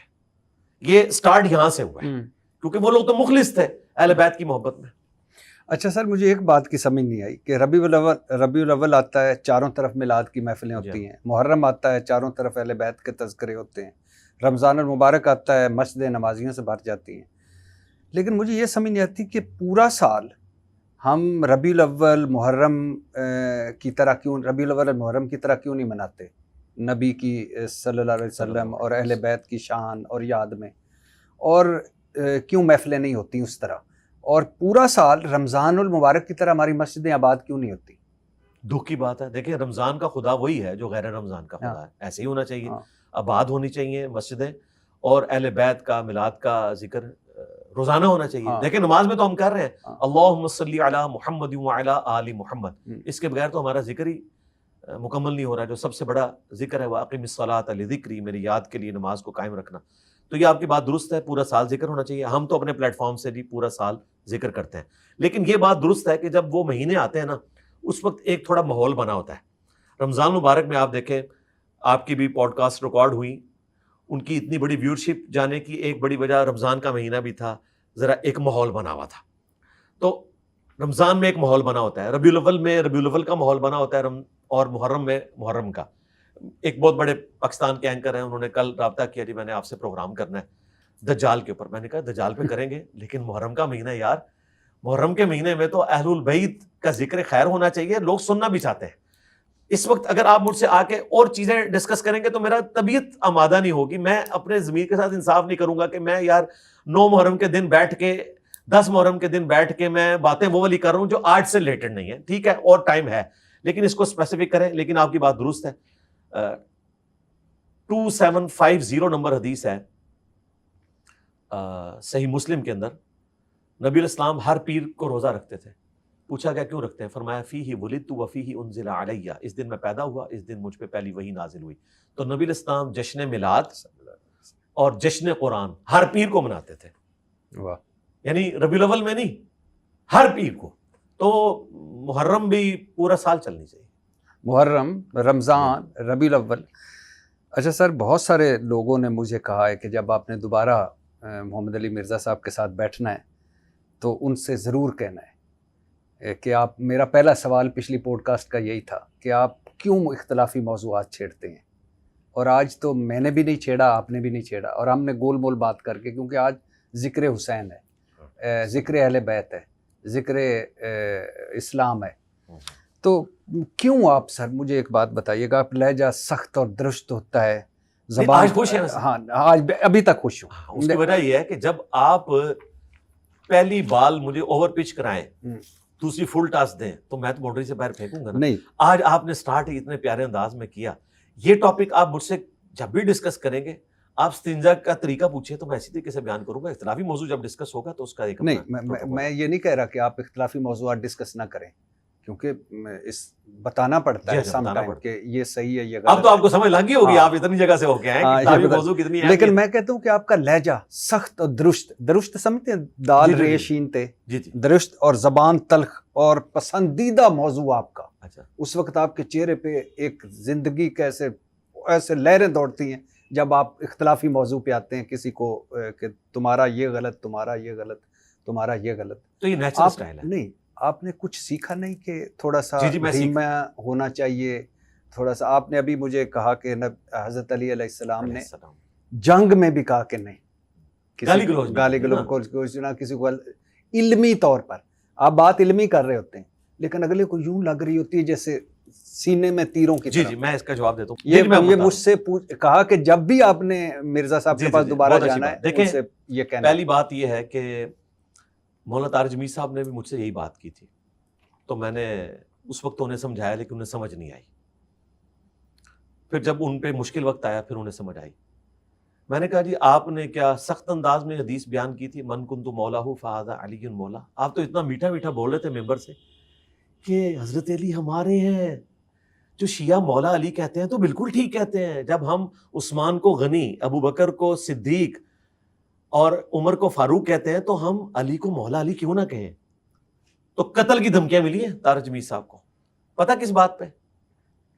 یہ سٹارٹ یہاں سے ہوا ہے کیونکہ وہ لوگ تو مخلص تھے اہل بیت کی محبت میں. اچھا سر، مجھے ایک بات کی سمجھ نہیں آئی کہ ربیع الاول آتا ہے، چاروں طرف میلاد کی محفلیں ہوتی ہیں. محرم آتا ہے، چاروں طرف اہل بیت کے تذکرے ہوتے ہیں. رمضان المبارک آتا ہے، مسجدیں نمازیوں سے بھر جاتی ہیں. لیکن مجھے یہ سمجھ نہیں آتی کہ پورا سال ہم ربیع الاول محرم کی طرح کیوں، ربیع الاول محرم کی طرح کیوں نہیں مناتے نبی کی صلی اللہ علیہ وسلم اور اہل بیت کی شان اور یاد میں، اور کیوں محفلیں نہیں ہوتی اس طرح، اور پورا سال رمضان المبارک کی طرح ہماری مسجدیں آباد کیوں نہیں ہوتی؟ دکھ کی بات ہے. دیکھیں رمضان کا خدا وہی ہے جو غیر رمضان کا خدا ہے. ایسے ہی ہونا چاہیے. آباد ہونی چاہیے مسجدیں، اور اہل بیت کا میلاد کا ذکر روزانہ ہونا چاہیے. دیکھیں نماز میں تو ہم کر رہے ہیں اللہم صلی علی محمد وعلی آل محمد. اس کے بغیر تو ہمارا ذکر ہی مکمل نہیں ہو رہا ہے. جو سب سے بڑا ذکر ہے واقم الصلاۃ لذکری، میری یاد کے لیے نماز کو قائم رکھنا. تو یہ آپ کی بات درست ہے، پورا سال ذکر ہونا چاہیے. ہم تو اپنے پلیٹ فارم سے بھی پورا سال ذکر کرتے ہیں. لیکن یہ بات درست ہے کہ جب وہ مہینے آتے ہیں نا اس وقت ایک تھوڑا ماحول بنا ہوتا ہے. رمضان مبارک میں آپ دیکھیں آپ کی بھی پوڈ کاسٹ ریکارڈ ہوئی، ان کی اتنی بڑی ویورشپ جانے کی ایک بڑی وجہ رمضان کا مہینہ بھی تھا، ذرا ایک ماحول بنا ہوا تھا. تو رمضان میں ایک ماحول بنا ہوتا ہے، ربیع الاول میں ربیع الاول کا ماحول بنا ہوتا ہے، اور محرم میں محرم کا. ایک بہت بڑے پاکستان کے اینکر ہیں، انہوں نے کل رابطہ کیا جی میں نے آپ سے پروگرام کرنا ہے دجال کے اوپر. میں نے کہا دجال پہ کریں گے لیکن محرم کا مہینہ یار، محرم کے مہینے میں تو اہل البیت کا ذکر خیر ہونا چاہیے، لوگ سننا بھی چاہتے ہیں. اس وقت اگر آپ مجھ سے آ کے اور چیزیں ڈسکس کریں گے تو میرا طبیعت آمادہ نہیں ہوگی. میں اپنے ضمیر کے ساتھ انصاف نہیں کروں گا کہ میں یار 9 محرم کے دن بیٹھ کے 10 محرم کے دن بیٹھ کے میں باتیں وہ والی کر رہا ہوں جو آرٹ سے ریلیٹڈ نہیں ہے. ٹھیک ہے اور ٹائم ہے لیکن اس کو اسپیسیفک کریں. لیکن آپ کی بات درست ہے. 2750 نمبر حدیث ہے صحیح مسلم کے اندر، نبی علیہ السلام ہر پیر کو روزہ رکھتے تھے. پوچھا گیا کیوں رکھتے ہیں؟ فرمایا فیہ ولدت وفیہ انزل علیہ، اس دن میں پیدا ہوا، اس دن مجھ پہ پہلی وحی نازل ہوئی. تو نبی علیہ السلام جشن میلاد اور جشن قرآن ہر پیر کو مناتے تھے. واہ. یعنی ربیع الاول میں نہیں، ہر پیر کو. تو محرم بھی پورا سال چلنی چاہیے. محرم، رمضان، ربیع الاول. اچھا سر، بہت سارے لوگوں نے مجھے کہا ہے کہ جب آپ نے دوبارہ محمد علی مرزا صاحب کے ساتھ بیٹھنا ہے تو ان سے ضرور کہنا ہے کہ آپ، میرا پہلا سوال پچھلی پوڈ کاسٹ کا یہی تھا کہ آپ کیوں اختلافی موضوعات چھیڑتے ہیں، اور آج تو میں نے بھی نہیں چھیڑا، آپ نے بھی نہیں چھیڑا، اور ہم نے گول مول بات کر کے، کیونکہ آج ذکر حسین ہے، ذکر اہل بیت ہے، ذکر اسلام ہے. تو کیوں آپ سر مجھے ایک بات بتائیے گا، آپ لہجہ سخت اور درست ہوتا ہے، زبان آج خوش ہیں؟ ہاں آج ابھی تک خوش ہوں. اس کی وجہ یہ ہے کہ جب آپ پہلی بال مجھے اوور پچ کرائیں، دوسری فل ٹاس دیں تو میں تو باؤنڈری سے باہر پھینکوں گا نا. نہیں، آج آپ نے سٹارٹ ہی اتنے پیارے انداز میں کیا. یہ ٹاپک آپ مجھ سے جب بھی ڈسکس کریں گے، آپ استنجا کا طریقہ پوچھیں تو میں اسی طریقے سے بیان کروں گا. اختلافی موضوع جب ڈسکس ہوگا تو اس کا ایک نہیں، میں یہ نہیں کہہ رہا کہ آپ اختلافی موضوعات ڈسکس نہ کریں، کیونکہ اس بتانا پڑتا ہے سم ٹائم کہ یہ صحیح ہے، یہ غلط ہے. اب تو آپ کو سمجھ لگ گئی ہوگی، آپ اتنی جگہ سے ہو کے ہیں کہ اختلافی موضوع کتنی ہے. لیکن میں کہتا ہوں کہ آپ کا لہجہ سخت اور درست سمجھتے ہیں، دال رے شین تے، درست اور زبان تلخ، اور پسندیدہ موضوع آپ کا. اچھا، اس وقت آپ کے چہرے پہ ایک زندگی کے ایسے لہریں دوڑتی ہیں جب آپ اختلافی موضوع پہ آتے ہیں کسی کو کہ تمہارا یہ غلط، تمہارا یہ غلط، تمہارا یہ غلط. تو یہ نیچرل سٹائل ہے. نہیں، آپ نے کچھ سیکھا نہیں کہ تھوڑا سا میں دھیما ہونا چاہیے تھوڑا سا؟ آپ نے ابھی مجھے کہا کہ حضرت علی علیہ السلام نے جنگ میں بھی کہا کہ نہیں، گالی گلوچ کو کسی کو علمی طور پر، آپ بات علمی کر رہے ہوتے ہیں لیکن اگلے کو یوں لگ رہی ہوتی ہے جیسے سینے میں تیروں کی طرح. جی میں اس کا جواب دیتا ہوں. یہ مجھ سے کہا کہ جب بھی آپ نے مرزا صاحب کے پاس دوبارہ جانا ہے، دیکھیں یہ کہنا. پہلی بات یہ ہے کہ مولانا طارق جمیل صاحب نے بھی مجھ سے یہی بات کی تھی، تو میں نے اس وقت انہیں سمجھایا لیکن انہیں سمجھ نہیں آئی. پھر جب ان پہ مشکل وقت آیا پھر انہیں سمجھ آئی. میں نے کہا جی آپ نے کیا سخت انداز میں حدیث بیان کی تھی، من کنت مولا فہذا علی مولا. آپ تو اتنا میٹھا میٹھا بول رہے تھے ممبر سے کہ حضرت علی ہمارے ہیں، جو شیعہ مولا علی کہتے ہیں تو بالکل ٹھیک کہتے ہیں. جب ہم عثمان کو غنی، ابو بکر کو صدیق اور عمر کو فاروق کہتے ہیں تو ہم علی کو مولا علی کیوں نہ کہیں؟ تو قتل کی دھمکیاں ملی ہیں طارق جمیل صاحب کو. پتہ کس بات پہ؟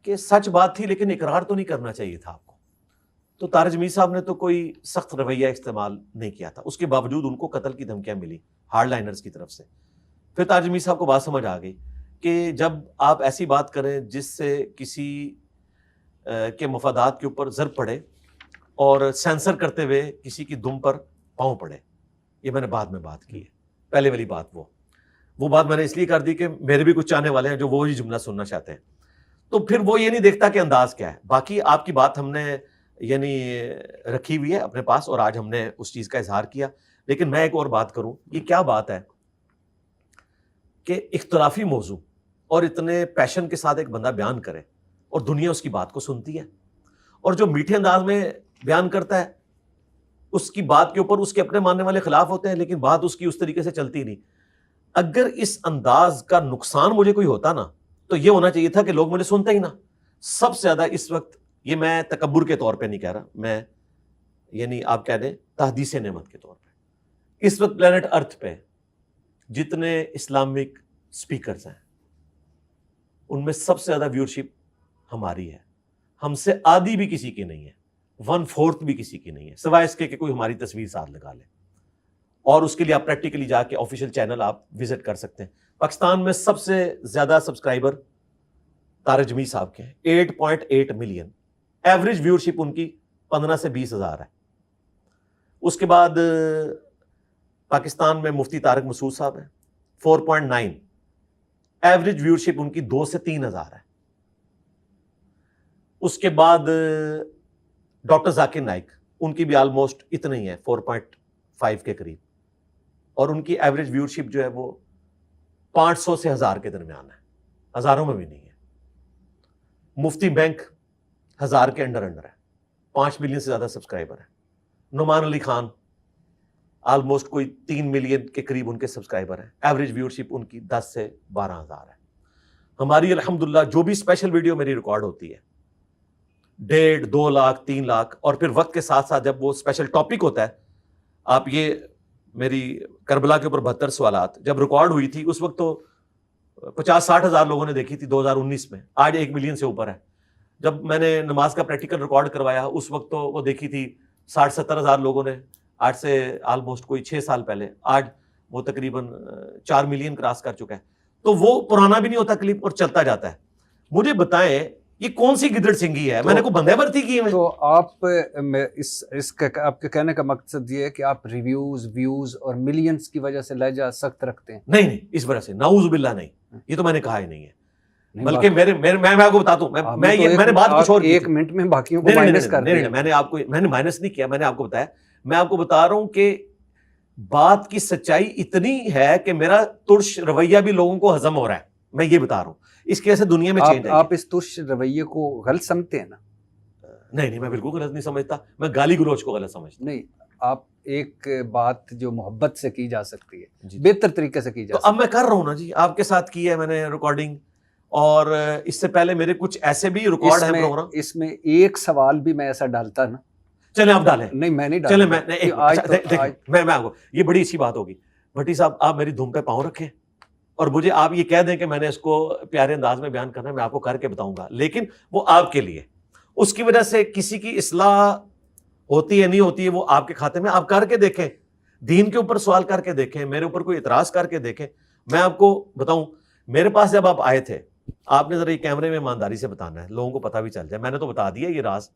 کہ سچ بات تھی لیکن اقرار تو نہیں کرنا چاہیے تھا آپ کو. تو طارق جمیل صاحب نے تو کوئی سخت رویہ استعمال نہیں کیا تھا، اس کے باوجود ان کو قتل کی دھمکیاں ملی ہارڈ لائنرز کی طرف سے. پھر طارق جمیل صاحب کو بات سمجھ آ گئی کہ جب آپ ایسی بات کریں جس سے کسی کے مفادات کے اوپر ضرب پڑے اور سینسر کرتے ہوئے کسی کی دم پر پاؤں پڑے. یہ میں نے بعد میں بات کی ہے، پہلے والی بات وہ بات میں نے اس لیے کر دی کہ میرے بھی کچھ چاہنے والے ہیں جو وہی جملہ سننا چاہتے ہیں. تو پھر وہ یہ نہیں دیکھتا کہ انداز کیا ہے. باقی آپ کی بات ہم نے یعنی رکھی ہوئی ہے اپنے پاس اور آج ہم نے اس چیز کا اظہار کیا. لیکن میں ایک اور بات کروں، یہ کیا بات ہے کہ اختلافی موضوع اور اتنے پیشن کے ساتھ ایک بندہ بیان کرے اور دنیا اس کی بات کو سنتی ہے، اور جو میٹھے انداز میں بیان کرتا ہے اس کی بات کے اوپر اس کے اپنے ماننے والے خلاف ہوتے ہیں لیکن بات اس کی اس طریقے سے چلتی نہیں. اگر اس انداز کا نقصان مجھے کوئی ہوتا نا تو یہ ہونا چاہیے تھا کہ لوگ مجھے سنتے ہی نا. سب سے زیادہ اس وقت، یہ میں تکبر کے طور پہ نہیں کہہ رہا، میں یعنی آپ کہہ دیں تحدیث نعمت کے طور پہ، اس وقت پلانٹ ارتھ پہ جتنے اسلامک سپیکرز ہیں ان میں سب سے زیادہ ویورشپ ہماری ہے. ہم سے آدھی بھی کسی کی نہیں ہے، 1/4 بھی کسی کی نہیں ہے، سوائے اس کے کہ کوئی ہماری تصویر ساتھ لگا لے. اور اس کے لیے آپ پریکٹیکلی جا کے آفیشیل چینل آپ وزٹ کر سکتے ہیں. پاکستان میں سب سے زیادہ سبسکرائبر طارق جمیل صاحب کے ہیں، 8.8 ملین. ایوریج ویورشپ ان کی 15 سے 20 ہزار ہے. اس کے بعد پاکستان میں مفتی طارق مسعود صاحب ہیں، 4.9. ایوریج ویورشپ ان کی 2 سے 3 ہزار ہے. اس کے بعد ڈاکٹر ذاکر نائک، ان کی بھی آلموسٹ اتنا ہی ہے، 4.5 کے قریب. اور ان کی ایوریج ویورشپ جو ہے وہ 500 سے 1000 کے درمیان ہے، ہزاروں میں بھی نہیں ہے. مفتی بینک 1000 کے انڈر ہے، 5 ملین سے زیادہ سبسکرائبر ہے. نعمان علی خان آلموسٹ کوئی 3 ملین کے قریب ان کے سبسکرائبر ہیں. ایوریج ویورشپ ان کی 10 سے 12 ہزار ہے. ہماری الحمدللہ جو بھی اسپیشل ویڈیو میری ریکارڈ ہوتی ہے 1.5 2 لاکھ 3 لاکھ، اور پھر وقت کے ساتھ ساتھ جب وہ اسپیشل ٹاپک ہوتا ہے، آپ یہ میری کربلا کے اوپر 72 سوالات جب ریکارڈ ہوئی تھی اس وقت تو 50-60 ہزار لوگوں نے دیکھی تھی 2019 میں. آج 1 ملین سے اوپر ہے. جب میں نے نماز کا پریکٹیکل ریکارڈ کروایا اس وقت تو وہ دیکھی تھی 60-70 ہزار لوگوں نے، آج سے آلموسٹ کوئی 6 سال پہلے. آج وہ تقریباً 4 ملین کراس کر چکا ہے. تو وہ پرانا بھی نہیں ہوتا کلپ اور چلتا جاتا ہے. مجھے بتائیں یہ کون سی گدڑ سنگھی ہے؟ میں نے کوئی بندے برتی کی ہے؟ تو آپ اس کا آپ کے کہنے کا مقصد یہ ہے کہ آپ ریویوز ویوز اور ملینز کی وجہ سے لہجہ سخت رکھتے ہیں؟ نہیں، اس وجہ سے نعوذ باللہ نہیں، یہ تو میں نے کہا ہی نہیں ہے. بلکہ میں آپ کو بتاتا ہوں، میں نے بات کچھ اور کی. 1 منٹ میں باقیوں کو مائنس کر دیا. میں نے مائنس نہیں کیا، میں نے آپ کو بتایا. میں آپ کو بتا رہا ہوں کہ بات کی سچائی اتنی ہے کہ میرا ترش رویہ بھی لوگوں کو ہضم ہو رہا ہے. میں یہ بتا رہا ہوں اس کی وجہ سے دنیا میں چینج ہے. آپ اس ترش رویے کو غلط سمجھتے ہیں نا؟ نہیں، میں بالکل غلط نہیں سمجھتا. میں گالی گلوچ کو غلط سمجھتا. نہیں، آپ ایک بات جو محبت سے کی جا سکتی ہے، بہتر طریقے سے کی جا سکتی ہے. اب میں کر رہا ہوں نا جی، آپ کے ساتھ کی ہے میں نے ریکارڈنگ، اور اس سے پہلے میرے کچھ ایسے بھی ریکارڈ ہیں پروگرام. اس میں ایک سوال بھی میں ایسا ڈالتا نا. چلیں آپ ڈالیں. نہیں، میں نہیں چلیں ڈالتا. میں آپ کو یہ بڑی اچھی بات ہوگی. بھٹی صاحب آپ میری دھوم پہ پاؤں رکھیں اور مجھے آپ یہ کہہ دیں کہ میں نے اس کو پیارے انداز میں بیان کرنا ہے، میں آپ کو کر کے بتاؤں گا، لیکن وہ آپ کے لیے. اس کی وجہ سے کسی کی اصلاح ہوتی ہے نہیں ہوتی ہے وہ آپ کے کھاتے میں. آپ کر کے دیکھیں، دین کے اوپر سوال کر کے دیکھیں، میرے اوپر کوئی اعتراض کر کے دیکھیں. میں آپ کو بتاؤں، میرے پاس جب آپ آئے تھے، آپ نے ذرا یہ کیمرے میں ایمانداری سے بتانا ہے، لوگوں کو پتہ بھی چل جائے. میں نے تو بتا دیا یہ راز.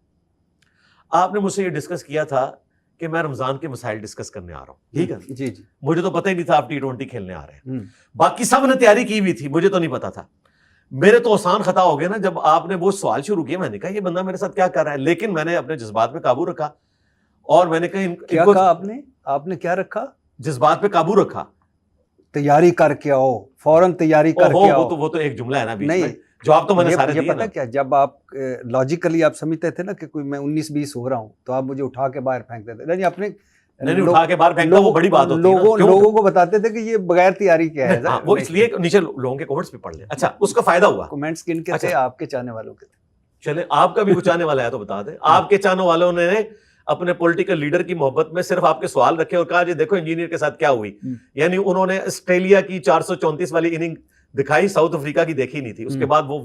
آپ نے مجھ سے یہ ڈسکس کیا تھا کہ میں رمضان کے مسائل ڈسکس کرنے آ رہا ہوں، ٹھیک ہے جی. مجھے تو پتہ ہی نہیں تھا آپ T20 کھیلنے آ رہے ہیں. باقی سب نے تیاری کی ہوئی تھی، مجھے تو نہیں پتا تھا. میرے تو آسان خطا ہو گیا نا جب آپ نے وہ سوال شروع کیا. میں نے کہا یہ بندہ میرے ساتھ کیا کر رہا ہے، لیکن میں نے اپنے جذبات پہ قابو رکھا اور میں نے کہا کیا کہا آپ نے کیا رکھا؟ جذبات پہ قابو رکھا. تیاری کر کے آؤ، فوراً تیاری کر کے آؤ. وہ تو ایک جملہ ہے نا بیچ میں. نہیں، جواب تو میں نے سارے دیے. پتہ کیا، جب آپ لاجیکلی آپ سمجھتے تھے نا کہ کوئی میں 19-20 ہو رہا ہوں تو آپ مجھے اٹھا کے باہر پھینک دیتے. اپنے نہیں اٹھا کے باہر پھینکتا وہ بڑی بات ہوتی ہے. لوگوں کو بتاتے تھے کہ یہ بغیر تیاری کیا ہے. وہ اس لیے نیچے لوگوں کے کمنٹس بھی پڑھ لیں. اچھا اس کا فائدہ ہوا. کمنٹس کن کے تھے؟ آپ کے چاہنے والوں کے تھے. چلے آپ کا بھی کچھ آنے والا ہے تو بتا دیں. آپ کے چاہنے والوں نے اپنے پولیٹیکل لیڈر کی محبت میں صرف آپ کے سوال رکھے اور کہا جی دیکھو انجینئر کے ساتھ کیا ہوئی. یعنی انہوں نے آسٹریلیا کی 434 والی اننگ دکھائی, ساؤتھ افریقہ کی دیکھی نہیں تھی. اس کے بعد وہ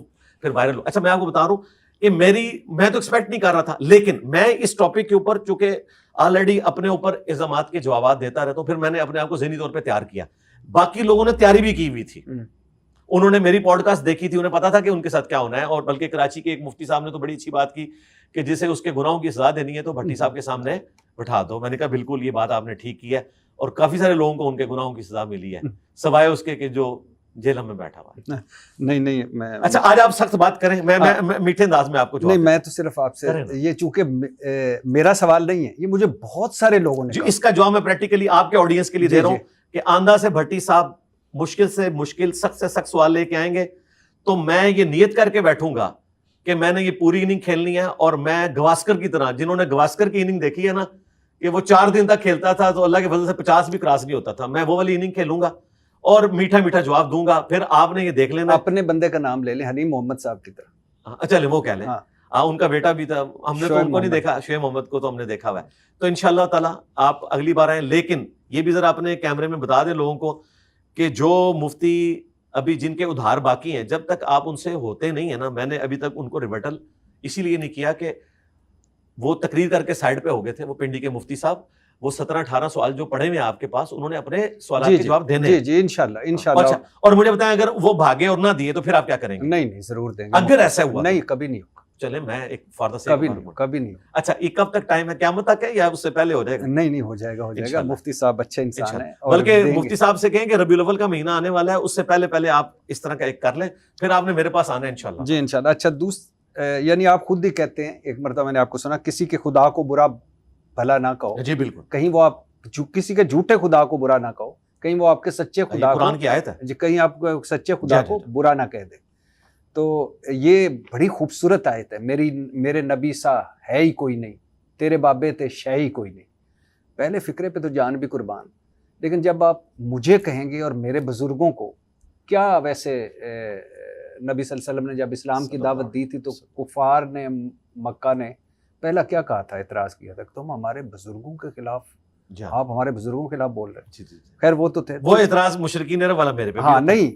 پھر وائرل ہو. اچھا میں آپ کو بتا رہا ہوں کہ میں تو ایکسپیکٹ نہیں کر رہا تھا, لیکن میں اس ٹاپک کے اوپر چونکہ آلریڈی اپنے اوپر الزامات کے جوابات دیتا رہتا ہوں, پھر میں نے اپنے آپ کو ذہنی طور پہ تیار کیا. باقی لوگوں نے تیاری بھی کی ہوئی تھی, انہوں نے میری پوڈ کاسٹ دیکھی تھی, انہیں پتا تھا کہ ان کے ساتھ کیا ہونا ہے. اور بلکہ کراچی کے ایک مفتی صاحب نے تو بڑی اچھی بات کی کہ جسے اس کے گناہوں کی سزا دینی ہے تو بھٹی صاحب کے سامنے بٹھا دو. میں نے کہا بالکل یہ بات آپ نے ٹھیک کی ہے, اور کافی سارے لوگوں کو ان کے گناہوں کی سزا ملی ہے سوائے اس کے کہ جو جیل میں بیٹھا ہوا ہے. نہیں میں اچھا آج آپ سخت بات کریں, میں میٹھے انداز میں آپ کو نہیں, میں تو صرف آپ سے یہ چونکہ میرا سوال نہیں ہے, یہ مجھے بہت سارے لوگوں نے اس کا جواب میں پریکٹیکلی آپ کے آڈینس کے لیے دے رہا ہوں کہ آندھا سے بھٹی صاحب مشکل سے مشکل سخت سے سخت سوال لے کے آئیں گے تو میں یہ نیت کر کے بیٹھوں گا کہ میں نے یہ پوری اننگ کھیلنی ہے, اور میں گواسکر کی طرح, جنہوں نے گواسکر کی اننگ دیکھی ہے نا کہ وہ 4 دن تک کھیلتا تھا تو اللہ کے فضل سے 50 بھی کراس نہیں ہوتا تھا, میں وہ والی اننگ کھیلوں گا اور میٹھا میٹھا جواب دوں گا. پھر آپ نے یہ دیکھ لینا. اپنے بندے کا نام لے لیں, حنیم محمد صاحب کی طرح. اچھا وہ کہہ لیں, ان کا بیٹا بھی تھا, ہم نے تو ان کو نہیں دیکھا, شعیب محمد کو تو ہم نے دیکھا ہوا ہے. تو انشاءاللہ تعالیٰ آپ اگلی بار آئیں, لیکن یہ بھی ذرا اپنے کیمرے میں بتا دیں لوگوں کو کہ جو مفتی ابھی جن کے ادھار باقی ہیں, جب تک آپ ان سے ہوتے نہیں ہیں نا, میں نے ابھی تک ان کو ریبٹل اسی لیے نہیں کیا کہ وہ تقریر کر کے سائڈ پہ ہو گئے تھے. وہ پنڈی کے مفتی صاحب, وہ 17-18 سوال جو پڑھے ہوئے ہیں آپ کے پاس, انہوں نے اپنے سوالات کے جواب دینے. جی انشاءاللہ. اچھا, اور مجھے بتائیں اگر وہ بھاگے اور نہ دیے تو پھر آپ کیا کریں گے؟ نہیں ضرور دیں گے. اگر ایسا ہوا نہیں, کبھی نہیں ہوگا. چلے میں ایک فار کبھی نہیں. اچھا یہ کب تک ٹائم ہے, قیامت تک ہے یا اس سے پہلے ہو جائے گا؟ نہیں ہو جائے گا. مفتی صاحب اچھے انسان ہیں, بلکہ مفتی صاحب سے کہیں کہ ربیع الاول کا مہینہ آنے والا ہے, اس سے پہلے آپ اس طرح کا ایک کر لیں, پھر آپ نے میرے پاس آنا ہے انشاءاللہ. جی انشاءاللہ. اچھا یعنی آپ خود ہی کہتے ہیں, ایک مرتبہ میں نے آپ کو سنا, کسی کے خدا کو برا بھلا نہ کہو. جی بالکل. کہیں وہ آپ کسی کے جھوٹے خدا کو برا نہ کہو, کہیں وہ آپ کے سچے خدا کو, قرآن کی آیت ہے جی, کہیں آپ سچے خدا کو برا نہ کہہ دے. تو یہ بڑی خوبصورت آیت ہے. میرے نبی سا ہے ہی کوئی نہیں, تیرے بابے تے شے ہی کوئی نہیں. پہلے فکرے پہ تو جان بھی قربان, لیکن جب آپ مجھے کہیں گے اور میرے بزرگوں کو, کیا ویسے نبی صلی اللہ علیہ وسلم نے جب اسلام کی دعوت دی تھی تو کفار نے, مکہ نے پہلا کیا کہا تھا, اعتراض کیا تھا, تم ہمارے بزرگوں کے خلاف, آپ ہمارے بزرگوں کے خلاف بول رہے ہیں. خیر وہ تو تھے, وہ اعتراض مشرکین والا میرے پہ. ہاں نہیں,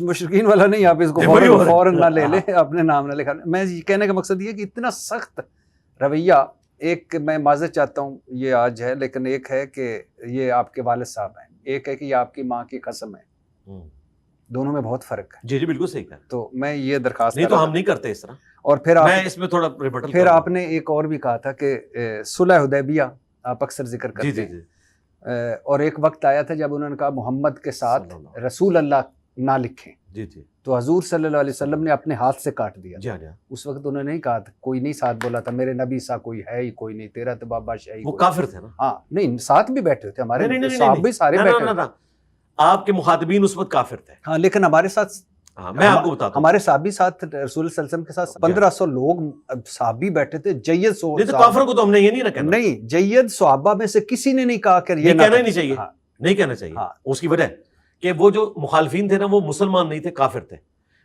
مشرکین والا نہیں, آپ اس کو فوراً نہ لے لیں, اپنے نام نہ لکھا. میں کہنے کا مقصد یہ کہ اتنا سخت رویہ, ایک میں معذرت چاہتا ہوں یہ آج ہے, لیکن ایک ہے کہ یہ آپ کے والد صاحب ہیں, ایک ہے کہ یہ آپ کی ماں کی قسم ہے, دونوں میں بہت فرق ہے. جی بالکل صحیح ہے. تو میں یہ درخواست نہیں, تو ہم نہیں کرتے اس طرح. اور پھر میں اس میں تھوڑا ریبٹل. پھر آپ نے ایک اور بھی کہا تھا کہ صلح حدیبیہ آپ اکثر ذکر کرتے ہیں, اور ایک وقت آیا تھا جب انہوں نے کہا محمد کے ساتھ رسول اللہ نہ لکھیں. جی تو حضور صلی اللہ علیہ وسلم نے اپنے ہاتھ سے کاٹ دیا. جی اس وقت انہوں نے نہیں کہا تھا, کوئی نہیں ساتھ بولا تھا, میرے نبی سا کوئی ہے ہی کوئی نہیں, تیرا تو بابا شاہی. وہ کافر تھے نا. ہاں نہیں, ساتھ بھی بیٹھے تھے ہمارے صحابہ سارے بیٹھے تھے. آپ کے مخاطبین اس وقت کافر تھے. ہاں لیکن ہمارے ساتھ, میں آپ کو بتاتا ہوں, ہمارے صحابی ساتھ رسول صلی اللہ علیہ وسلم کے ساتھ 1500 لوگ صحابی بیٹھے تھے. جید کافروں کو تو ہم نے یہ نہیں رکھا. نہیں, جید صحابہ میں سے کسی نے نہیں کہا کہ یہ کہنا ہی نہیں چاہیے, نہیں کہنا چاہیے. اس کی وجہ کہ وہ جو مخالفین تھے نا وہ مسلمان نہیں تھے, کافر تھے.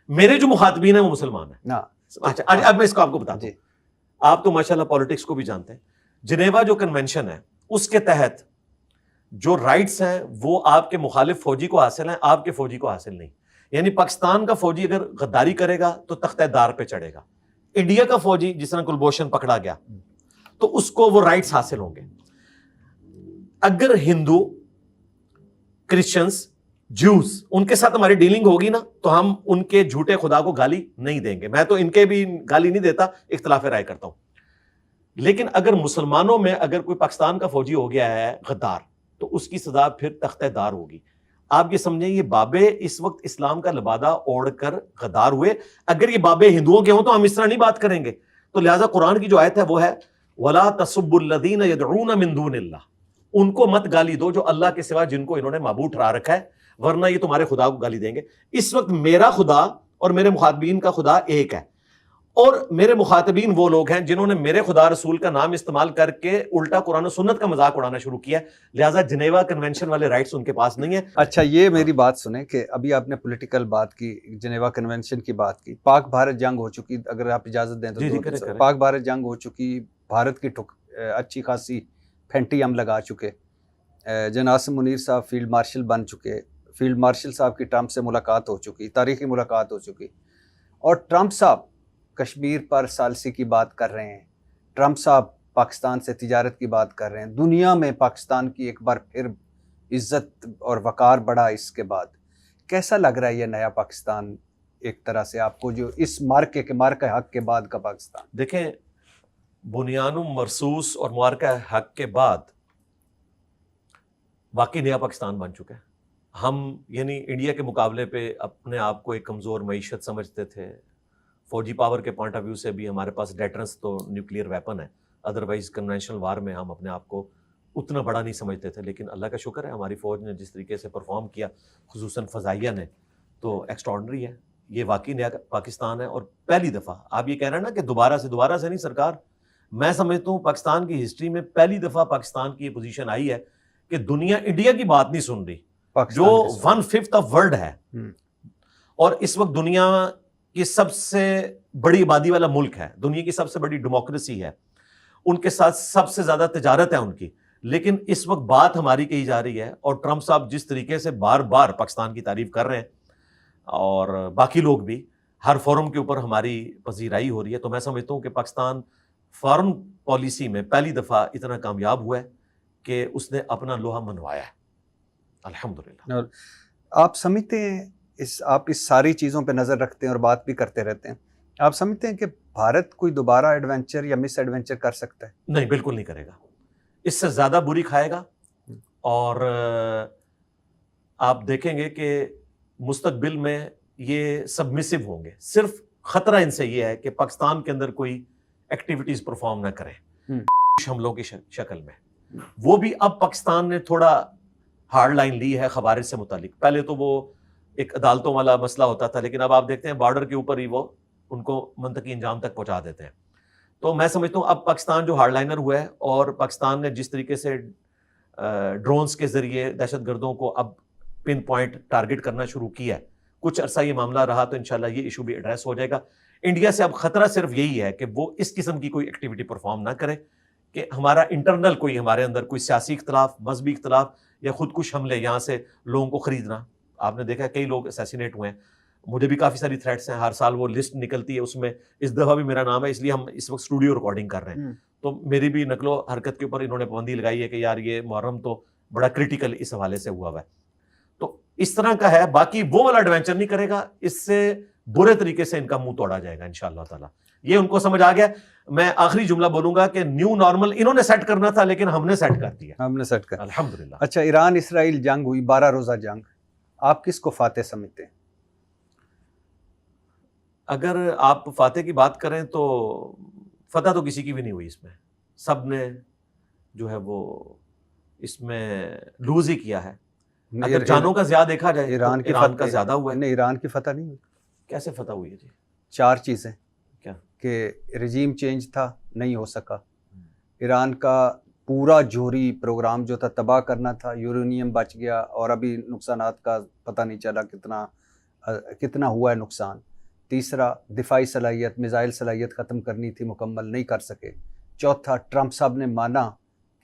میرے جو مخاطبین ہیں وہ مسلمان ہیں. اچھا اب میں اس کو آپ کو بتاتا ہوں. آپ تو ماشاءاللہ پالیٹکس کو بھی جانتے ہیں. جنیوا جو کنونشن ہے اس کے تحت جو رائٹس ہیں وہ آپ کے مخالف فوجی کو حاصل ہیں, آپ کے فوجی کو حاصل نہیں. یعنی پاکستان کا فوجی اگر غداری کرے گا تو تختہ دار پہ چڑھے گا. انڈیا کا فوجی جس طرح کلبھوشن پکڑا گیا تو اس کو وہ رائٹس حاصل ہوں گے. اگر ہندو, کرسچنز, جوز, ان کے ساتھ ہماری ڈیلنگ ہوگی نا تو ہم ان کے جھوٹے خدا کو گالی نہیں دیں گے. میں تو ان کے بھی گالی نہیں دیتا, اختلاف رائے کرتا ہوں. لیکن اگر مسلمانوں میں اگر کوئی پاکستان کا فوجی ہو گیا ہے غدار تو اس کی سزا پھر تختہ دار ہوگی. آپ یہ سمجھیں یہ بابے اس وقت اسلام کا لبادہ اوڑھ کر غدار ہوئے. اگر یہ بابے ہندوؤں کے ہوں تو ہم اس طرح نہیں بات کریں گے. تو لہٰذا قرآن کی جو آیت ہے وہ ہے وَلَا تَسُبُّ الَّذِينَ يَدْعُونَ مِن دُونِ اللَّهِ, ان کو مت گالی دو جو اللہ کے سوا جن کو انہوں نے معبود ٹھہرا رکھا ہے, ورنہ یہ تمہارے خدا کو گالی دیں گے. اس وقت میرا خدا اور میرے مخاطبین کا خدا ایک ہے, اور میرے مخاطبین وہ لوگ ہیں جنہوں نے میرے خدا رسول کا نام استعمال کر کے الٹا قرآن و سنت کا مذاق اڑانا شروع کیا ہے، لہٰذا جنیوا کنونشن والے رائٹس ان کے پاس نہیں ہیں۔ اچھا یہ میری بات سنیں کہ ابھی آپ نے پولیٹیکل بات کی، جنیوا کنونشن کی بات کی، پاک بھارت جنگ ہو چکی، اگر آپ اجازت دیں تو جی دو کریں، منٹ۔ کریں۔ پاک بھارت جنگ ہو چکی، بھارت کی اچھی خاصی پھینٹی ہم لگا چکے، جناب عاصم منیر صاحب فیلڈ مارشل بن چکے، فیلڈ مارشل صاحب کی ٹرمپ سے ملاقات ہو چکی، تاریخی ملاقات ہو چکی، اور ٹرمپ صاحب کشمیر پر ثالثی کی بات کر رہے ہیں، ٹرمپ صاحب پاکستان سے تجارت کی بات کر رہے ہیں، دنیا میں پاکستان کی ایک بار پھر عزت اور وقار بڑھا۔ اس کے بعد کیسا لگ رہا ہے یہ نیا پاکستان ایک طرح سے آپ کو، جو اس مارکہ حق کے بعد کا پاکستان؟ دیکھیں، بنیان مرصوص اور معرکہ حق کے بعد واقعی نیا پاکستان بن چکا ہے۔ ہم یعنی انڈیا کے مقابلے پہ اپنے آپ کو ایک کمزور معیشت سمجھتے تھے، فوجی پاور کے پوائنٹ آف ویو سے بھی ہمارے پاس ڈیٹرنس تو نیوکلیئر ویپن ہے، ادروائز کنونشنل وار میں ہم اپنے آپ کو اتنا بڑا نہیں سمجھتے تھے، لیکن اللہ کا شکر ہے ہماری فوج نے جس طریقے سے پرفارم کیا، خصوصاً فضائیہ نے، تو ایکسٹراڈنری ہے۔ یہ واقعی نیا پاکستان ہے، اور پہلی دفعہ آپ یہ کہہ رہے ہیں نا کہ دوبارہ سے نہیں سرکار، میں سمجھتا ہوں پاکستان کی ہسٹری میں پہلی دفعہ پاکستان کی یہ پوزیشن آئی ہے کہ دنیا انڈیا کی بات نہیں سن رہی، جو 1/5 آف ورلڈ ہے، اور اس وقت دنیا کی سب سے بڑی آبادی والا ملک ہے، دنیا کی سب سے بڑی ڈیموکریسی ہے، ان کے ساتھ سب سے زیادہ تجارت ہے ان کی، لیکن اس وقت بات ہماری کہی جا رہی ہے، اور ٹرمپ صاحب جس طریقے سے بار بار پاکستان کی تعریف کر رہے ہیں، اور باقی لوگ بھی ہر فورم کے اوپر ہماری پذیرائی ہو رہی ہے، تو میں سمجھتا ہوں کہ پاکستان فارن پالیسی میں پہلی دفعہ اتنا کامیاب ہوا ہے کہ اس نے اپنا لوہا منوایا ہے، الحمدللہ۔ اور آپ سمجھتے ہیں آپ اس ساری چیزوں پہ نظر رکھتے ہیں اور بات بھی کرتے رہتے ہیں، آپ سمجھتے ہیں کہ بھارت کوئی دوبارہ ایڈونچر یا مس ایڈونچر کر سکتا ہے؟ نہیں، بالکل نہیں کرے گا، اس سے زیادہ بری کھائے گا، اور آپ دیکھیں گے کہ مستقبل میں یہ سبمسو ہوں گے۔ صرف خطرہ ان سے یہ ہے کہ پاکستان کے اندر کوئی ایکٹیویٹیز پرفارم نہ کریں حملوں کی شکل میں۔ وہ بھی اب پاکستان نے تھوڑا ہارڈ لائن لی ہے خوارج سے متعلق، پہلے تو وہ ایک عدالتوں والا مسئلہ ہوتا تھا، لیکن اب آپ دیکھتے ہیں بارڈر کے اوپر ہی وہ ان کو منطقی انجام تک پہنچا دیتے ہیں۔ تو میں سمجھتا ہوں اب پاکستان جو ہارڈ لائنر ہوا ہے، اور پاکستان نے جس طریقے سے ڈرونز کے ذریعے دہشت گردوں کو اب پن پوائنٹ ٹارگٹ کرنا شروع کیا ہے، کچھ عرصہ یہ معاملہ رہا تو انشاءاللہ یہ ایشو بھی ایڈریس ہو جائے گا۔ انڈیا سے اب خطرہ صرف یہی ہے کہ وہ اس قسم کی کوئی ایکٹیویٹی پرفارم نہ کرے کہ ہمارا انٹرنل کوئی ہمارے اندر کوئی سیاسی اختلاف، مذہبی اختلاف یا خودکش حملے، یہاں سے لوگوں کو خریدنا۔ آپ نے دیکھا کئی لوگ اسیسینیٹ ہوئے ہیں، مجھے بھی کافی ساری تھریٹس ہیں، ہر سال وہ لسٹ نکلتی ہے، اس میں اس دفعہ بھی میرا نام ہے، اس لیے ہم اس وقت اسٹوڈیو ریکارڈنگ کر رہے ہیں، تو میری بھی نقل و حرکت کے اوپر انہوں نے پابندی لگائی ہے کہ یار یہ محرم تو بڑا کرٹیکل اس حوالے سے ہوا ہے، تو اس طرح کا ہے۔ باقی وہ والا ایڈونچر نہیں کرے گا، اس سے برے طریقے سے ان کا منہ توڑا جائے گا انشاءاللہ تعالیٰ، یہ ان کو سمجھ آ گیا۔ میں آخری جملہ بولوں گا کہ نیو نارمل انہوں نے سیٹ کرنا تھا، لیکن ہم نے سیٹ کر دیا، ہم نے سیٹ کر الحمدللہ۔ اچھا، ایران اسرائیل جنگ ہوئی، 12 روزہ جنگ، آپ کس کو فاتح سمجھتے ہیں؟ اگر آپ فاتح کی بات کریں تو فتح تو کسی کی بھی نہیں ہوئی، اس میں سب نے جو ہے وہ اس میں لوز ہی کیا ہے۔ اگر جانوں کا زیادہ دیکھا جائے ایران تو کی ایران کا فتح زیادہ ہوا ہے۔ نہیں، ایران کی فتح نہیں ہوئی۔ کیسے فتح ہوئی ہے جی؟ 4 چیزیں، کیا؟ کہ رجیم چینج تھا، نہیں ہو سکا، ایران کا پورا جوہری پروگرام جو تھا تباہ کرنا تھا، یورینیم بچ گیا، اور ابھی نقصانات کا پتہ نہیں چلا کتنا ہوا ہے نقصان۔ تیسرا، دفاعی صلاحیت، میزائل صلاحیت ختم کرنی تھی، مکمل نہیں کر سکے۔ چوتھا، ٹرمپ صاحب نے مانا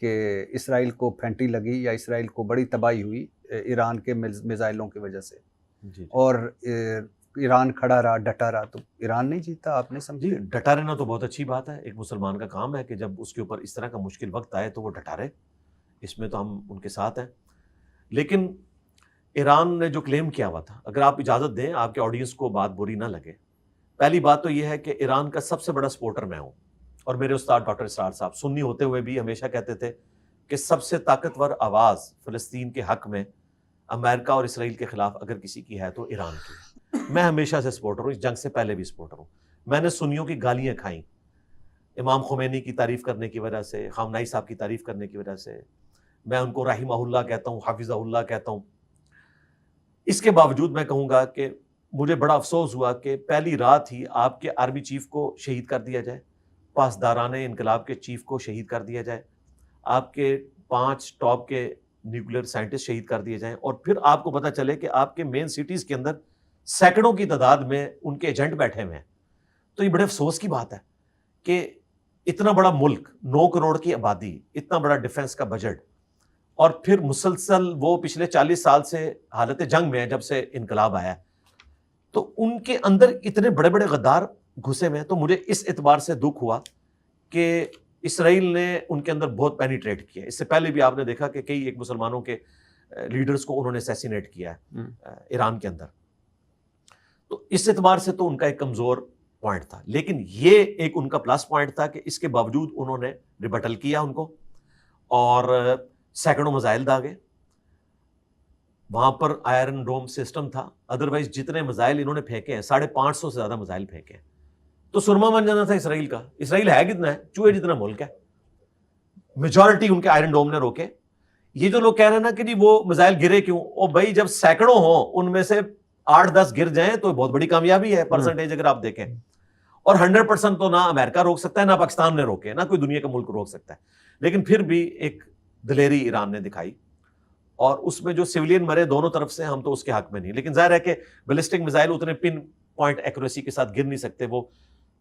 کہ اسرائیل کو پھینٹی لگی یا اسرائیل کو بڑی تباہی ہوئی ایران کے میزائلوں کی وجہ سے، جی اور ایران کھڑا رہا، ڈٹا رہا، تو ایران نہیں جیتا، آپ نے سمجھی؟ جی، ڈٹا رہنا تو بہت اچھی بات ہے، ایک مسلمان کا کام ہے کہ جب اس کے اوپر اس طرح کا مشکل وقت آئے تو وہ ڈٹا رہے، اس میں تو ہم ان کے ساتھ ہیں۔ لیکن ایران نے جو کلیم کیا ہوا تھا، اگر آپ اجازت دیں آپ کے آڈینس کو بات بری نہ لگے، پہلی بات تو یہ ہے کہ ایران کا سب سے بڑا سپورٹر میں ہوں، اور میرے استاد ڈاکٹر اسرار صاحب سنی ہوتے ہوئے بھی ہمیشہ کہتے تھے کہ سب سے طاقتور آواز فلسطین کے حق میں امریکہ اور اسرائیل کے خلاف اگر کسی کی ہے تو ایران کی ہے۔ میں ہمیشہ سے سپورٹر ہوں، اس جنگ سے پہلے بھی سپورٹر ہوں۔ میں نے سنیوں کی گالیاں کھائیں امام خمینی کی تعریف کرنے کی وجہ سے، خامنائی صاحب کی تعریف کرنے کی وجہ سے، میں ان کو رحمہ اللہ کہتا ہوں، حافظہ اللہ کہتا ہوں۔ اس کے باوجود میں کہوں گا کہ مجھے بڑا افسوس ہوا کہ پہلی رات ہی آپ کے آرمی چیف کو شہید کر دیا جائے، پاسداران انقلاب کے چیف کو شہید کر دیا جائے، آپ کے 5 ٹاپ کے نیوکلیر سائنٹسٹ شہید کر دیے جائیں، اور پھر آپ کو پتہ چلے کہ آپ کے مین سٹیز کے اندر سینکڑوں کی تعداد میں ان کے ایجنٹ بیٹھے ہوئے ہیں۔ تو یہ بڑے افسوس کی بات ہے کہ اتنا بڑا ملک، 9 کروڑ کی آبادی، اتنا بڑا ڈیفنس کا بجٹ، اور پھر مسلسل وہ پچھلے 40 سال سے حالت جنگ میں ہے جب سے انقلاب آیا ہے، تو ان کے اندر اتنے بڑے بڑے غدار گھسے ہوئے ہیں۔ تو مجھے اس اعتبار سے دکھ ہوا کہ اسرائیل نے ان کے اندر بہت پینیٹریٹ کیا۔ اس سے پہلے بھی آپ نے دیکھا کہ کئی ایک مسلمانوں کے لیڈرز کو انہوں نے اسیسینیٹ کیا ہے ایران کے اندر۔ تو اس اعتبار سے تو ان کا ایک کمزور پوائنٹ تھا، لیکن یہ ایک ان کا پلس پوائنٹ تھا کہ اس کے باوجود انہوں نے ریبٹل کیا ان کو، اور سینکڑوں میزائل داغے۔ وہاں پر آئرن ڈوم سسٹم تھا، ادروائز جتنے میزائل انہوں نے پھینکے ہیں 550 سے زیادہ میزائل پھینکے ہیں۔ تو سرما بن جانا تھا اسرائیل کا۔ اسرائیل ہے کتنا ہے؟ چوہے جتنا ملک ہے، میجورٹی ان کے آئرن ڈوم نے روکے۔ یہ جو لوگ کہہ رہے ہیں نا کہ جی وہ میزائل گرے کیوں، او بھائی جب سینکڑوں ہوں ان میں سے 8-10 گر جائیں تو بہت بڑی کامیابی ہے پرسنٹیج اگر آپ دیکھیں، اور 100% تو نہ امریکہ روک سکتا ہے نہ پاکستان نے روکے، نہ کوئی دنیا کا ملک روک سکتا ہے۔ لیکن پھر بھی ایک دلیری ایران نے دکھائی، اور اس میں جو سویلین مرے دونوں طرف سے، ہم تو اس کے حق میں نہیں، لیکن ظاہر ہے کہ بیلسٹک میزائل اتنے پن پوائنٹ ایکوریسی کے ساتھ گر نہیں سکتے، وہ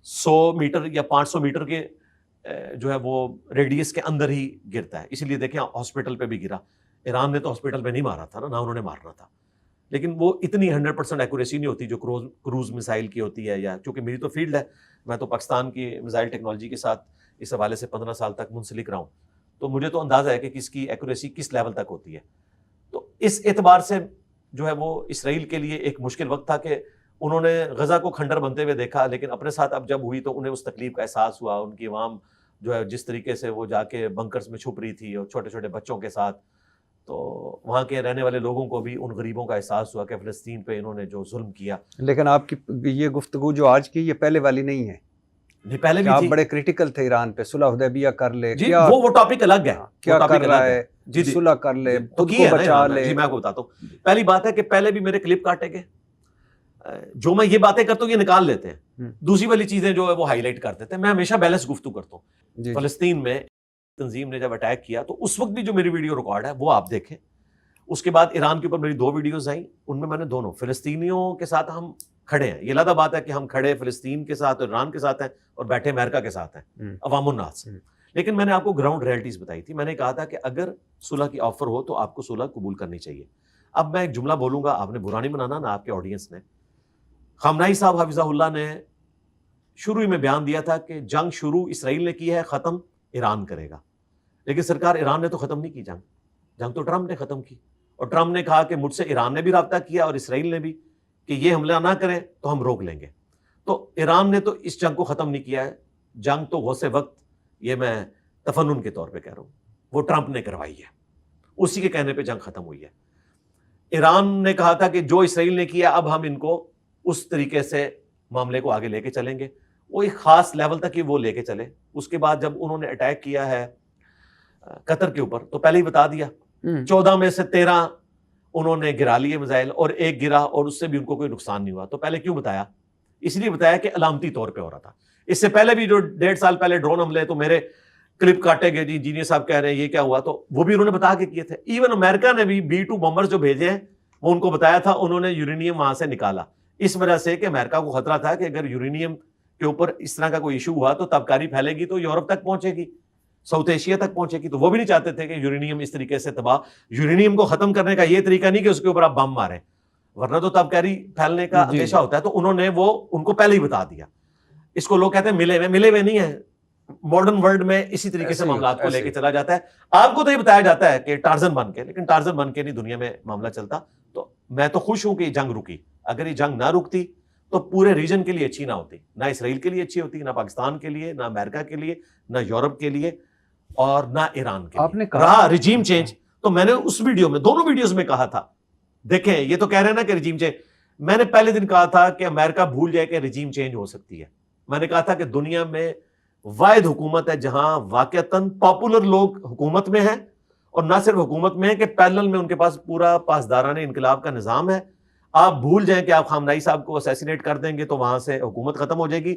100 میٹر یا 500 میٹر کے جو ہے وہ ریڈیس کے اندر ہی گرتا ہے۔ اسی لیے دیکھیں ہاسپٹل پہ بھی گرا، ایران نے تو ہاسپٹل پہ نہیں مارا تھا نہ انہوں نے مارنا تھا، لیکن وہ اتنی 100% ایکوریسی نہیں ہوتی جو کروز میزائل کی ہوتی ہے، یا چونکہ میری تو فیلڈ ہے، میں تو پاکستان کی میزائل ٹیکنالوجی کے ساتھ اس حوالے سے 15 سال تک منسلک رہا ہوں، تو مجھے تو اندازہ ہے کہ کس کی ایکوریسی کس لیول تک ہوتی ہے۔ تو اس اعتبار سے جو ہے وہ اسرائیل کے لیے ایک مشکل وقت تھا کہ انہوں نے غزہ کو کھنڈر بنتے ہوئے دیکھا، لیکن اپنے ساتھ اب جب ہوئی تو انہیں اس تکلیف کا احساس ہوا۔ ان کی عوام جو ہے جس طریقے سے وہ جا کے بنکرز میں چھپ رہی تھی اور چھوٹے چھوٹے بچوں کے ساتھ، تو وہاں کے رہنے والے لوگوں کو بھی ان غریبوں کا احساس ہوا کہ فلسطین پہ انہوں نے جو ظلم کیا۔ لیکن آپ کی یہ گفتگو جو آج کی، یہ پہلے والی نہیں ہے، نہیں پہلے بھی آپ تھی، بڑے کریٹیکل تھے ایران پہ، صلح حدیبیہ کر لے، جی وہ ٹاپک الگ ہے، کیا وہ کر ٹاپک رہا الگ ہے، جی جی صلح کر لے، تو خود کی کو ہے نا بچا ایران نے۔ لے۔ جی میں آپ کو بتاتا ہوں، پہلی بات ہے کہ پہلے بھی میرے کلپ کاٹے گئے، جو میں یہ باتیں کرتا ہوں یہ نکال لیتے ہیں، دوسری والی چیزیں جو ہے وہ ہائی لائٹ کر دیتے ہیں۔ میں ہمیشہ بیلنس گفتگو کرتا ہوں۔ جی فلسطین میں تنظیم نے جب اٹیک کیا تو اس وقت بھی جو میری ویڈیو ریکارڈ ہے وہ آپ دیکھیں۔ اس کے بعد ایران کے اوپر میری 2 ویڈیوز آئیں، ان میں میں نے دونوں فلسطینیوں کے ساتھ ہم کھڑے ہیں، یہ علیحدہ بات ہے کہ ہم کھڑے فلسطین کے ساتھ اور ایران کے ساتھ ہیں اور بیٹھے امریکہ کے ساتھ ہیں، عوام الناس۔ لیکن میں نے آپ کو گراؤنڈ ریئلٹیز بتائی تھی، میں نے کہا تھا کہ اگر صلح کی آفر ہو تو آپ کو صلح قبول کرنی چاہیے۔ اب میں ایک جملہ بولوں گا، آپ نے برا نہیں منانا، نہ آپ کے آڈینس نے۔ خامنہئی صاحب حفظہ اللہ نے شروع میں بیان دیا تھا کہ جنگ شروع اسرائیل نے کی ہے، ختم ایران کرے گا، لیکن سرکار ایران نے تو ختم نہیں کی جنگ تو ٹرمپ نے ختم کی، اور ٹرمپ نے کہا کہ مجھ سے ایران نے بھی رابطہ کیا اور اسرائیل نے بھی کہ یہ حملہ نہ کریں تو ہم روک لیں گے۔ تو ایران نے تو اس جنگ کو ختم نہیں کیا ہے، جنگ تو غوث وقت، یہ میں تفنن کے طور پہ کہہ رہا ہوں، وہ ٹرمپ نے کروائی ہے، اسی کے کہنے پہ جنگ ختم ہوئی ہے۔ ایران نے کہا تھا کہ جو اسرائیل نے کیا اب ہم ان کو اس طریقے سے معاملے کو آگے لے کے چلیں گے، وہ ایک خاص لیول تک ہی وہ لے کے چلے۔ اس کے بعد جب انہوں نے اٹیک کیا ہے قطر کے اوپر تو پہلے ہی بتا دیا، 14 میں سے 13 انہوں نے گرا لیے میزائل، اور ایک گرا اور اس سے بھی ان کو کوئی نقصان نہیں ہوا۔ تو پہلے کیوں بتایا؟ اس لیے بتایا کہ علامتی طور پہ ہو رہا تھا۔ اس سے پہلے بھی جو 1.5 سال پہلے ڈرون حملے، تو میرے کلپ کاٹے گئے، جی انجینئر صاحب کہہ رہے ہیں یہ کیا ہوا، تو وہ بھی انہوں نے بتا کے کیے تھے۔ ایون امریکہ نے بھی B-2 بمبرز جو بھیجے ہیں وہ ان کو بتایا تھا، انہوں نے یورینیم وہاں سے نکالا، اس وجہ سے کہ امریکہ کو خطرہ تھا کہ اگر یورینیم کے اوپر اس طرح کا کوئی ایشو ہوا تو تابکاری پھیلے گی تو یورپ تک پہنچے گی، ساؤتھ ایشیا تک پہنچے گی، تو وہ بھی نہیں چاہتے تھے کہ یورینیم اس طریقے سے تباہ۔ یورینیم کو ختم کرنے کا یہ طریقہ نہیں کہ اس کے اوپر آپ بم ماریں، ورنہ تو تابکاری پھیلنے کا اندیشہ ہوتا ہے۔ تو انہوں نے وہ ان کو پہلے ہی بتا دیا۔ اس کو لوگ کہتے ہیں ملے ہوئے نہیں ہیں، ماڈرن ورلڈ میں اسی طریقے سے معاملات کو لے کے چلا جاتا ہے۔ آپ کو تو یہ بتایا جاتا ہے کہ ٹارزن بن کے، لیکن ٹارزن بن کے نہیں دنیا میں معاملہ چلتا۔ تو میں تو خوش ہوں کہ یہ جنگ رکی، اگر یہ جنگ نہ رکتی تو پورے ریجن کے لیے اچھی نہ ہوتی، نہ اسرائیل کے لیے اچھی ہوتی، نہ پاکستان کے لیے، نہ امریکہ کے لیے، نہ یورپ کے لیے، اور نہ ایران کے آپ نے لیے۔ کہا رہا رجیم چینج، تو میں نے اس ویڈیو میں، دونوں ویڈیوز میں کہا تھا، دیکھیں یہ تو کہہ رہے ہیں نا کہ رجیم چینج، میں نے پہلے دن کہا تھا کہ امریکہ بھول جائے کہ رجیم چینج ہو سکتی ہے۔ میں نے کہا تھا کہ دنیا میں واحد حکومت ہے جہاں واقعتاً پاپولر لوگ حکومت میں ہیں، اور نہ صرف حکومت میں ہے کہ پیرلل میں ان کے پاس پورا پاسداران انقلاب کا نظام ہے۔ آپ بھول جائیں کہ آپ خامنائی صاحب کو اسیسینیٹ کر دیں گے تو وہاں سے حکومت ختم ہو جائے گی.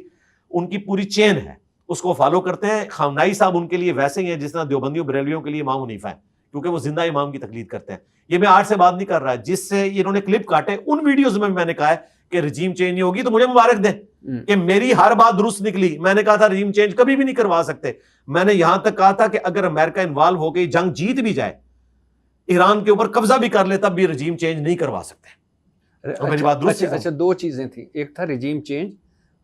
ان کی پوری چین ہے, اس کو فالو کرتے ہیں. خامنائی صاحب ان کے لیے ویسے ہی ہیں جس طرح دیوبندیوں بریلویوں کے لیے امام حنیفہ ہے, کیونکہ وہ زندہ امام کی تقلید کرتے ہیں. یہ میں آج سے بات نہیں کر رہا, جس سے انہوں نے کلپ کاٹے ان ویڈیوز میں نے کہا ہے کہ رجیم چینج نہیں ہوگی تو مجھے مبارک دیں کہ میری ہر بات درست نکلی. میں نے کہا تھا رجیم چینج کبھی بھی نہیں کروا سکتے. میں نے یہاں تک کہا تھا کہ اگر امریکہ انوالو ہو گئی, جنگ جیت بھی جائے, ایران کے اوپر قبضہ بھی کر لے, تب بھی رجیم چینج نہیں کروا سکتے. میری بات درست. اچھا, دو چیزیں تھیں, ایک تھا رجیم چینج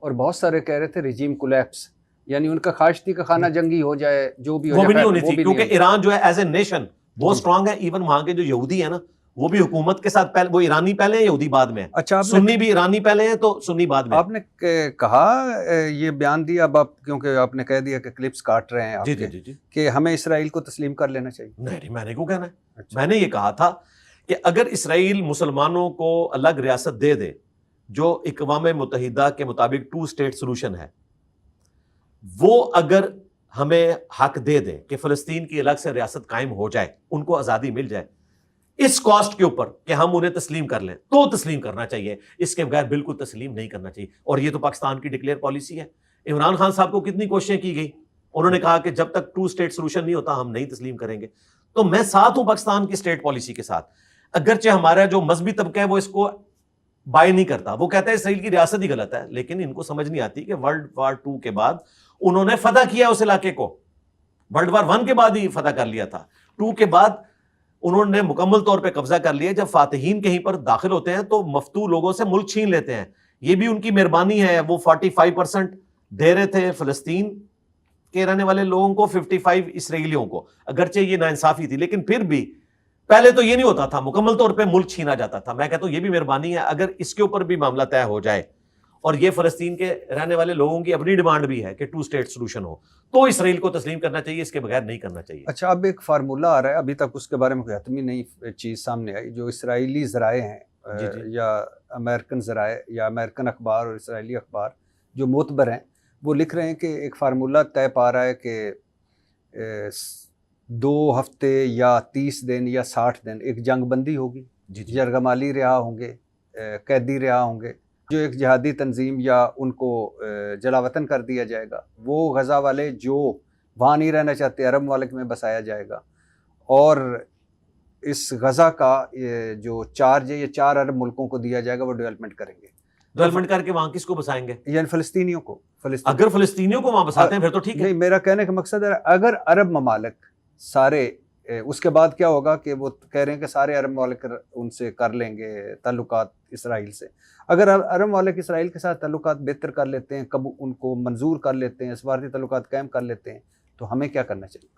اور بہت سارے کہہ رہے تھے رجیم کولیپس, یعنی ان کا خواہش تھی کہ خانہ جنگی ہو جائے, جو بھی ہو جائے. وہ بھی نہیں ہونی تھی, کیونکہ ایران جو ہے ایز اے نیشن بہت اسٹرانگ ہے. ایون وہاں کے جو یہودی ہیں نا, وہ بھی حکومت کے ساتھ پہلے, وہ ایرانی پہلے ہیں, یہودی بعد میں. اچھا, سنی بھی ایرانی پہلے ہیں تو سنی بعد میں. آپ نے کہا یہ بیان دیا, اب آپ کیونکہ آپ نے کہہ دیا کہ کلپس کاٹ رہے ہیں آپ کے, کہ ہمیں اسرائیل کو تسلیم کر لینا چاہیے. نہیں, میں نے کیوں کہنا ہے. میں نے یہ کہا تھا کہ اگر اسرائیل مسلمانوں کو الگ ریاست دے دے جو اقوام متحدہ کے مطابق 2 اسٹیٹ سولوشن ہے, وہ اگر ہمیں حق دے دے کہ فلسطین کی الگ سے ریاست قائم ہو جائے, ان کو آزادی مل جائے اس کاسٹ کے اوپر کہ ہم انہیں تسلیم کر لیں, تو تسلیم کرنا چاہیے. اس کے بغیر بالکل تسلیم نہیں کرنا چاہیے. اور یہ تو پاکستان کی ڈکلیئر پالیسی ہے. عمران خان صاحب کو کتنی کوششیں کی گئی, انہوں نے کہا کہ جب تک 2 اسٹیٹ سولوشن نہیں ہوتا ہم نہیں تسلیم کریں گے. تو میں ساتھ ہوں پاکستان کی اسٹیٹ پالیسی کے ساتھ, اگرچہ ہمارا جو مذہبی طبقہ ہے وہ اس کو بائی نہیں کرتا. وہ کہتا ہے اسرائیل کی ریاست ہی غلط ہے, لیکن ان کو سمجھ نہیں آتی کہ ورلڈ وار 2 کے بعد انہوں نے فتح کیا اس علاقے کو. ورلڈ وار 1 کے بعد ہی فتح کر لیا تھا, 2 کے بعد انہوں نے مکمل طور پہ قبضہ کر لیا. جب فاتحین کہیں پر داخل ہوتے ہیں تو مفتو لوگوں سے ملک چھین لیتے ہیں. یہ بھی ان کی مہربانی ہے. وہ 45% دے رہے تھے فلسطین کے رہنے والے لوگوں کو, 55 اسرائیلیوں کو. اگرچہ یہ ناانصافی تھی, لیکن پھر بھی پہلے تو یہ نہیں ہوتا تھا, مکمل طور پہ ملک چھینا جاتا تھا. میں کہتا ہوں یہ بھی مہربانی ہے. اگر اس کے اوپر بھی معاملہ طے ہو جائے, اور یہ فلسطین کے رہنے والے لوگوں کی اپنی ڈیمانڈ بھی ہے کہ 2 اسٹیٹ سولوشن ہو, تو اسرائیل کو تسلیم کرنا چاہیے, اس کے بغیر نہیں کرنا چاہیے. اچھا, اب ایک فارمولہ آ رہا ہے, ابھی تک اس کے بارے میں کوئی حتمی نئی چیز سامنے آئی, جو اسرائیلی ذرائع ہیں یا امریکن ذرائع یا امریکن اخبار اور اسرائیلی اخبار جو معتبر ہیں, وہ لکھ رہے ہیں کہ ایک فارمولہ طے پا رہا ہے کہ 2 ہفتے یا 30 دن یا 60 دن ایک جنگ بندی ہوگی, یرغمالی رہا ہوں گے, قیدی رہا ہوں گے, جو ایک جہادی تنظیم یا ان کو جلا وطن کر دیا جائے گا, وہ غزہ والے جو وہاں نہیں رہنا چاہتے عرب ممالک میں بسایا جائے گا, اور اس غزہ کا جو چارج ہے یہ 4 عرب ملکوں کو دیا جائے گا, وہ ڈیولپمنٹ کریں گے. ڈیولپمنٹ کر کے وہاں کس کو بسائیں گے؟ یعنی فلسطینیوں کو. اگر فلسطینیوں کو وہاں بساتے ہیں پھر تو ٹھیک ہے. نہیں, میرا کہنے کا مقصد ہے اگر عرب ممالک سارے, اس کے بعد کیا ہوگا کہ وہ کہہ رہے ہیں کہ سارے عرب ممالک ان سے کر لیں گے تعلقات اسرائیل سے. اگر عرب ممالک اسرائیل کے ساتھ تعلقات بہتر کر لیتے ہیں, کب ان کو منظور کر لیتے ہیں, سفارتی تعلقات قائم کر لیتے ہیں, تو ہمیں کیا کرنا چاہیے؟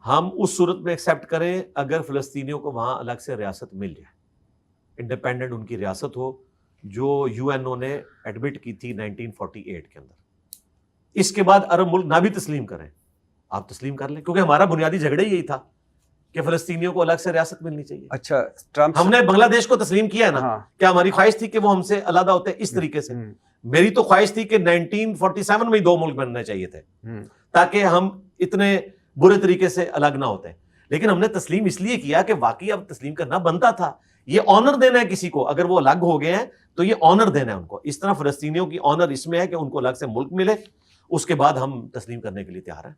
ہم اس صورت میں ایکسیپٹ کریں اگر فلسطینیوں کو وہاں الگ سے ریاست مل جائے, انڈیپینڈنٹ ان کی ریاست ہو, جو یو این او نے ایڈمٹ کی تھی 1948 کے اندر. اس کے بعد عرب ملک نہ بھی تسلیم کریں, آپ تسلیم کر لیں, کیونکہ ہمارا بنیادی جھگڑا یہی تھا کہ فلسطینیوں کو الگ سے ریاست ملنی چاہیے. اچھا, ٹرمپ ہم نے بنگلہ دیش کو تسلیم کیا ہے نا, کیا ہماری خواہش تھی کہ وہ ہم سے علیحدہ ہوتے اس طریقے سے؟ میری تو خواہش تھی کہ 1947 میں 2 ملک بننے چاہیے تھے تاکہ ہم اتنے برے طریقے سے الگ نہ ہوتے. لیکن ہم نے تسلیم اس لیے کیا کہ واقعی اب تسلیم کرنا بنتا تھا. یہ آنر دینا ہے کسی کو, اگر وہ الگ ہو گئے ہیں تو یہ آنر دینا ہے ان کو. اس طرح فلسطینیوں کی آنر اس میں ہے کہ ان کو الگ سے ملک ملے, اس کے بعد ہم تسلیم کرنے کے لیے تیار ہیں.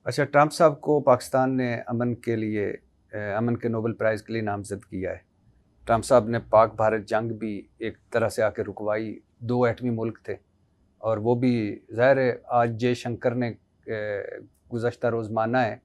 اچھا, ٹرمپ صاحب کو پاکستان نے امن کے لیے, امن کے نوبل پرائز کے لیے نامزد کیا ہے. ٹرمپ صاحب نے پاک بھارت جنگ بھی ایک طرح سے آ کے رکوائی. 2 ایٹمی ملک تھے, اور وہ بھی ظاہر ہے آج جے شنکر نے گزشتہ روز مانا ہے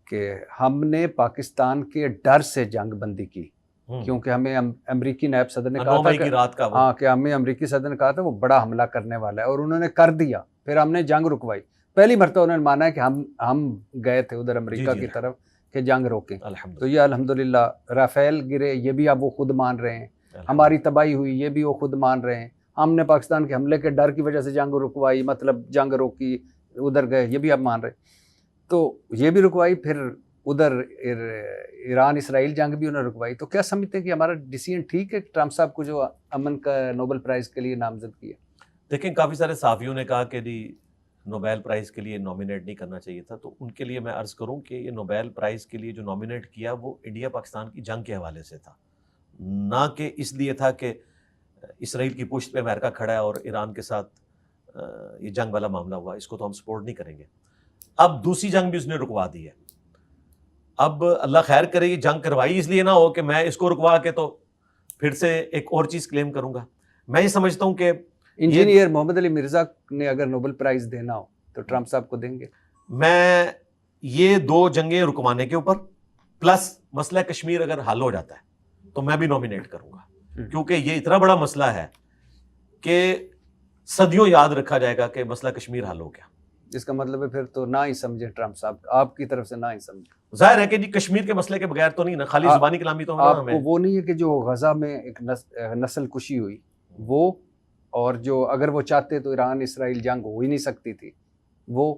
کہ ہم نے پاکستان کے ڈر سے جنگ بندی کی, کیونکہ ہمیں امریکی نائب صدر نے کہا تھا کہ ہمیں امریکی صدر نے کہا تھا وہ بڑا حملہ کرنے والا ہے, اور انہوں نے کر دیا. پھر ہم نے جنگ رکوائی. پہلی مرتبہ انہوں نے مانا ہے کہ ہم گئے تھے ادھر امریکہ کی طرف کہ جنگ روکیں. تو یہ الحمدللہ رافیل گرے, یہ بھی اب وہ خود مان رہے ہیں. ہماری تباہی ہوئی, یہ بھی وہ خود مان رہے ہیں. ہم نے پاکستان کے حملے کے ڈر کی وجہ سے جنگ رکوائی, مطلب جنگ روکی, ادھر گئے, یہ بھی اب مان رہے. تو یہ بھی رکوائی, پھر ادھر ایران اسرائیل جنگ بھی انہوں نے رکوائی. تو کیا سمجھتے ہیں کہ ہمارا ڈیسیژن ٹھیک ہے ٹرمپ صاحب کو جو امن کا نوبل پرائز کے لیے نامزد کیا؟ دیکھیں, کافی سارے صحافیوں نے کہا کہ نوبیل پرائز کے لیے نامینیٹ نہیں کرنا چاہیے تھا. تو ان کے لیے میں عرض کروں کہ یہ نوبیل پرائز کے لیے جو نامینیٹ کیا وہ انڈیا پاکستان کی جنگ کے حوالے سے تھا. نہ کہ اس لیے تھا کہ اسرائیل کی پشت پہ امریکہ کھڑا ہے اور ایران کے ساتھ یہ جنگ والا معاملہ ہوا، اس کو تو ہم سپورٹ نہیں کریں گے۔ اب دوسری جنگ بھی اس نے رکوا دی ہے۔ اب اللہ خیر کرے یہ جنگ کروائی اس لیے نہ ہو کہ میں اس کو رکوا کے تو پھر سے ایک اور چیز کلیم کروں گا۔ میں یہ سمجھتا ہوں کہ انجینئر محمد علی مرزا نے اگر نوبل پرائز دینا ہو تو ٹرمپ صاحب کو دیں گے؟ میں یہ 2 جنگیں رکوانے کے اوپر پلس مسئلہ کشمیر اگر حل ہو جاتا ہے تو میں بھی نومینیٹ کروں گا، کیونکہ یہ اتنا بڑا مسئلہ ہے کہ صدیوں یاد رکھا جائے گا کہ مسئلہ کشمیر حل ہو گیا۔ اس کا مطلب ہے پھر تو نہ ہی سمجھیں ٹرمپ صاحب، آپ کی طرف سے نہ ہی سمجھیں۔ ظاہر ہے کہ جی کشمیر کے مسئلے کے بغیر تو نہیں نا، خالی زبانی کلامی تو آپ کو وہ نہیں ہے کہ جو غزہ میں ایک نسل کشی ہوئی وہ، اور جو اگر وہ چاہتے تو ایران اسرائیل جنگ ہو ہی نہیں سکتی تھی، وہ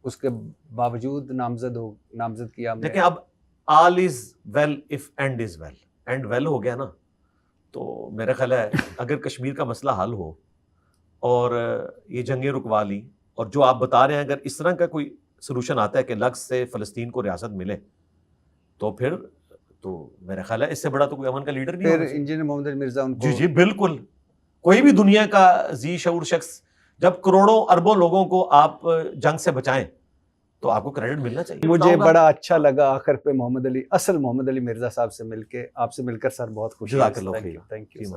اس کے باوجود نامزد کیا ہم نے۔ دیکھیں اب all is well if end is well، end well ہو گیا نا، تو میرا خیال ہے اگر کشمیر کا مسئلہ حل ہو اور یہ جنگیں رکوا لی، اور جو آپ بتا رہے ہیں اگر اس طرح کا کوئی سلوشن آتا ہے کہ لفظ سے فلسطین کو ریاست ملے تو پھر تو میرا خیال ہے اس سے بڑا تو کوئی امن کا لیڈر نہیں پھر ہونا چاہیے۔ انجینئر محمد علی مرزا ان کو جی بالکل، کوئی بھی دنیا کا ذی شعور شخص جب کروڑوں اربوں لوگوں کو آپ جنگ سے بچائیں تو آپ کو کریڈٹ ملنا چاہیے۔ مجھے بڑا اچھا لگا آخر پہ محمد علی مرزا صاحب سے مل کے، آپ سے مل کر سر بہت خوشی جزاک اللہ خیر۔ Thank you.